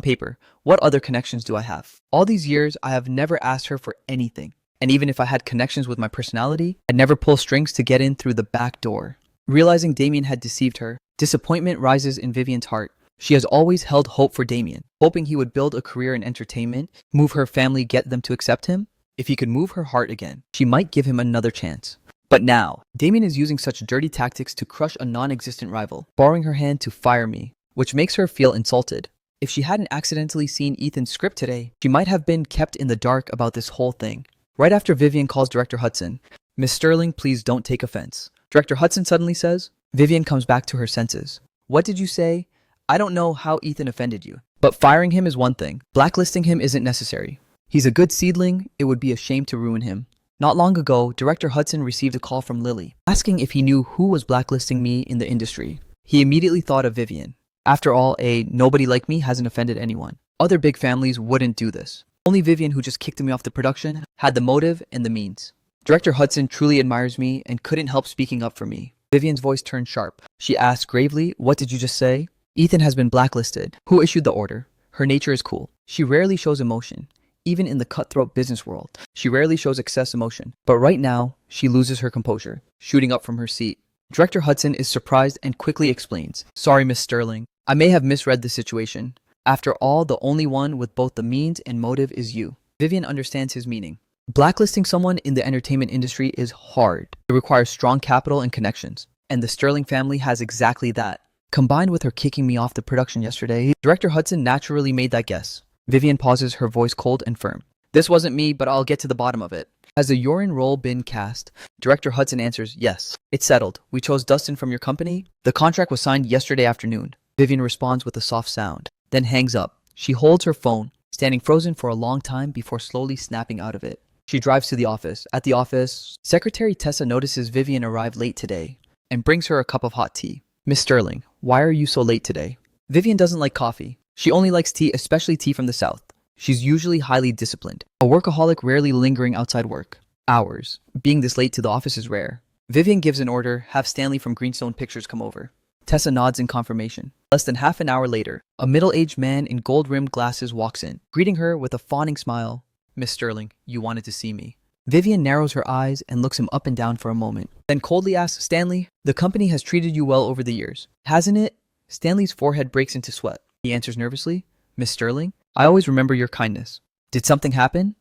paper, what other connections do I have? All these years, I have never asked her for anything. And even if I had connections with my personality, I'd never pull strings to get in through the back door. Realizing Damien had deceived her, disappointment rises in Vivian's heart. She has always held hope for Damien, hoping he would build a career in entertainment, move her family, get them to accept him. If he could move her heart again, she might give him another chance. But now, Damien is using such dirty tactics to crush a non-existent rival, borrowing her hand to fire me, which makes her feel insulted. If she hadn't accidentally seen Ethan's script today, she might have been kept in the dark about this whole thing. Right after Vivian calls Director Hudson, "Miss Sterling, please don't take offense." Director Hudson suddenly says. Vivian comes back to her senses. "What did you say? I don't know how Ethan offended you. But firing him is one thing. Blacklisting him isn't necessary. He's a good seedling. It would be a shame to ruin him." Not long ago, Director Hudson received a call from Lily, asking if he knew who was blacklisting me in the industry. He immediately thought of Vivian. After all, a nobody like me hasn't offended anyone. Other big families wouldn't do this. Only Vivian, who just kicked me off the production, had the motive and the means. Director Hudson truly admires me and couldn't help speaking up for me. Vivian's voice turned sharp. She asked gravely, "What did you just say?" "Ethan has been blacklisted." "Who issued the order?" Her nature is cool. She rarely shows emotion. Even in the cutthroat business world, she rarely shows excess emotion. But right now, she loses her composure, shooting up from her seat. Director Hudson is surprised and quickly explains, "Sorry, Miss Sterling. I may have misread the situation. After all, the only one with both the means and motive is you." Vivian understands his meaning. Blacklisting someone in the entertainment industry is hard. It requires strong capital and connections. And the Sterling family has exactly that. Combined with her kicking me off the production yesterday, Director Hudson naturally made that guess. Vivian pauses, her voice cold and firm. This wasn't me, but I'll get to the bottom of it. Has the urine roll been cast? Director Hudson answers, yes. It's settled. We chose Dustin from your company. The contract was signed yesterday afternoon. Vivian responds with a soft sound, then hangs up. She holds her phone, standing frozen for a long time before slowly snapping out of it. She drives to the office. At the office, Secretary Tessa notices Vivian arrived late today and brings her a cup of hot tea. Miss Sterling, why are you so late today? Vivian doesn't like coffee. She only likes tea, especially tea from the South. She's usually highly disciplined, a workaholic rarely lingering outside work hours. Being this late to the office is rare. Vivian gives an order, have Stanley from Greenstone Pictures come over. Tessa nods in confirmation. Less than half an hour later, a middle-aged man in gold-rimmed glasses walks in, greeting her with a fawning smile. Miss Sterling, you wanted to see me. Vivian narrows her eyes and looks him up and down for a moment, then coldly asks, Stanley, the company has treated you well over the years, hasn't it? Stanley's forehead breaks into sweat. He answers nervously, Miss Sterling, I always remember your kindness. Did something happen?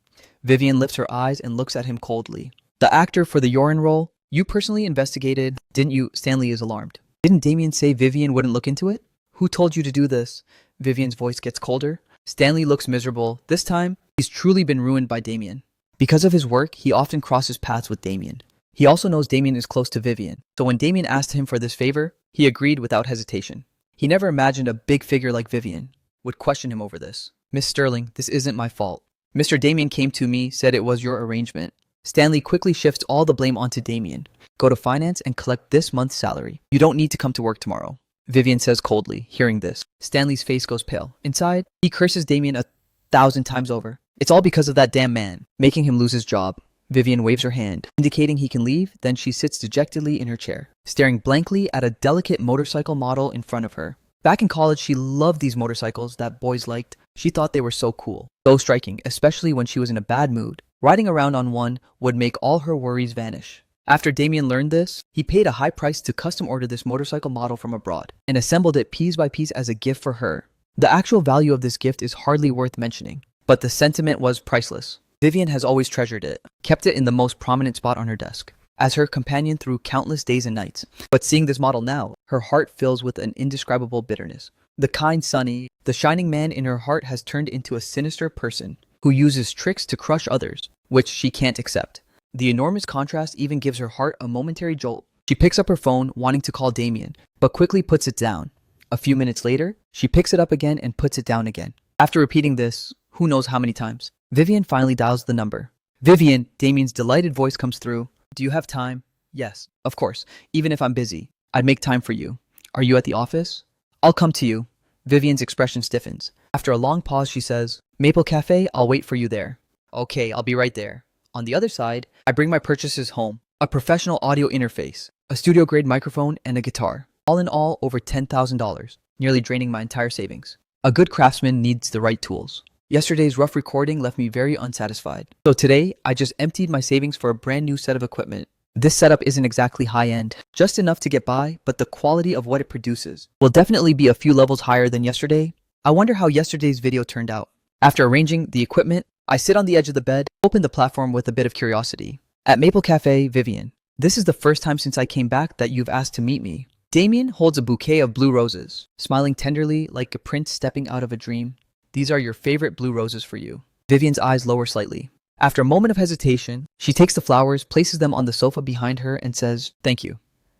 Vivian lifts her eyes and looks at him coldly. The actor for the urine role, you personally investigated, didn't you? Stanley is alarmed. Didn't Damien say Vivian wouldn't look into it? Who told you to do this? Vivian's voice gets colder. Stanley looks miserable. This time, he's truly been ruined by Damien. Because of his work, he often crosses paths with Damien. He also knows Damien is close to Vivian, so when Damien asked him for this favor, he agreed without hesitation. He never imagined a big figure like Vivian would question him over this. Miss Sterling, this isn't my fault. Mr. Damien came to me, said it was your arrangement. Stanley quickly shifts all the blame onto Damien. Go to finance and collect this month's salary. You don't need to come to work tomorrow. Vivian says coldly, hearing this. Stanley's face goes pale. Inside, he curses Damien 1,000 times over. It's all because of that damn man, making him lose his job. Vivian waves her hand, indicating he can leave, then she sits dejectedly in her chair, staring blankly at a delicate motorcycle model in front of her. Back in college, she loved these motorcycles that boys liked. She thought they were so cool, so striking, especially when she was in a bad mood. Riding around on one would make all her worries vanish. After Damien learned this, he paid a high price to custom order this motorcycle model from abroad and assembled it piece by piece as a gift for her. The actual value of this gift is hardly worth mentioning, but the sentiment was priceless. Vivian has always treasured it, kept it in the most prominent spot on her desk, as her companion through countless days and nights. But seeing this model now, her heart fills with an indescribable bitterness. The kind Sonny, the shining man in her heart has turned into a sinister person who uses tricks to crush others, which she can't accept. The enormous contrast even gives her heart a momentary jolt. She picks up her phone, wanting to call Damien, but quickly puts it down. A few minutes later, she picks it up again and puts it down again. After repeating this, who knows how many times, Vivian finally dials the number. Vivian, Damien's delighted voice comes through. Do you have time? Yes, of course. Even if I'm busy, I'd make time for you. Are you at the office? I'll come to you. Vivian's expression stiffens. After a long pause, she says, Maple Cafe, I'll wait for you there. Okay, I'll be right there. On the other side, I bring my purchases home. A professional audio interface, a studio-grade microphone, and a guitar. All in all, over $10,000, nearly draining my entire savings. A good craftsman needs the right tools. Yesterday's rough recording left me very unsatisfied. So today, I just emptied my savings for a brand new set of equipment. This setup isn't exactly high-end, just enough to get by, but the quality of what it produces will definitely be a few levels higher than yesterday. I wonder how yesterday's video turned out. After arranging the equipment, I sit on the edge of the bed, open the platform with a bit of curiosity. At Maple Cafe, Vivian, this is the first time since I came back that you've asked to meet me. Damien holds a bouquet of blue roses, smiling tenderly like a prince stepping out of a dream. These are your favorite blue roses for you. Vivian's eyes lower slightly. After a moment of hesitation, she takes the flowers, places them on the sofa behind her, and says, Thank you.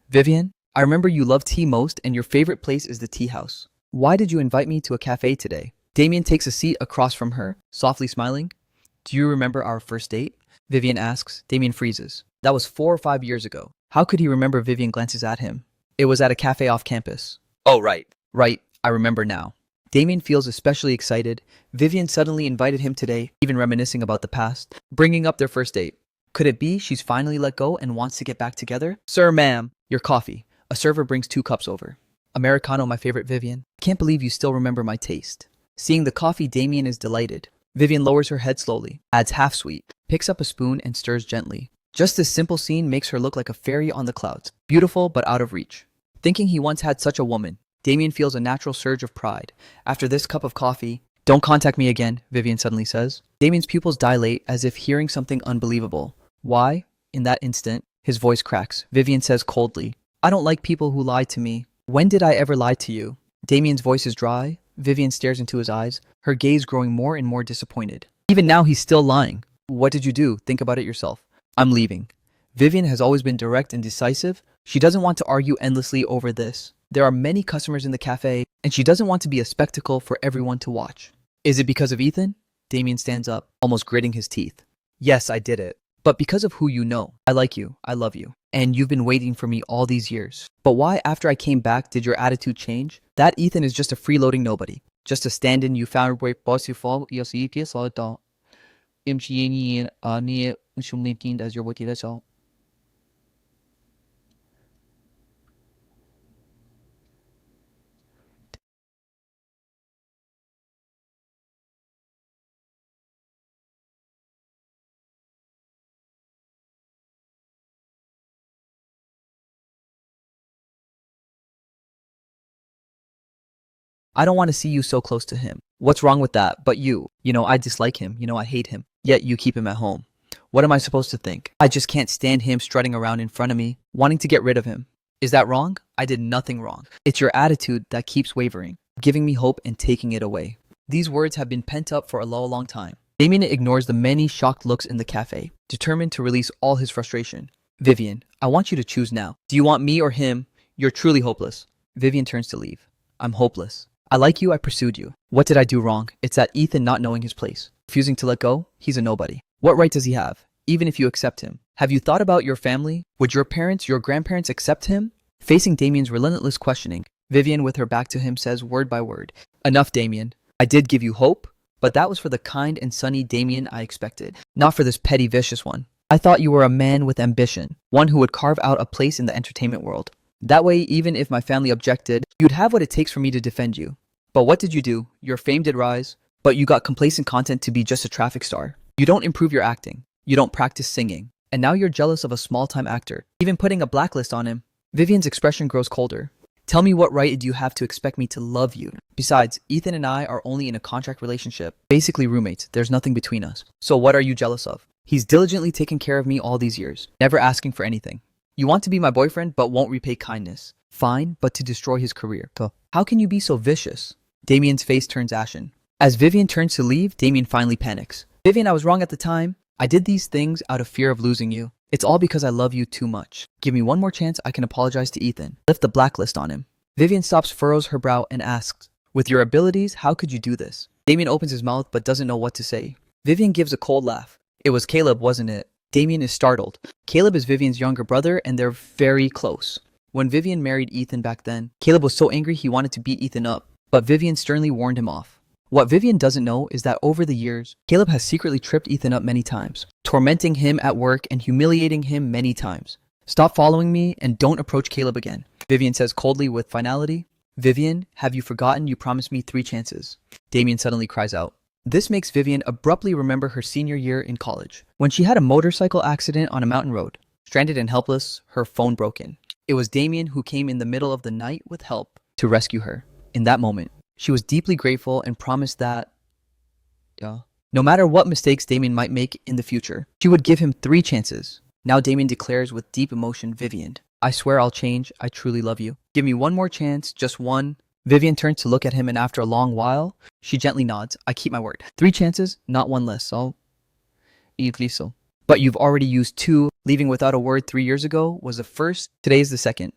Vivian, I remember you love tea most and your favorite place is the tea house. Why did you invite me to a cafe today? Damien takes a seat across from her, softly smiling. Do you remember our first date? Vivian asks. Damien freezes. That was 4 or 5 years ago. How could he remember? Vivian glances at him. It was at a cafe off campus. Oh, right. Right, I remember now. Damien feels especially excited. Vivian suddenly invited him today, even reminiscing about the past, bringing up their first date. Could it be she's finally let go and wants to get back together? Sir, ma'am, your coffee. A server brings 2 cups over. Americano, my favorite, Vivian. Can't believe you still remember my taste. Seeing the coffee, Damien is delighted. Vivian lowers her head slowly, adds half sweet, picks up a spoon and stirs gently. Just this simple scene makes her look like a fairy on the clouds, beautiful but out of reach. Thinking he once had such a woman, Damien feels a natural surge of pride. After this cup of coffee, don't contact me again, Vivian suddenly says. Damien's pupils dilate as if hearing something unbelievable. Why? In that instant, his voice cracks. Vivian says coldly, I don't like people who lie to me. When did I ever lie to you? Damien's voice is dry. Vivian stares into his eyes, her gaze growing more and more disappointed. Even now, he's still lying. What did you do? Think about it yourself. I'm leaving. Vivian has always been direct and decisive. She doesn't want to argue endlessly over this. There are many customers in the cafe, and she doesn't want to be a spectacle for everyone to watch. Is it because of Ethan? Damien stands up, almost gritting his teeth. Yes, I did it. But because of who you know. I like you. I love you. And you've been waiting for me all these years. But why, after I came back, did your attitude change? That Ethan is just a freeloading nobody. Just a stand-in you found where possible. I don't want to see you so close to him. What's wrong with that? But I dislike him. I hate him. Yet you keep him at home. What am I supposed to think? I just can't stand him strutting around in front of me, wanting to get rid of him. Is that wrong? I did nothing wrong. It's your attitude that keeps wavering, giving me hope and taking it away. These words have been pent up for a long time. Damien ignores the many shocked looks in the cafe, determined to release all his frustration. Vivian, I want you to choose now. Do you want me or him? You're truly hopeless. Vivian turns to leave. I'm hopeless. I like you, I pursued you. What did I do wrong? It's that Ethan not knowing his place. Refusing to let go? He's a nobody. What right does he have? Even if you accept him. Have you thought about your family? Would your parents, your grandparents accept him? Facing Damien's relentless questioning, Vivian, with her back to him, says word by word, Enough, Damien. I did give you hope, but that was for the kind and sunny Damien I expected, not for this petty, vicious one. I thought you were a man with ambition, one who would carve out a place in the entertainment world. That way, even if my family objected, you'd have what it takes for me to defend you. But what did you do? Your fame did rise, but you got complacent content to be just a traffic star. You don't improve your acting. You don't practice singing. And now you're jealous of a small-time actor, even putting a blacklist on him. Vivian's expression grows colder. Tell me, what right do you have to expect me to love you? Besides, Ethan and I are only in a contract relationship. Basically roommates. There's nothing between us. So what are you jealous of? He's diligently taken care of me all these years, never asking for anything. You want to be my boyfriend but won't repay kindness. Fine, but to destroy his career. How can you be so vicious? Damien's face turns ashen. As Vivian turns to leave, Damien finally panics. Vivian, I was wrong at the time. I did these things out of fear of losing you. It's all because I love you too much. Give me one more chance, I can apologize to Ethan. Lift the blacklist on him. Vivian stops, furrows her brow, and asks, With your abilities, how could you do this? Damien opens his mouth but doesn't know what to say. Vivian gives a cold laugh. It was Caleb, wasn't it? Damien is startled. Caleb is Vivian's younger brother and they're very close. When Vivian married Ethan back then, Caleb was so angry he wanted to beat Ethan up, but Vivian sternly warned him off. What Vivian doesn't know is that over the years, Caleb has secretly tripped Ethan up many times, tormenting him at work and humiliating him many times. Stop following me and don't approach Caleb again, Vivian says coldly with finality. Vivian, have you forgotten you promised me 3 chances? Damien suddenly cries out. This makes Vivian abruptly remember her senior year in college, when she had a motorcycle accident on a mountain road. Stranded and helpless, her phone broken. It was Damien who came in the middle of the night with help to rescue her. In that moment, she was deeply grateful and promised that, no matter what mistakes Damien might make in the future, she would give him 3 chances. Now Damien declares with deep emotion, Vivian, I swear I'll change. I truly love you. Give me one more chance, just one. Vivian turns to look at him and after a long while, she gently nods. I keep my word. 3 chances, not 1 less. So, but you've already used 2. Leaving without a word 3 years ago was the first. Today is the second.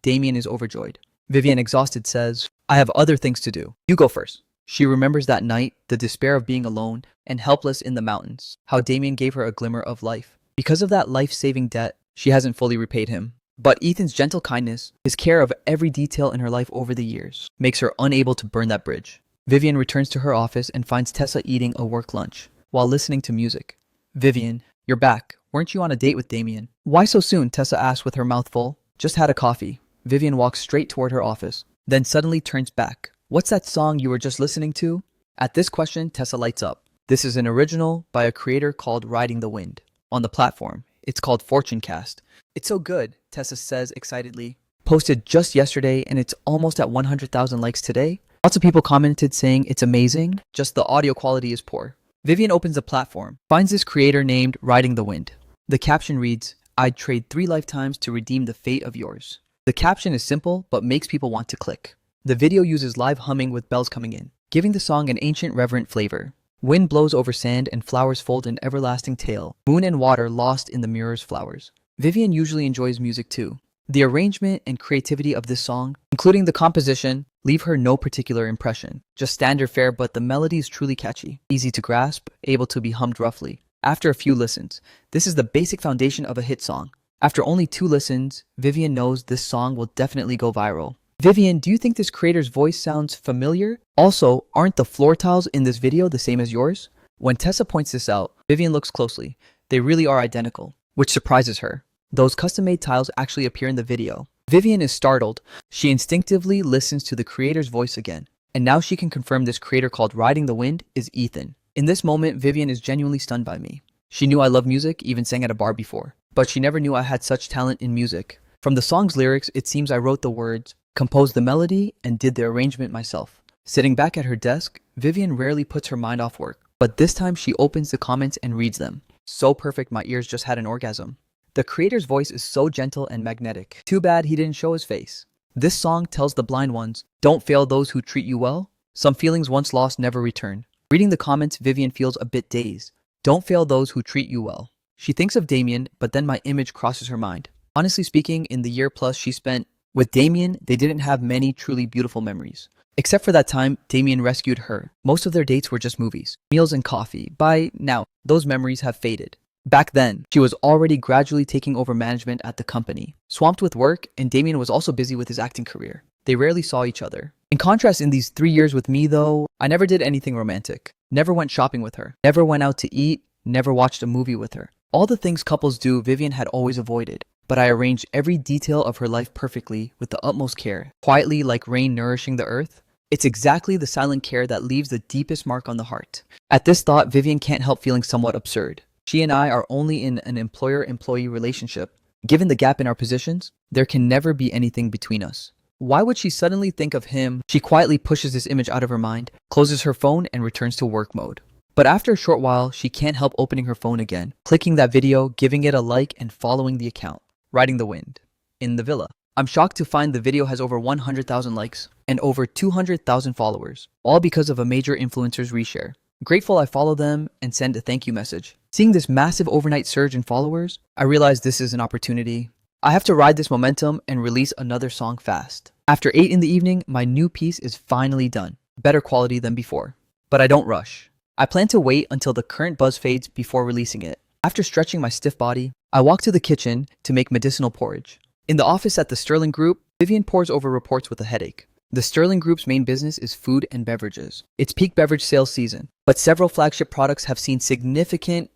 Damien is overjoyed. Vivian, exhausted, says, I have other things to do. You go first. She remembers that night, the despair of being alone and helpless in the mountains, how Damien gave her a glimmer of life. Because of that life-saving debt, she hasn't fully repaid him. But Ethan's gentle kindness, his care of every detail in her life over the years, makes her unable to burn that bridge. Vivian returns to her office and finds Tessa eating a work lunch while listening to music. Vivian, you're back. Weren't you on a date with Damien? Why so soon? Tessa asks with her mouth full. Just had a coffee. Vivian walks straight toward her office, then suddenly turns back. What's that song you were just listening to? At this question, Tessa lights up. This is an original by a creator called Riding the Wind. On the platform, it's called Fortune Cast. It's so good, Tessa says excitedly. Posted just yesterday and it's almost at 100,000 likes today. Lots of people commented saying it's amazing, just the audio quality is poor. Vivian opens the platform, finds this creator named Riding the Wind. The caption reads, I'd trade 3 lifetimes to redeem the fate of yours. The caption is simple, but makes people want to click. The video uses live humming with bells coming in, giving the song an ancient, reverent flavor. Wind blows over sand and flowers fold an everlasting tale. Moon and water lost in the mirror's flowers. Vivian usually enjoys music too. The arrangement and creativity of this song, including the composition, leave her no particular impression. Just standard fare, but the melody is truly catchy, easy to grasp, able to be hummed roughly. After a few listens, this is the basic foundation of a hit song. After only 2 listens, Vivian knows this song will definitely go viral. Vivian, do you think this creator's voice sounds familiar? Also, aren't the floor tiles in this video the same as yours? When Tessa points this out, Vivian looks closely. They really are identical, which surprises her. Those custom-made tiles actually appear in the video. Vivian is startled. She instinctively listens to the creator's voice again. And now she can confirm this creator called Riding the Wind is Ethan. In this moment, Vivian is genuinely stunned by me. She knew I love music, even sang at a bar before. But she never knew I had such talent in music. From the song's lyrics, it seems I wrote the words, composed the melody, and did the arrangement myself. Sitting back at her desk, Vivian rarely puts her mind off work. But this time she opens the comments and reads them. So perfect, my ears just had an orgasm. The creator's voice is so gentle and magnetic. Too bad he didn't show his face. This song tells the blind ones, don't fail those who treat you well. Some feelings once lost never return. Reading the comments, Vivian feels a bit dazed. Don't fail those who treat you well. She thinks of Damien, but then my image crosses her mind. Honestly speaking, in the year plus she spent with Damien, they didn't have many truly beautiful memories. Except for that time, Damien rescued her. Most of their dates were just movies, meals and coffee. By now, those memories have faded. Back then, she was already gradually taking over management at the company. Swamped with work, and Damien was also busy with his acting career. They rarely saw each other. In contrast, in these 3 years with me though, I never did anything romantic. Never went shopping with her. Never went out to eat. Never watched a movie with her. All the things couples do, Vivian had always avoided. But I arranged every detail of her life perfectly with the utmost care. Quietly like rain nourishing the earth. It's exactly the silent care that leaves the deepest mark on the heart. At this thought, Vivian can't help feeling somewhat absurd. She and I are only in an employer-employee relationship. Given the gap in our positions, there can never be anything between us. Why would she suddenly think of him? She quietly pushes this image out of her mind, closes her phone, and returns to work mode. But after a short while, she can't help opening her phone again, clicking that video, giving it a like, and following the account. Riding the Wind. In the villa. I'm shocked to find the video has over 100,000 likes and over 200,000 followers, all because of a major influencer's reshare. Grateful I follow them and send a thank you message. Seeing this massive overnight surge in followers, I realized this is an opportunity. I have to ride this momentum and release another song fast. After 8 in the evening, my new piece is finally done. Better quality than before. But I don't rush. I plan to wait until the current buzz fades before releasing it. After stretching my stiff body, I walk to the kitchen to make medicinal porridge. In the office at the Sterling Group, Vivian pores over reports with a headache. The Sterling Group's main business is food and beverages. It's peak beverage sales season, but several flagship products have seen significant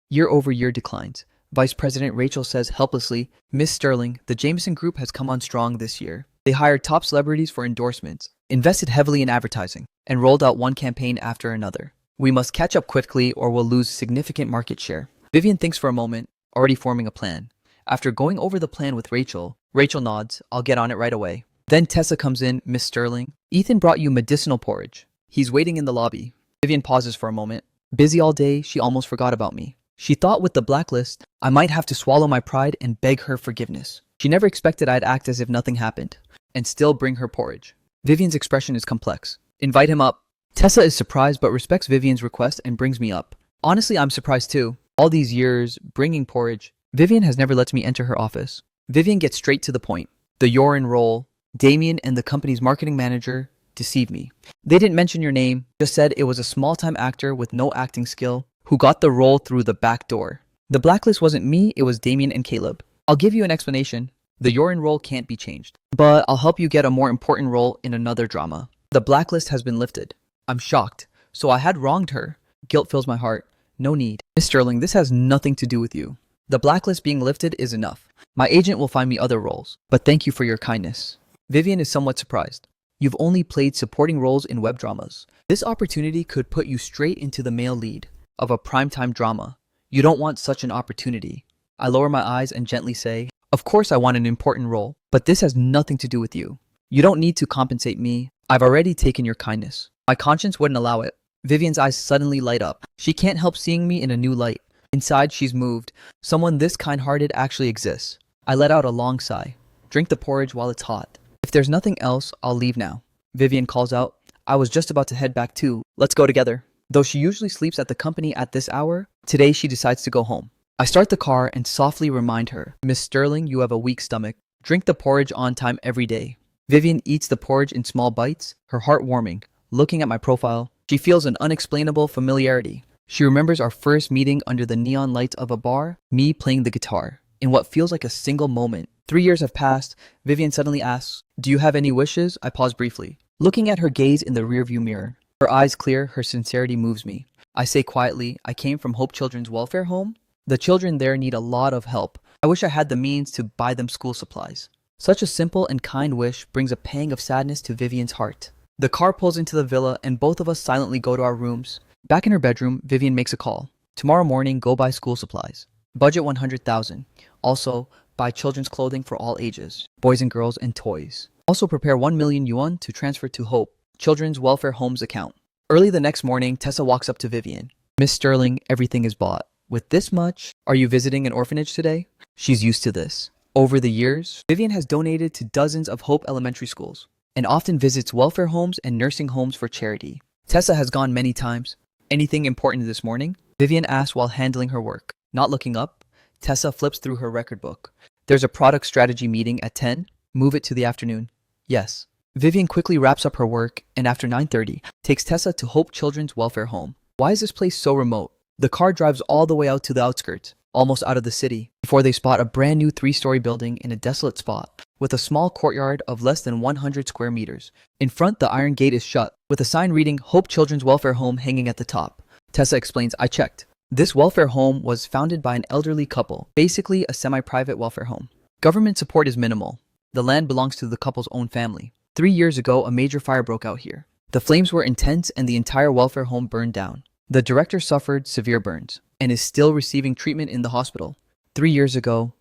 year-over-year declines. Vice President Rachel says helplessly, Miss Sterling, the Jameson Group has come on strong this year. They hired top celebrities for endorsements, invested heavily in advertising, and rolled out one campaign after another. We must catch up quickly or we'll lose significant market share. Vivian thinks for a moment, already forming a plan. After going over the plan with Rachel nods, I'll get on it right away. Then Tessa comes in, Miss Sterling. Ethan brought you medicinal porridge. He's waiting in the lobby. Vivian pauses for a moment. Busy all day, she almost forgot about me. She thought with the blacklist, I might have to swallow my pride and beg her forgiveness. She never expected I'd act as if nothing happened, and still bring her porridge. Vivian's expression is complex. Invite him up. Tessa is surprised but respects Vivian's request and brings me up. Honestly, I'm surprised too. All these years, bringing porridge, Vivian has never let me enter her office. Vivian gets straight to the point. The Yorin role, Damien and the company's marketing manager deceived me. They didn't mention your name, just said it was a small-time actor with no acting skill who got the role through the back door. The blacklist wasn't me, it was Damien and Caleb. I'll give you an explanation. The Yorin role can't be changed, but I'll help you get a more important role in another drama. The blacklist has been lifted. I'm shocked. So I had wronged her. Guilt fills my heart. No need. Miss Sterling, this has nothing to do with you. The blacklist being lifted is enough. My agent will find me other roles, but thank you for your kindness. Vivian is somewhat surprised. You've only played supporting roles in web dramas. This opportunity could put you straight into the male lead of a primetime drama. You don't want such an opportunity. I lower my eyes and gently say, of course I want an important role, but this has nothing to do with you. You don't need to compensate me. I've already taken your kindness. My conscience wouldn't allow it. Vivian's eyes suddenly light up. She can't help seeing me in a new light. Inside, she's moved. Someone this kind-hearted actually exists. I let out a long sigh. Drink the porridge while it's hot. If there's nothing else, I'll leave now. Vivian calls out, I was just about to head back too. Let's go together. Though she usually sleeps at the company at this hour, today she decides to go home. I start the car and softly remind her, Miss Sterling, you have a weak stomach. Drink the porridge on time every day. Vivian eats the porridge in small bites, her heart warming. Looking at my profile, she feels an unexplainable familiarity. She remembers our first meeting under the neon lights of a bar, me playing the guitar. In what feels like a single moment. 3 years have passed. Vivian suddenly asks, do you have any wishes? I pause briefly, looking at her gaze in the rearview mirror. Her eyes clear, her sincerity moves me. I say quietly, I came from Hope Children's Welfare Home. The children there need a lot of help. I wish I had the means to buy them school supplies. Such a simple and kind wish brings a pang of sadness to Vivian's heart. The car pulls into the villa and both of us silently go to our rooms. Back in her bedroom, Vivian makes a call. Tomorrow morning, go buy school supplies. Budget 100,000. Also, buy children's clothing for all ages, boys and girls, and toys. Also prepare 1 million yuan to transfer to Hope Children's Welfare Home's account. Early the next morning, Tessa walks up to Vivian. Miss Sterling, everything is bought. With this much, are you visiting an orphanage today? She's used to this. Over the years, Vivian has donated to dozens of Hope elementary schools and often visits welfare homes and nursing homes for charity. Tessa has gone many times. Anything important this morning? Vivian asks while handling her work. Not looking up, Tessa flips through her record book. There's a product strategy meeting at 10. Move it to the afternoon. Yes. Vivian quickly wraps up her work and after 9:30 takes Tessa to Hope Children's Welfare Home. Why is this place so remote? The car drives all the way out to the outskirts, almost out of the city, before they spot a brand new 3-story building in a desolate spot with a small courtyard of less than 100 square meters. In front, the iron gate is shut, with a sign reading Hope Children's Welfare Home hanging at the top. Tessa explains, I checked. This welfare home was founded by an elderly couple, basically a semi-private welfare home. Government support is minimal. The land belongs to the couple's own family. 3 years ago, a major fire broke out here. The flames were intense and the entire welfare home burned down. The director suffered severe burns and is still receiving treatment in the hospital. 3 years ago,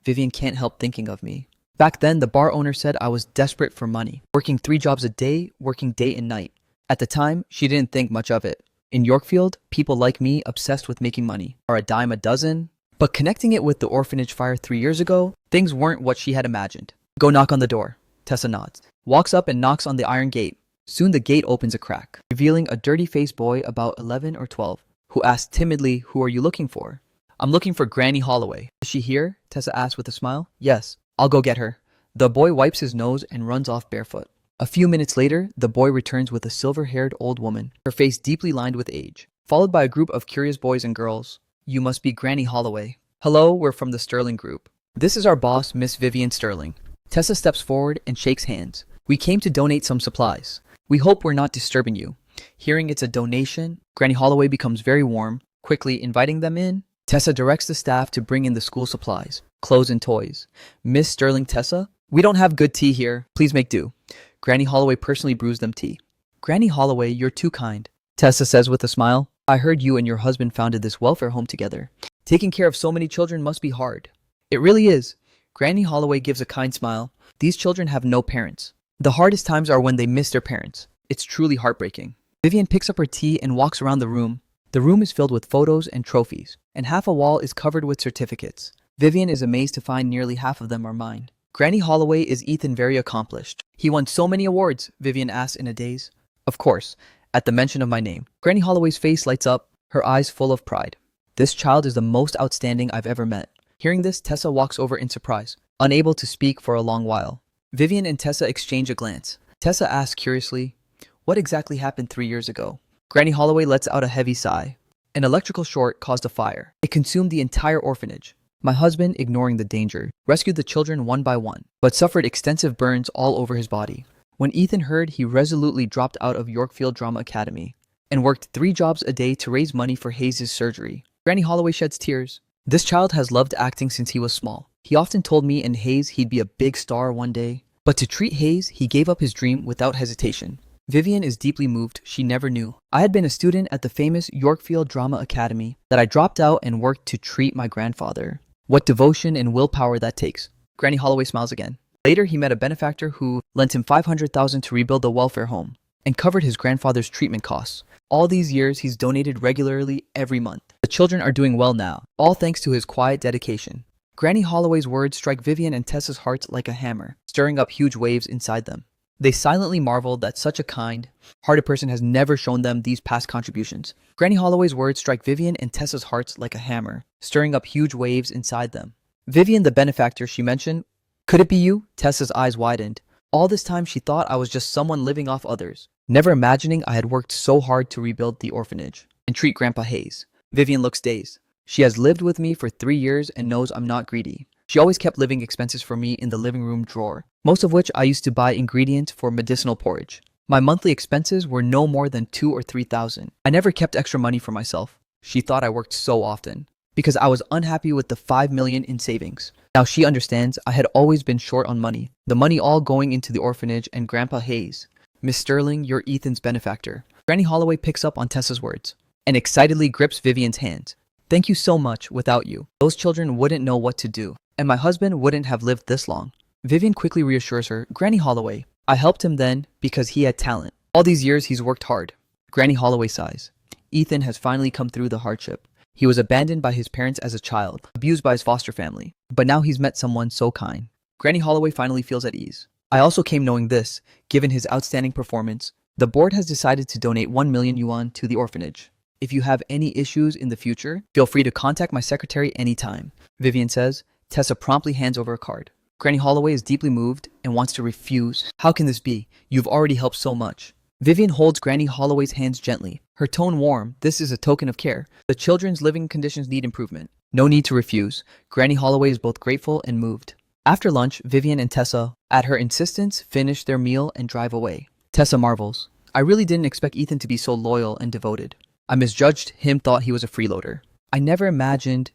Vivian can't help thinking of me. Back then, the bar owner said I was desperate for money, working 3 jobs a day, working day and night. At the time, she didn't think much of it. In Yorkfield, people like me, obsessed with making money, are a dime a dozen. But connecting it with the orphanage fire 3 years ago, things weren't what she had imagined. Go knock on the door. Tessa nods, walks up and knocks on the iron gate. Soon the gate opens a crack, revealing a dirty-faced boy about 11 or 12, who asks timidly, who are you looking for? I'm looking for Granny Holloway. Is she here? Tessa asks with a smile. Yes, I'll go get her. The boy wipes his nose and runs off barefoot. A few minutes later, the boy returns with a silver-haired old woman, her face deeply lined with age, followed by a group of curious boys and girls. You must be Granny Holloway. Hello, we're from the Sterling Group. This is our boss, Miss Vivian Sterling. Tessa steps forward and shakes hands. We came to donate some supplies. We hope we're not disturbing you. Hearing it's a donation, Granny Holloway becomes very warm, quickly inviting them in. Tessa directs the staff to bring in the school supplies, clothes and toys. Miss Sterling, Tessa, we don't have good tea here. Please make do. Granny Holloway personally brews them tea. Granny Holloway, you're too kind, Tessa says with a smile. I heard you and your husband founded this welfare home together. Taking care of so many children must be hard. It really is. Granny Holloway gives a kind smile. These children have no parents. The hardest times are when they miss their parents. It's truly heartbreaking. Vivian picks up her tea and walks around the room. The room is filled with photos and trophies, and half a wall is covered with certificates. Vivian is amazed to find nearly half of them are mine. Granny Holloway, is Ethan very accomplished? He won so many awards, Vivian asks in a daze. Of course, at the mention of my name. Granny Holloway's face lights up, her eyes full of pride. This child is the most outstanding I've ever met. Hearing this, Tessa walks over in surprise, unable to speak for a long while. Vivian and Tessa exchange a glance. Tessa asks curiously, what exactly happened 3 years ago? Granny Holloway lets out a heavy sigh. An electrical short caused a fire. It consumed the entire orphanage. My husband, ignoring the danger, rescued the children one by one, but suffered extensive burns all over his body. When Ethan heard, he resolutely dropped out of Yorkfield Drama Academy and worked 3 jobs a day to raise money for Hayes' surgery. Granny Holloway sheds tears. This child has loved acting since he was small. He often told me and Hayes he'd be a big star one day. But to treat Hayes, he gave up his dream without hesitation. Vivian is deeply moved. She never knew. I had been a student at the famous Yorkfield Drama Academy that I dropped out and worked to treat my grandfather. What devotion and willpower that takes. Granny Holloway smiles again. Later, he met a benefactor who lent him 500,000 to rebuild the welfare home and covered his grandfather's treatment costs. All these years, he's donated regularly every month. The children are doing well now, all thanks to his quiet dedication. Granny Holloway's words strike Vivian and Tessa's hearts like a hammer, stirring up huge waves inside them. They silently marveled that such a kind-hearted person has never shown them these past contributions. Granny Holloway's words strike Vivian and Tessa's hearts like a hammer, stirring up huge waves inside them. Vivian, the benefactor she mentioned, could it be you? Tessa's eyes widened. All this time she thought I was just someone living off others, never imagining I had worked so hard to rebuild the orphanage and treat Grandpa Hayes. Vivian looks dazed. She has lived with me for 3 years and knows I'm not greedy. She always kept living expenses for me in the living room drawer, most of which I used to buy ingredients for medicinal porridge. My monthly expenses were no more than 2 or 3,000. I never kept extra money for myself. She thought I worked so often because I was unhappy with the 5 million in savings. Now she understands I had always been short on money, the money all going into the orphanage and Grandpa Hayes. Miss Sterling, you're Ethan's benefactor. Granny Holloway picks up on Tessa's words and excitedly grips Vivian's hand. Thank you so much. Without you, those children wouldn't know what to do, and my husband wouldn't have lived this long. Vivian quickly reassures her, Granny Holloway, I helped him then because he had talent. All these years he's worked hard. Granny Holloway sighs. Ethan has finally come through the hardship. He was abandoned by his parents as a child, abused by his foster family, but now he's met someone so kind. Granny Holloway finally feels at ease. I also came knowing this, given his outstanding performance, the board has decided to donate 1 million yuan to the orphanage. If you have any issues in the future, feel free to contact my secretary anytime, Vivian says. Tessa promptly hands over a card. Granny Holloway is deeply moved and wants to refuse. How can this be? You've already helped so much. Vivian holds Granny Holloway's hands gently, her tone warm. This is a token of care. The children's living conditions need improvement. No need to refuse. Granny Holloway is both grateful and moved. After lunch, Vivian and Tessa, at her insistence, finish their meal and drive away. Tessa marvels. I really didn't expect Ethan to be so loyal and devoted. I misjudged him, thought he was a freeloader. I never imagined.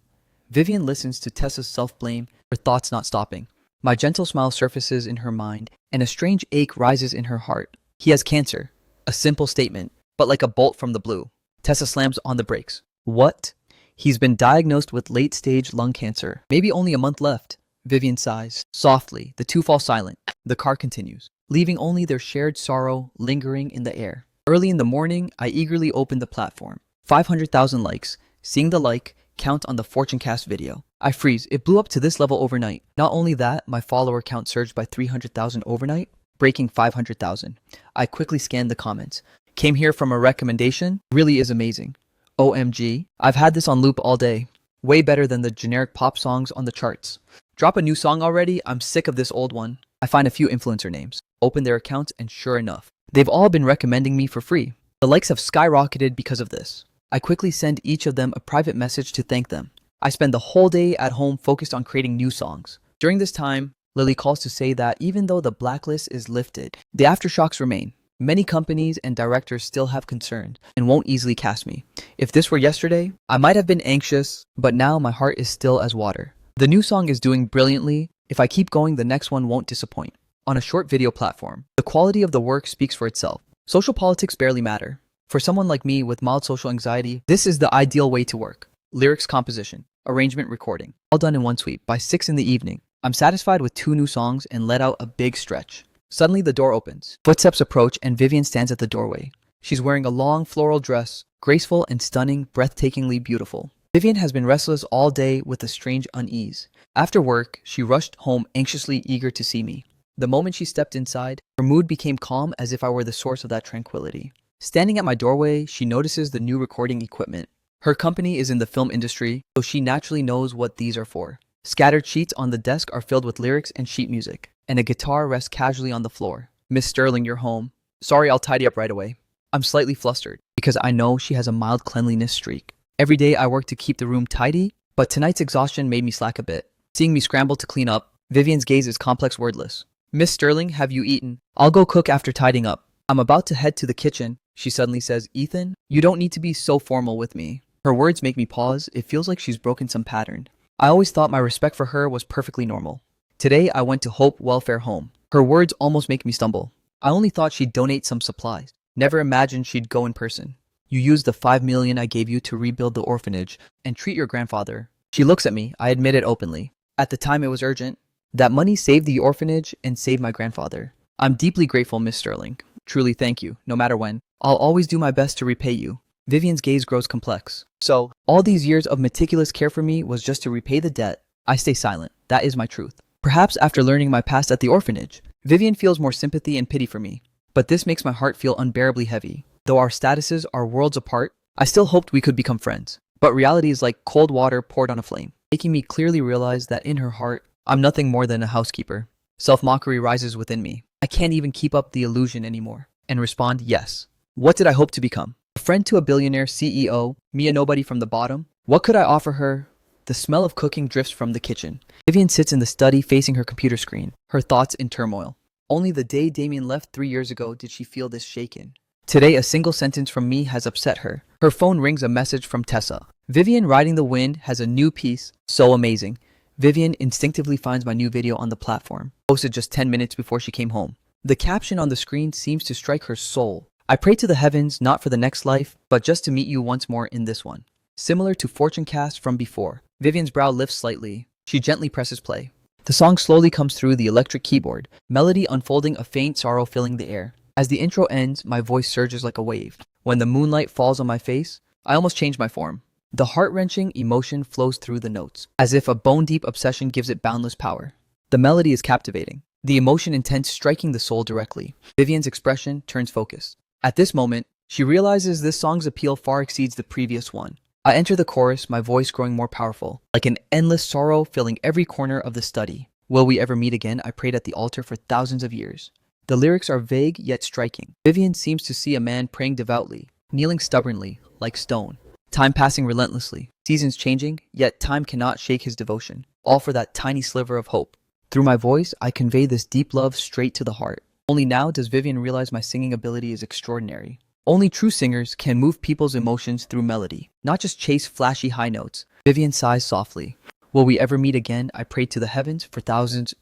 Vivian listens to Tessa's self-blame, her thoughts not stopping. My gentle smile surfaces in her mind, and a strange ache rises in her heart. He has cancer. A simple statement, but like a bolt from the blue. Tessa slams on the brakes. What? He's been diagnosed with late-stage lung cancer. Maybe only a month left. Vivian sighs. Softly, the two fall silent. The car continues, leaving only their shared sorrow lingering in the air. Early in the morning, I eagerly opened the platform. 500,000 likes. Seeing the like count on the Fortunecast video, I freeze. It blew up to this level overnight. Not only that, my follower count surged by 300,000 overnight, breaking 500,000. I quickly scanned the comments. Came here from a recommendation? Really is amazing. OMG, I've had this on loop all day. Way better than the generic pop songs on the charts. Drop a new song already? I'm sick of this old one. I find a few influencer names, open their accounts, and sure enough, they've all been recommending me for free. The likes have skyrocketed because of this. I quickly send each of them a private message to thank them. I spend the whole day at home focused on creating new songs. During this time, Lily calls to say that even though the blacklist is lifted, the aftershocks remain. Many companies and directors still have concerns and won't easily cast me. If this were yesterday, I might have been anxious, but now my heart is still as water. The new song is doing brilliantly. If I keep going, the next one won't disappoint. On a short video platform, the quality of the work speaks for itself. Social politics barely matter. For someone like me with mild social anxiety, this is the ideal way to work. Lyrics, composition, arrangement, recording, all done in one sweep by 6 in the evening. I'm satisfied with 2 new songs and let out a big stretch. Suddenly the door opens. Footsteps approach and Vivian stands at the doorway. She's wearing a long floral dress, graceful and stunning, breathtakingly beautiful. Vivian has been restless all day with a strange unease. After work, she rushed home anxiously eager to see me. The moment she stepped inside, her mood became calm as if I were the source of that tranquility. Standing at my doorway, she notices the new recording equipment. Her company is in the film industry, so she naturally knows what these are for. Scattered sheets on the desk are filled with lyrics and sheet music, and a guitar rests casually on the floor. Miss Sterling, you're home. Sorry, I'll tidy up right away. I'm slightly flustered because I know she has a mild cleanliness streak. Every day I work to keep the room tidy, but tonight's exhaustion made me slack a bit. Seeing me scramble to clean up, Vivian's gaze is complex, wordless. Miss Sterling, have you eaten? I'll go cook after tidying up. I'm about to head to the kitchen. She suddenly says, Ethan, you don't need to be so formal with me. Her words make me pause. It feels like she's broken some pattern. I always thought my respect for her was perfectly normal. Today, I went to Hope Welfare Home. Her words almost make me stumble. I only thought she'd donate some supplies. Never imagined she'd go in person. You used the 5 million I gave you to rebuild the orphanage and treat your grandfather. She looks at me. I admit it openly. At the time, it was urgent. That money saved the orphanage and saved my grandfather. I'm deeply grateful, Miss Sterling. Truly thank you, no matter when. I'll always do my best to repay you. Vivian's gaze grows complex. So, all these years of meticulous care for me was just to repay the debt. I stay silent. That is my truth. Perhaps after learning my past at the orphanage, Vivian feels more sympathy and pity for me. But this makes my heart feel unbearably heavy. Though our statuses are worlds apart, I still hoped we could become friends. But reality is like cold water poured on a flame, making me clearly realize that in her heart, I'm nothing more than a housekeeper. Self-mockery rises within me. I can't even keep up the illusion anymore. And respond, yes. What did I hope to become? A friend to a billionaire CEO, me a nobody from the bottom? What could I offer her? The smell of cooking drifts from the kitchen. Vivian sits in the study facing her computer screen, her thoughts in turmoil. Only the day Damien left 3 years ago did she feel this shaken. Today, a single sentence from me has upset her. Her phone rings a message from Tessa. Vivian Riding the Wind has a new piece. So amazing. Vivian instinctively finds my new video on the platform, posted just 10 minutes before she came home. The caption on the screen seems to strike her soul. I pray to the heavens not for the next life, but just to meet you once more in this one. Similar to Fortune Cast from before, Vivian's brow lifts slightly. She gently presses play. The song slowly comes through the electric keyboard, melody unfolding, a faint sorrow filling the air. As the intro ends, my voice surges like a wave. When the moonlight falls on my face, I almost change my form. The heart-wrenching emotion flows through the notes, as if a bone-deep obsession gives it boundless power. The melody is captivating, the emotion intense, striking the soul directly. Vivian's expression turns focused. At this moment, she realizes this song's appeal far exceeds the previous one. I enter the chorus, my voice growing more powerful, like an endless sorrow filling every corner of the study. Will we ever meet again? I prayed at the altar for thousands of years. The lyrics are vague yet striking. Vivian seems to see a man praying devoutly, kneeling stubbornly, like stone. Time passing relentlessly, seasons changing, yet time cannot shake his devotion, all for that tiny sliver of hope. Through my voice, I convey this deep love straight to the heart. Only now does Vivian realize my singing ability is extraordinary. Only true singers can move people's emotions through melody, not just chase flashy high notes. Vivian sighs softly. Will we ever meet again? I prayed to the heavens for thousands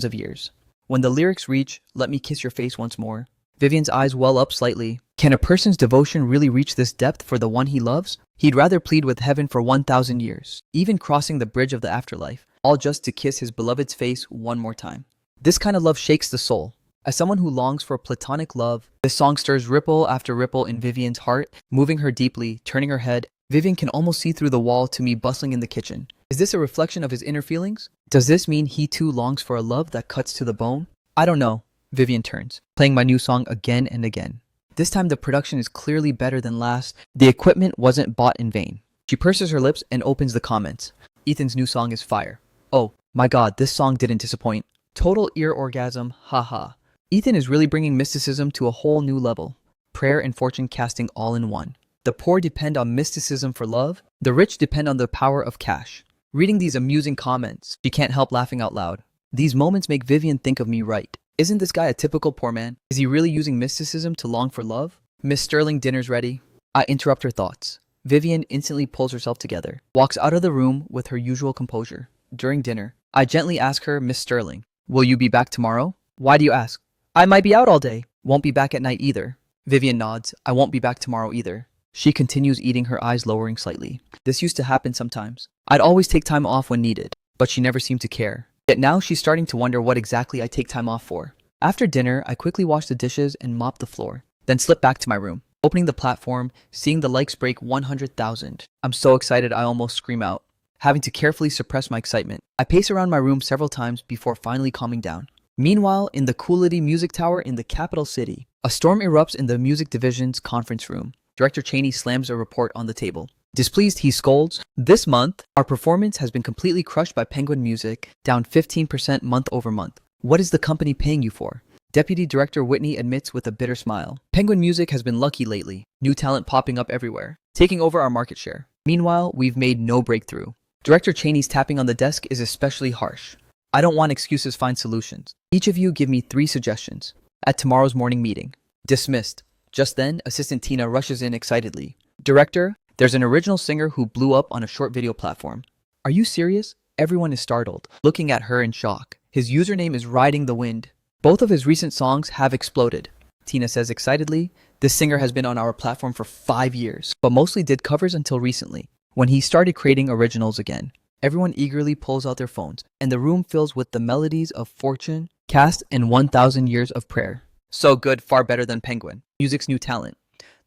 of years. When the lyrics reach, let me kiss your face once more, Vivian's eyes well up slightly. Can a person's devotion really reach this depth for the one he loves? He'd rather plead with heaven for 1,000 years, even crossing the bridge of the afterlife, all just to kiss his beloved's face one more time. This kind of love shakes the soul. As someone who longs for platonic love, this song stirs ripple after ripple in Vivian's heart, moving her deeply, turning her head. Vivian can almost see through the wall to me bustling in the kitchen. Is this a reflection of his inner feelings? Does this mean he too longs for a love that cuts to the bone? I don't know. Vivian turns, playing my new song again and again. This time the production is clearly better than last. The equipment wasn't bought in vain. She purses her lips and opens the comments. Ethan's new song is fire. Oh, my god, this song didn't disappoint. Total ear orgasm, haha. Ethan is really bringing mysticism to a whole new level. Prayer and fortune casting all in one. The poor depend on mysticism for love. The rich depend on the power of cash. Reading these amusing comments, she can't help laughing out loud. These moments make Vivian think of me right. Isn't this guy a typical poor man? Is he really using mysticism to long for love? Miss Sterling, dinner's ready. I interrupt her thoughts. Vivian instantly pulls herself together, walks out of the room with her usual composure. During dinner, I gently ask her, Miss Sterling, will you be back tomorrow? Why do you ask? I might be out all day. Won't be back at night either. Vivian nods. I won't be back tomorrow either. She continues, eating, her eyes lowering slightly. This used to happen sometimes. I'd always take time off when needed, but she never seemed to care. Yet now she's starting to wonder what exactly I take time off for. After dinner, I quickly wash the dishes and mop the floor, then slip back to my room. Opening the platform, seeing the likes break 100,000. I'm so excited I almost scream out, having to carefully suppress my excitement. I pace around my room several times before finally calming down. Meanwhile, in the Coolidge Music Tower in the capital city, a storm erupts in the music division's conference room. Director Cheney slams a report on the table. Displeased, he scolds, "This month, our performance has been completely crushed by Penguin Music, down 15% month over month. What is the company paying you for?" Deputy Director Whitney admits with a bitter smile. "Penguin Music has been lucky lately, new talent popping up everywhere, taking over our market share. Meanwhile, we've made no breakthrough." Director Cheney's tapping on the desk is especially harsh. "I don't want excuses, find solutions. Each of you give me 3 suggestions. At tomorrow's morning meeting." Dismissed. Just then, Assistant Tina rushes in excitedly. "Director, there's an original singer who blew up on a short video platform." "Are you serious?" Everyone is startled, looking at her in shock. "His username is Riding the Wind. Both of his recent songs have exploded." Tina says excitedly, "This singer has been on our platform for 5 years, but mostly did covers until recently, when he started creating originals again." Everyone eagerly pulls out their phones, and the room fills with the melodies of Fortune, Cast, and 1,000 Years of Prayer. So good, far better than Penguin, music's new talent.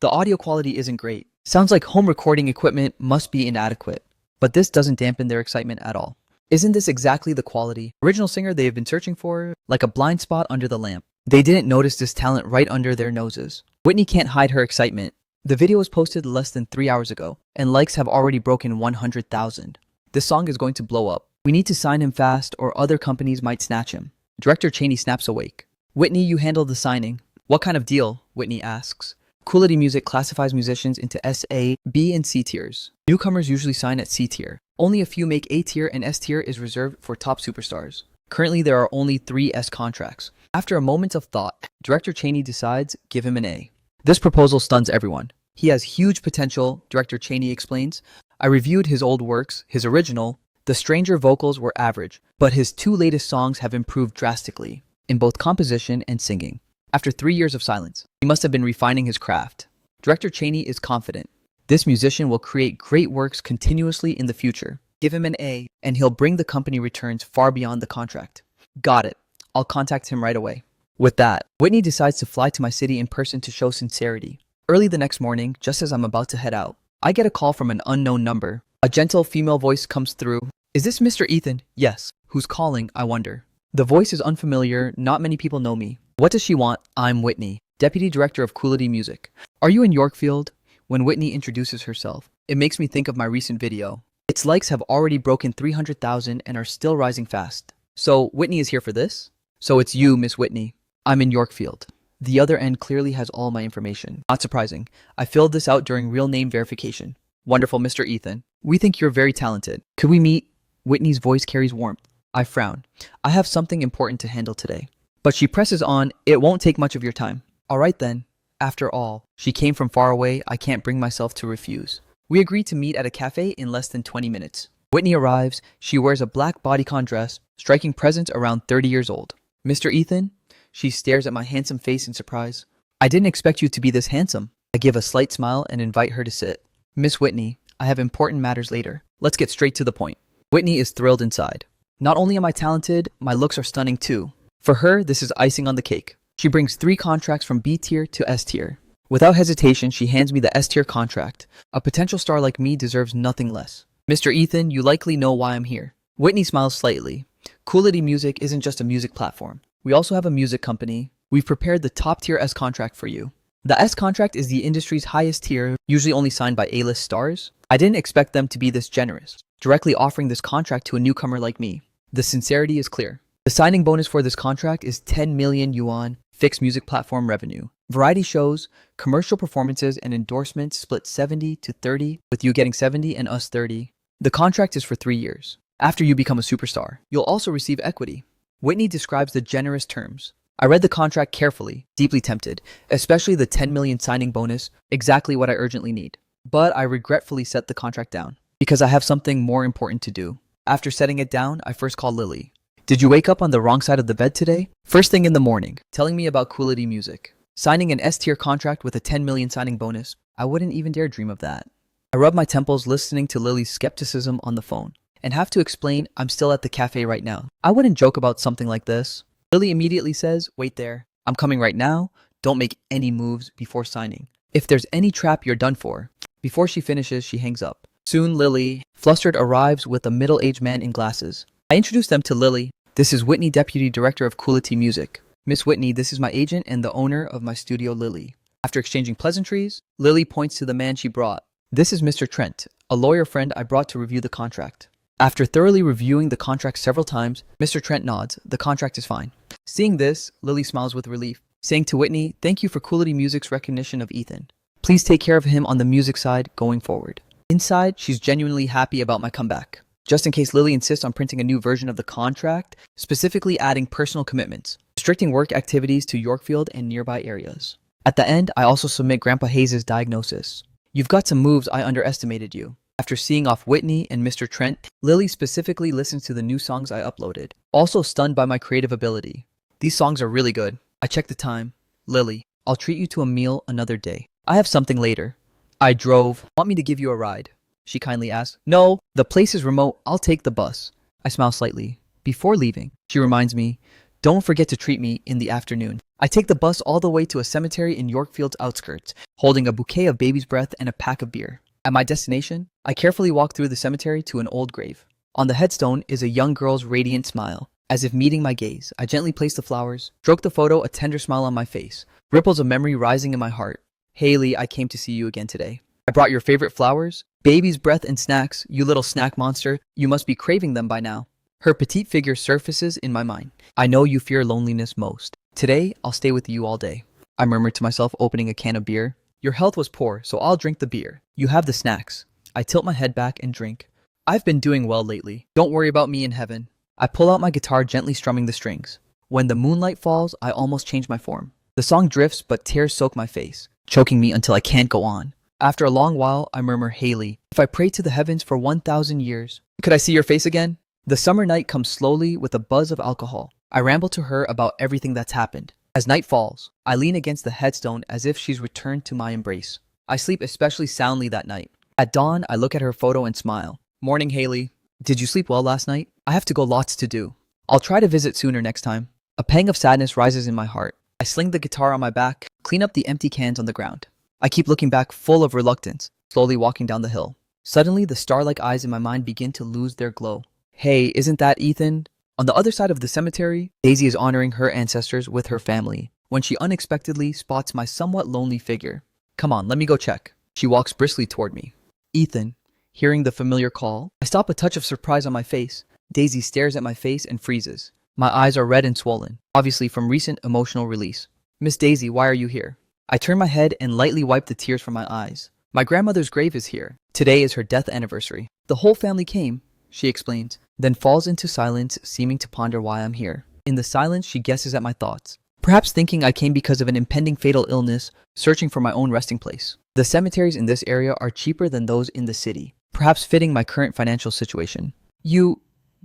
The audio quality isn't great. Sounds like home recording equipment must be inadequate. But this doesn't dampen their excitement at all. Isn't this exactly the quality, original singer they have been searching for? Like a blind spot under the lamp. They didn't notice this talent right under their noses. Whitney can't hide her excitement. The video was posted less than 3 hours ago, and likes have already broken 100,000. This song is going to blow up. We need to sign him fast or other companies might snatch him. Director Cheney snaps awake. Whitney, you handle the signing. What kind of deal? Whitney asks. Coolity Music classifies musicians into S, A, B, and C tiers. Newcomers usually sign at C tier. Only a few make A tier, and S tier is reserved for top superstars. Currently, there are only 3 S contracts. After a moment of thought, Director Cheney decides, give him an A. This proposal stuns everyone. He has huge potential, Director Cheney explains. I reviewed his old works, his original. The Stranger vocals were average, but his 2 latest songs have improved drastically, in both composition and singing. After 3 years of silence, he must have been refining his craft. Director Cheney is confident. This musician will create great works continuously in the future. Give him an A, and he'll bring the company returns far beyond the contract. Got it. I'll contact him right away. With that, Whitney decides to fly to my city in person to show sincerity. Early the next morning, just as I'm about to head out, I get a call from an unknown number. A gentle female voice comes through. Is this Mr. Ethan? Yes. Who's calling, I wonder. The voice is unfamiliar, not many people know me. What does she want? I'm Whitney, Deputy Director of Coolity Music. Are you in Yorkfield? When Whitney introduces herself, it makes me think of my recent video. Its likes have already broken 300,000 and are still rising fast. So, Whitney is here for this? So it's you, Miss Whitney. I'm in Yorkfield. The other end clearly has all my information. Not surprising. I filled this out during real name verification. Wonderful, Mr. Ethan. We think you're very talented. Could we meet? Whitney's voice carries warmth. I frown. I have something important to handle today. But she presses on, it won't take much of your time. All right then. After all, she came from far away, I can't bring myself to refuse. We agree to meet at a cafe in less than 20 minutes. Whitney arrives. She wears a black bodycon dress, striking presence around 30 years old. Mr. Ethan? She stares at my handsome face in surprise. I didn't expect you to be this handsome. I give a slight smile and invite her to sit. Miss Whitney, I have important matters later. Let's get straight to the point. Whitney is thrilled inside. Not only am I talented, my looks are stunning too. For her, this is icing on the cake. She brings 3 contracts from B tier to S tier. Without hesitation, she hands me the S tier contract. A potential star like me deserves nothing less. Mr. Ethan, you likely know why I'm here. Whitney smiles slightly. Coolity Music isn't just a music platform. We also have a music company. We've prepared the top tier S contract for you. The S contract is the industry's highest tier, usually only signed by A-list stars. I didn't expect them to be this generous, directly offering this contract to a newcomer like me. The sincerity is clear. The signing bonus for this contract is 10 million yuan fixed music platform revenue. Variety shows, commercial performances, and endorsements split 70 to 30, with you getting 70 and us 30. The contract is for 3 years. After you become a superstar, you'll also receive equity. Whitney describes the generous terms. I read the contract carefully, deeply tempted, especially the 10 million signing bonus, exactly what I urgently need. But I regretfully set the contract down, because I have something more important to do. After setting it down, I first call Lily. Did you wake up on the wrong side of the bed today? First thing in the morning, telling me about Coolity Music. Signing an S-tier contract with a 10 million signing bonus. I wouldn't even dare dream of that. I rub my temples listening to Lily's skepticism on the phone, and have to explain I'm still at the cafe right now. I wouldn't joke about something like this. Lily immediately says, wait there. I'm coming right now. Don't make any moves before signing. If there's any trap, you're done for. Before she finishes, she hangs up. Soon Lily, flustered, arrives with a middle-aged man in glasses. I introduce them to Lily. This is Whitney, Deputy Director of Coolity Music. Miss Whitney, this is my agent and the owner of my studio, Lily. After exchanging pleasantries, Lily points to the man she brought. This is Mr. Trent, a lawyer friend I brought to review the contract. After thoroughly reviewing the contract several times, Mr. Trent nods. The contract is fine. Seeing this, Lily smiles with relief, saying to Whitney, thank you for Coolity Music's recognition of Ethan. Please take care of him on the music side going forward. Inside, she's genuinely happy about my comeback. Just in case Lily insists on printing a new version of the contract, specifically adding personal commitments, restricting work activities to Yorkfield and nearby areas. At the end, I also submit Grandpa Hayes' diagnosis. You've got some moves, I underestimated you. After seeing off Whitney and Mr. Trent, Lily specifically listens to the new songs I uploaded, also stunned by my creative ability. These songs are really good. I check the time. Lily, I'll treat you to a meal another day. I have something later. I drove. Want me to give you a ride? She kindly asked. No, the place is remote. I'll take the bus. I smile slightly. Before leaving, she reminds me, don't forget to treat me in the afternoon. I take the bus all the way to a cemetery in Yorkfield's outskirts, holding a bouquet of baby's breath and a pack of beer. At my destination, I carefully walk through the cemetery to an old grave. On the headstone is a young girl's radiant smile. As if meeting my gaze, I gently place the flowers, stroke the photo, a tender smile on my face, ripples of memory rising in my heart. Haley, I came to see you again today. I brought your favorite flowers, baby's breath and snacks. You little snack monster, you must be craving them by now. Her petite figure surfaces in my mind. I know you fear loneliness most. Today, I'll stay with you all day. I murmured to myself, opening a can of beer. Your health was poor, so I'll drink the beer. You have the snacks. I tilt my head back and drink. I've been doing well lately. Don't worry about me in heaven. I pull out my guitar, gently strumming the strings. When the moonlight falls, I almost change my form. The song drifts, but tears soak my face, choking me until I can't go on. After a long while, I murmur, Haley, if I pray to the heavens for 1,000 years, could I see your face again? The summer night comes slowly with a buzz of alcohol. I ramble to her about everything that's happened. As night falls, I lean against the headstone as if she's returned to my embrace. I sleep especially soundly that night. At dawn, I look at her photo and smile. Morning, Haley. Did you sleep well last night? I have to go, lots to do. I'll try to visit sooner next time. A pang of sadness rises in my heart. I sling the guitar on my back, clean up the empty cans on the ground. I keep looking back, full of reluctance, slowly walking down the hill. Suddenly, the star-like eyes in my mind begin to lose their glow. Hey, isn't that Ethan? On the other side of the cemetery, Daisy is honoring her ancestors with her family when she unexpectedly spots my somewhat lonely figure. Come on, let me go check. She walks briskly toward me. Ethan. Hearing the familiar call, I stop, a touch of surprise on my face. Daisy stares at my face and freezes. My eyes are red and swollen, obviously from recent emotional release. Miss Daisy, why are you here? I turn my head and lightly wipe the tears from my eyes. My grandmother's grave is here. Today is her death anniversary. The whole family came, she explains, then falls into silence, seeming to ponder why I'm here. In the silence, she guesses at my thoughts, perhaps thinking I came because of an impending fatal illness, searching for my own resting place. The cemeteries in this area are cheaper than those in the city, perhaps fitting my current financial situation.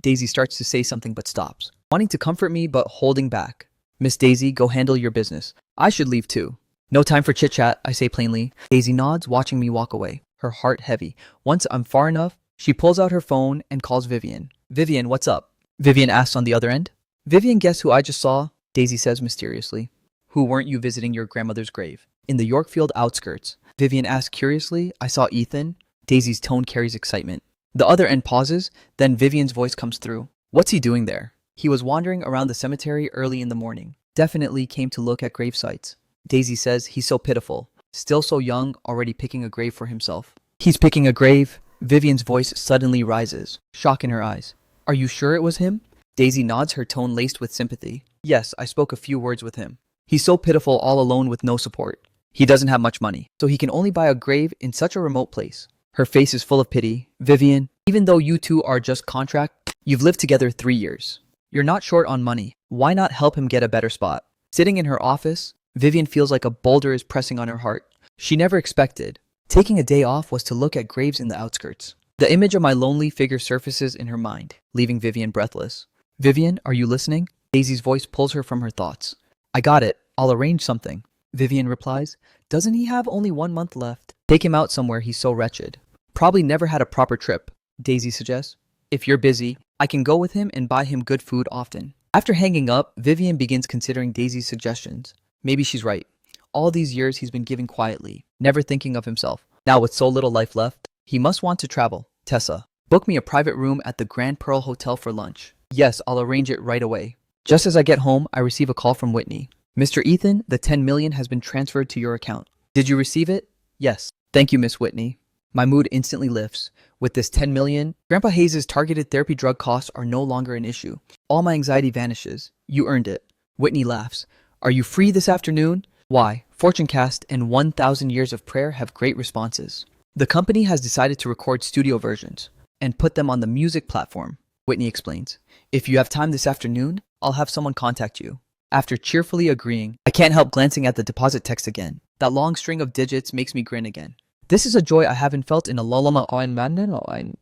Daisy starts to say something but stops, wanting to comfort me but holding back. Miss Daisy, go handle your business. I should leave too. No time for chit-chat, I say plainly. Daisy nods, watching me walk away, her heart heavy. Once I'm far enough, she pulls out her phone and calls Vivian. Vivian, what's up? Vivian asks on the other end. Vivian, guess who I just saw? Daisy says mysteriously. Who, weren't you visiting your grandmother's grave? In the Yorkfield outskirts. Vivian asks curiously. I saw Ethan. Daisy's tone carries excitement. The other end pauses, then Vivian's voice comes through. What's he doing there? He was wandering around the cemetery early in the morning. Definitely came to look at grave sites. Daisy says he's so pitiful. Still so young, already picking a grave for himself. He's picking a grave? Vivian's voice suddenly rises, shock in her eyes. Are you sure it was him? Daisy nods, her tone laced with sympathy. Yes, I spoke a few words with him. He's so pitiful, all alone with no support. He doesn't have much money, so he can only buy a grave in such a remote place. Her face is full of pity. Vivian, even though you two are just contract, you've lived together 3 years. You're not short on money. Why not help him get a better spot? Sitting in her office, Vivian feels like a boulder is pressing on her heart. She never expected. Taking a day off was to look at graves in the outskirts. The image of my lonely figure surfaces in her mind, leaving Vivian breathless. Vivian, are you listening? Daisy's voice pulls her from her thoughts. I got it. I'll arrange something. Vivian replies. Doesn't he have only 1 month left? Take him out somewhere, he's so wretched. Probably never had a proper trip, Daisy suggests. If you're busy, I can go with him and buy him good food often. After hanging up, Vivian begins considering Daisy's suggestions. Maybe she's right. All these years he's been giving quietly, never thinking of himself. Now with so little life left, he must want to travel. Tessa, book me a private room at the Grand Pearl Hotel for lunch. Yes, I'll arrange it right away. Just as I get home, I receive a call from Whitney. Mr. Ethan, the 10 million has been transferred to your account. Did you receive it? Yes. Thank you, Miss Whitney. My mood instantly lifts. With this 10 million, Grandpa Hayes' targeted therapy drug costs are no longer an issue. All my anxiety vanishes. You earned it. Whitney laughs. Are you free this afternoon? Why? Fortunecast and 1,000 Years of Prayer have great responses. The company has decided to record studio versions and put them on the music platform, Whitney explains. If you have time this afternoon, I'll have someone contact you. After cheerfully agreeing, I can't help glancing at the deposit text again. That long string of digits makes me grin again. This is a joy I haven't felt in a aoe.io-manhwa.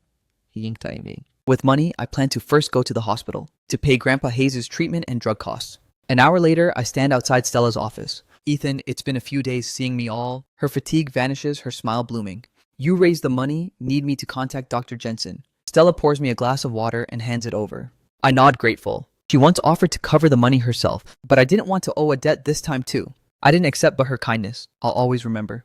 With money, I plan to first go to the hospital to pay Grandpa Hayes' treatment and drug costs. An hour later, I stand outside Stella's office. Ethan, it's been a few days seeing me all. Her fatigue vanishes, her smile blooming. You raised the money, need me to contact Dr. Jensen. Stella pours me a glass of water and hands it over. I nod grateful. She once offered to cover the money herself, but I didn't want to owe a debt this time too. I didn't accept but her kindness. I'll always remember.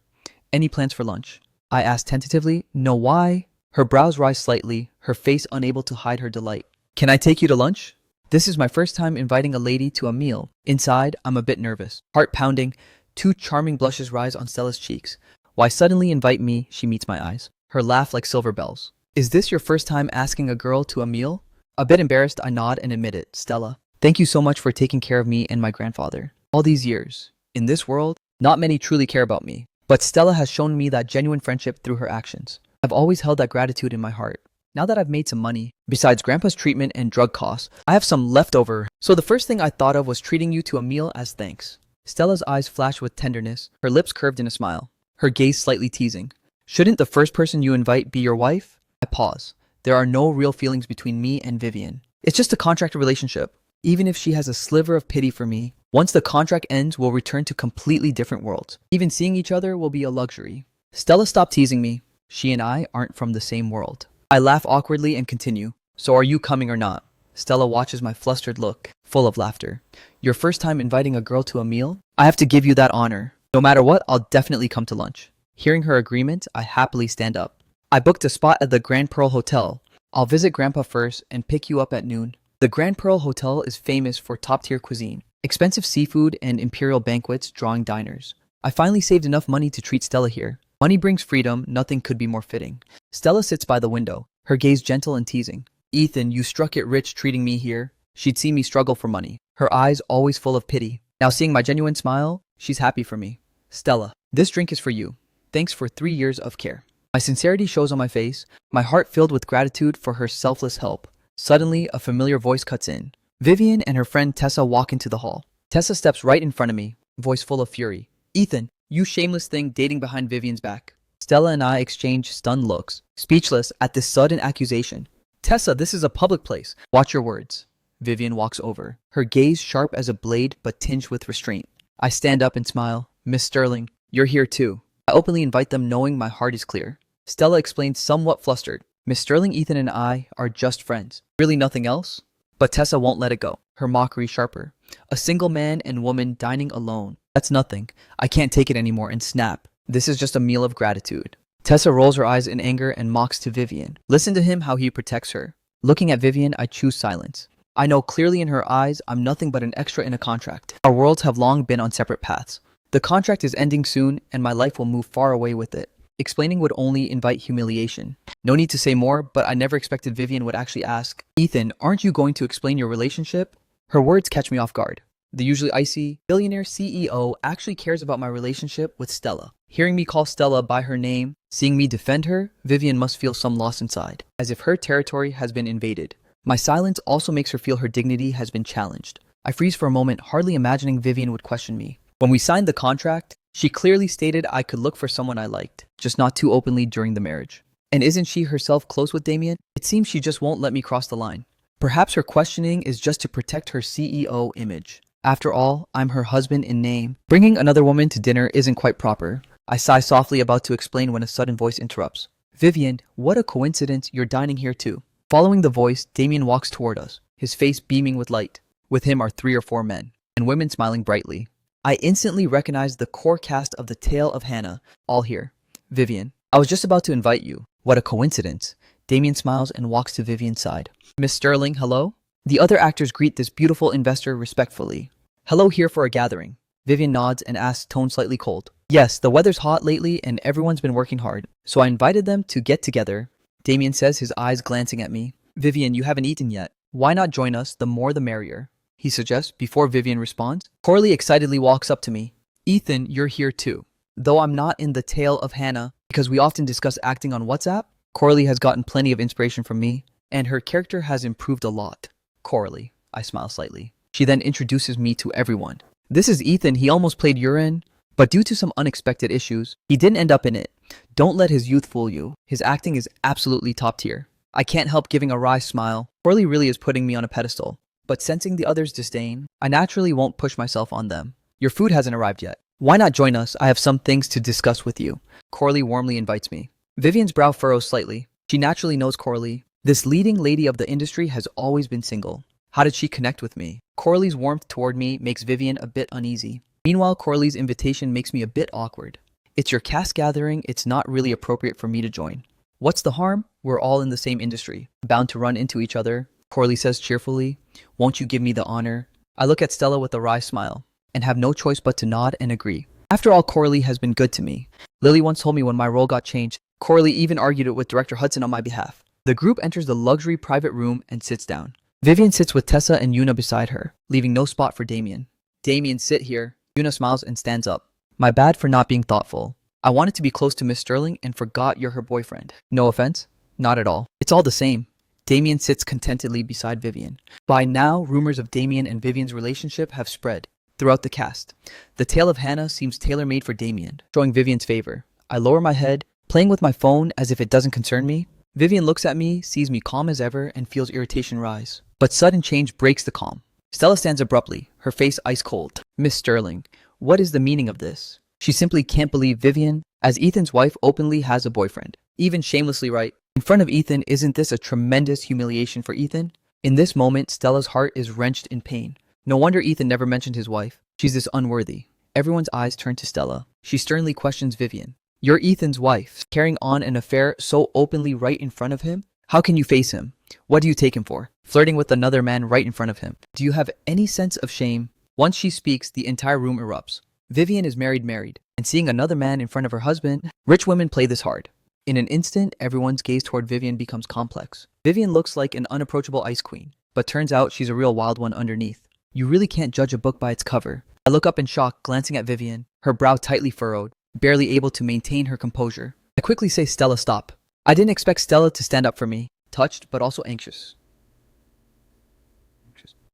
Any plans for lunch? I asked tentatively. No, why? Her brows rise slightly, her face unable to hide her delight. Can I take you to lunch? This is my first time inviting a lady to a meal. Inside, I'm a bit nervous. Heart pounding, two charming blushes rise on Stella's cheeks. Why suddenly invite me? She meets my eyes. Her laugh like silver bells. Is this your first time asking a girl to a meal? A bit embarrassed, I nod and admit it. Stella, thank you so much for taking care of me and my grandfather. All these years. In this world, not many truly care about me. But Stella has shown me that genuine friendship through her actions. I've always held that gratitude in my heart. Now that I've made some money, besides Grandpa's treatment and drug costs, I have some left over. So the first thing I thought of was treating you to a meal as thanks. Stella's eyes flashed with tenderness, her lips curved in a smile, her gaze slightly teasing. Shouldn't the first person you invite be your wife? I pause. There are no real feelings between me and Vivian. It's just a contracted relationship. Even if she has a sliver of pity for me, once the contract ends, we'll return to completely different worlds. Even seeing each other will be a luxury. Stella stopped teasing me. She and I aren't from the same world. I laugh awkwardly and continue. So are you coming or not? Stella watches my flustered look, full of laughter. Your first time inviting a girl to a meal? I have to give you that honor. No matter what, I'll definitely come to lunch. Hearing her agreement, I happily stand up. I booked a spot at the Grand Pearl Hotel. I'll visit Grandpa first and pick you up at noon. The Grand Pearl Hotel is famous for top-tier cuisine, expensive seafood, and imperial banquets drawing diners. I finally saved enough money to treat Stella here. Money brings freedom, nothing could be more fitting. Stella sits by the window, her gaze gentle and teasing. Ethan, you struck it rich treating me here. She'd see me struggle for money, her eyes always full of pity. Now seeing my genuine smile, she's happy for me. Stella, this drink is for you. Thanks for 3 years of care. My sincerity shows on my face, my heart filled with gratitude for her selfless help. Suddenly, a familiar voice cuts in. Vivian and her friend Tessa walk into the hall. Tessa steps right in front of me, voice full of fury. Ethan, you shameless thing dating behind Vivian's back. Stella and I exchange stunned looks, speechless at this sudden accusation. Tessa, this is a public place. Watch your words. Vivian walks over, her gaze sharp as a blade but tinged with restraint. I stand up and smile. Miss Sterling, you're here too. I openly invite them knowing my heart is clear. Stella explains somewhat flustered. Miss Sterling, Ethan, and I are just friends. Really nothing else? But Tessa won't let it go, her mockery sharper. A single man and woman dining alone. That's nothing. I can't take it anymore and snap. This is just a meal of gratitude. Tessa rolls her eyes in anger and mocks to Vivian. Listen to him how he protects her. Looking at Vivian, I choose silence. I know clearly in her eyes I'm nothing but an extra in a contract. Our worlds have long been on separate paths. The contract is ending soon and my life will move far away with it. Explaining would only invite humiliation. No need to say more, but I never expected Vivian would actually ask, Ethan, aren't you going to explain your relationship? Her words catch me off guard. The usually icy billionaire CEO actually cares about my relationship with Stella. Hearing me call Stella by her name, seeing me defend her, Vivian must feel some loss inside, as if her territory has been invaded. My silence also makes her feel her dignity has been challenged. I freeze for a moment, hardly imagining Vivian would question me. When we signed the contract, she clearly stated I could look for someone I liked, just not too openly during the marriage. And isn't she herself close with Damien? It seems she just won't let me cross the line. Perhaps her questioning is just to protect her CEO image. After all, I'm her husband in name. Bringing another woman to dinner isn't quite proper. I sigh softly, about to explain when a sudden voice interrupts. Vivian, what a coincidence you're dining here too. Following the voice, Damien walks toward us, his face beaming with light. With him are 3 or 4 men, and women smiling brightly. I instantly recognize the core cast of The Tale of Hannah, all here. Vivian, I was just about to invite you. What a coincidence. Damien smiles and walks to Vivian's side. Miss Sterling, hello? The other actors greet this beautiful investor respectfully. Hello, here for a gathering. Vivian nods and asks, tone slightly cold. Yes, the weather's hot lately and everyone's been working hard, so I invited them to get together. Damien says, his eyes glancing at me. Vivian, you haven't eaten yet. Why not join us? The more the merrier, he suggests before Vivian responds. Corley excitedly walks up to me. Ethan, you're here too. Though I'm not in The Tale of Hannah, because we often discuss acting on WhatsApp, Corley has gotten plenty of inspiration from me, and her character has improved a lot. Corley, I smile slightly. She then introduces me to everyone. This is Ethan, he almost played Urine, but due to some unexpected issues, he didn't end up in it. Don't let his youth fool you. His acting is absolutely top tier. I can't help giving a wry smile. Corley really is putting me on a pedestal. But sensing the others' disdain, I naturally won't push myself on them. Your food hasn't arrived yet. Why not join us? I have some things to discuss with you. Corley warmly invites me. Vivian's brow furrows slightly. She naturally knows Corley. This leading lady of the industry has always been single. How did she connect with me? Corley's warmth toward me makes Vivian a bit uneasy. Meanwhile, Corley's invitation makes me a bit awkward. It's your cast gathering, it's not really appropriate for me to join. What's the harm? We're all in the same industry, bound to run into each other, Corley says cheerfully. Won't you give me the honor? I look at Stella with a wry smile, and have no choice but to nod and agree. After all, Corley has been good to me. Lily once told me when my role got changed, Corley even argued it with Director Hudson on my behalf. The group enters the luxury private room and sits down. Vivian sits with Tessa and Yuna beside her, leaving no spot for Damien. Damien, sit here. Yuna smiles and stands up. My bad for not being thoughtful. I wanted to be close to Miss Sterling and forgot you're her boyfriend. No offense? Not at all. It's all the same. Damien sits contentedly beside Vivian. By now, rumors of Damien and Vivian's relationship have spread throughout the cast. The tale of Hannah seems tailor-made for Damien, showing Vivian's favor. I lower my head, playing with my phone as if it doesn't concern me. Vivian looks at me, sees me calm as ever, and feels irritation rise. But sudden change breaks the calm. Stella stands abruptly, her face ice cold. Miss Sterling, what is the meaning of this? She simply can't believe Vivian, as Ethan's wife, openly has a boyfriend. Even shamelessly right. In front of Ethan, isn't this a tremendous humiliation for Ethan? In this moment, Stella's heart is wrenched in pain. No wonder Ethan never mentioned his wife. She's this unworthy. Everyone's eyes turn to Stella. She sternly questions Vivian. You're Ethan's wife, carrying on an affair so openly right in front of him? How can you face him? What do you take him for? Flirting with another man right in front of him. Do you have any sense of shame? Once she speaks, the entire room erupts. Vivian is married, and seeing another man in front of her husband, rich women play this hard. In an instant, everyone's gaze toward Vivian becomes complex. Vivian looks like an unapproachable ice queen, but turns out she's a real wild one underneath. You really can't judge a book by its cover. I look up in shock, glancing at Vivian, her brow tightly furrowed, barely able to maintain her composure. I quickly say, Stella, stop. I didn't expect Stella to stand up for me, touched but also anxious.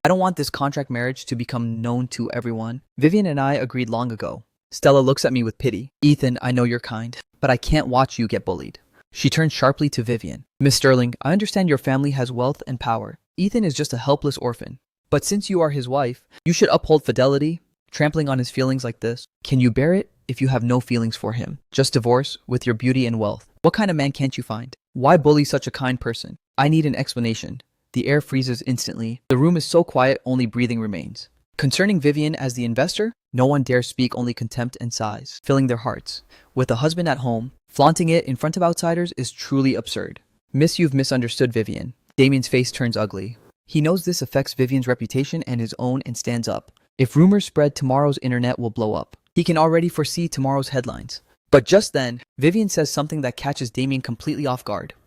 I don't want this contract marriage to become known to everyone. Vivian and I agreed long ago. Stella looks at me with pity. Ethan, I know you're kind, but I can't watch you get bullied. She turns sharply to Vivian. Miss Sterling, I understand your family has wealth and power. Ethan is just a helpless orphan. But since you are his wife, you should uphold fidelity. Trampling on his feelings like this, can you bear it if you have no feelings for him? Just divorce with your beauty and wealth. What kind of man can't you find? Why bully such a kind person? I need an explanation. The air freezes instantly. The room is so quiet, only breathing remains. Concerning Vivian as the investor, no one dares speak, only contempt and sighs, filling their hearts. With a husband at home, flaunting it in front of outsiders is truly absurd. Miss, you've misunderstood Vivian. Damien's face turns ugly. He knows this affects Vivian's reputation and his own and stands up. If rumors spread, tomorrow's internet will blow up. He can already foresee tomorrow's headlines. But just then, Vivian says something that catches Damien completely off guard.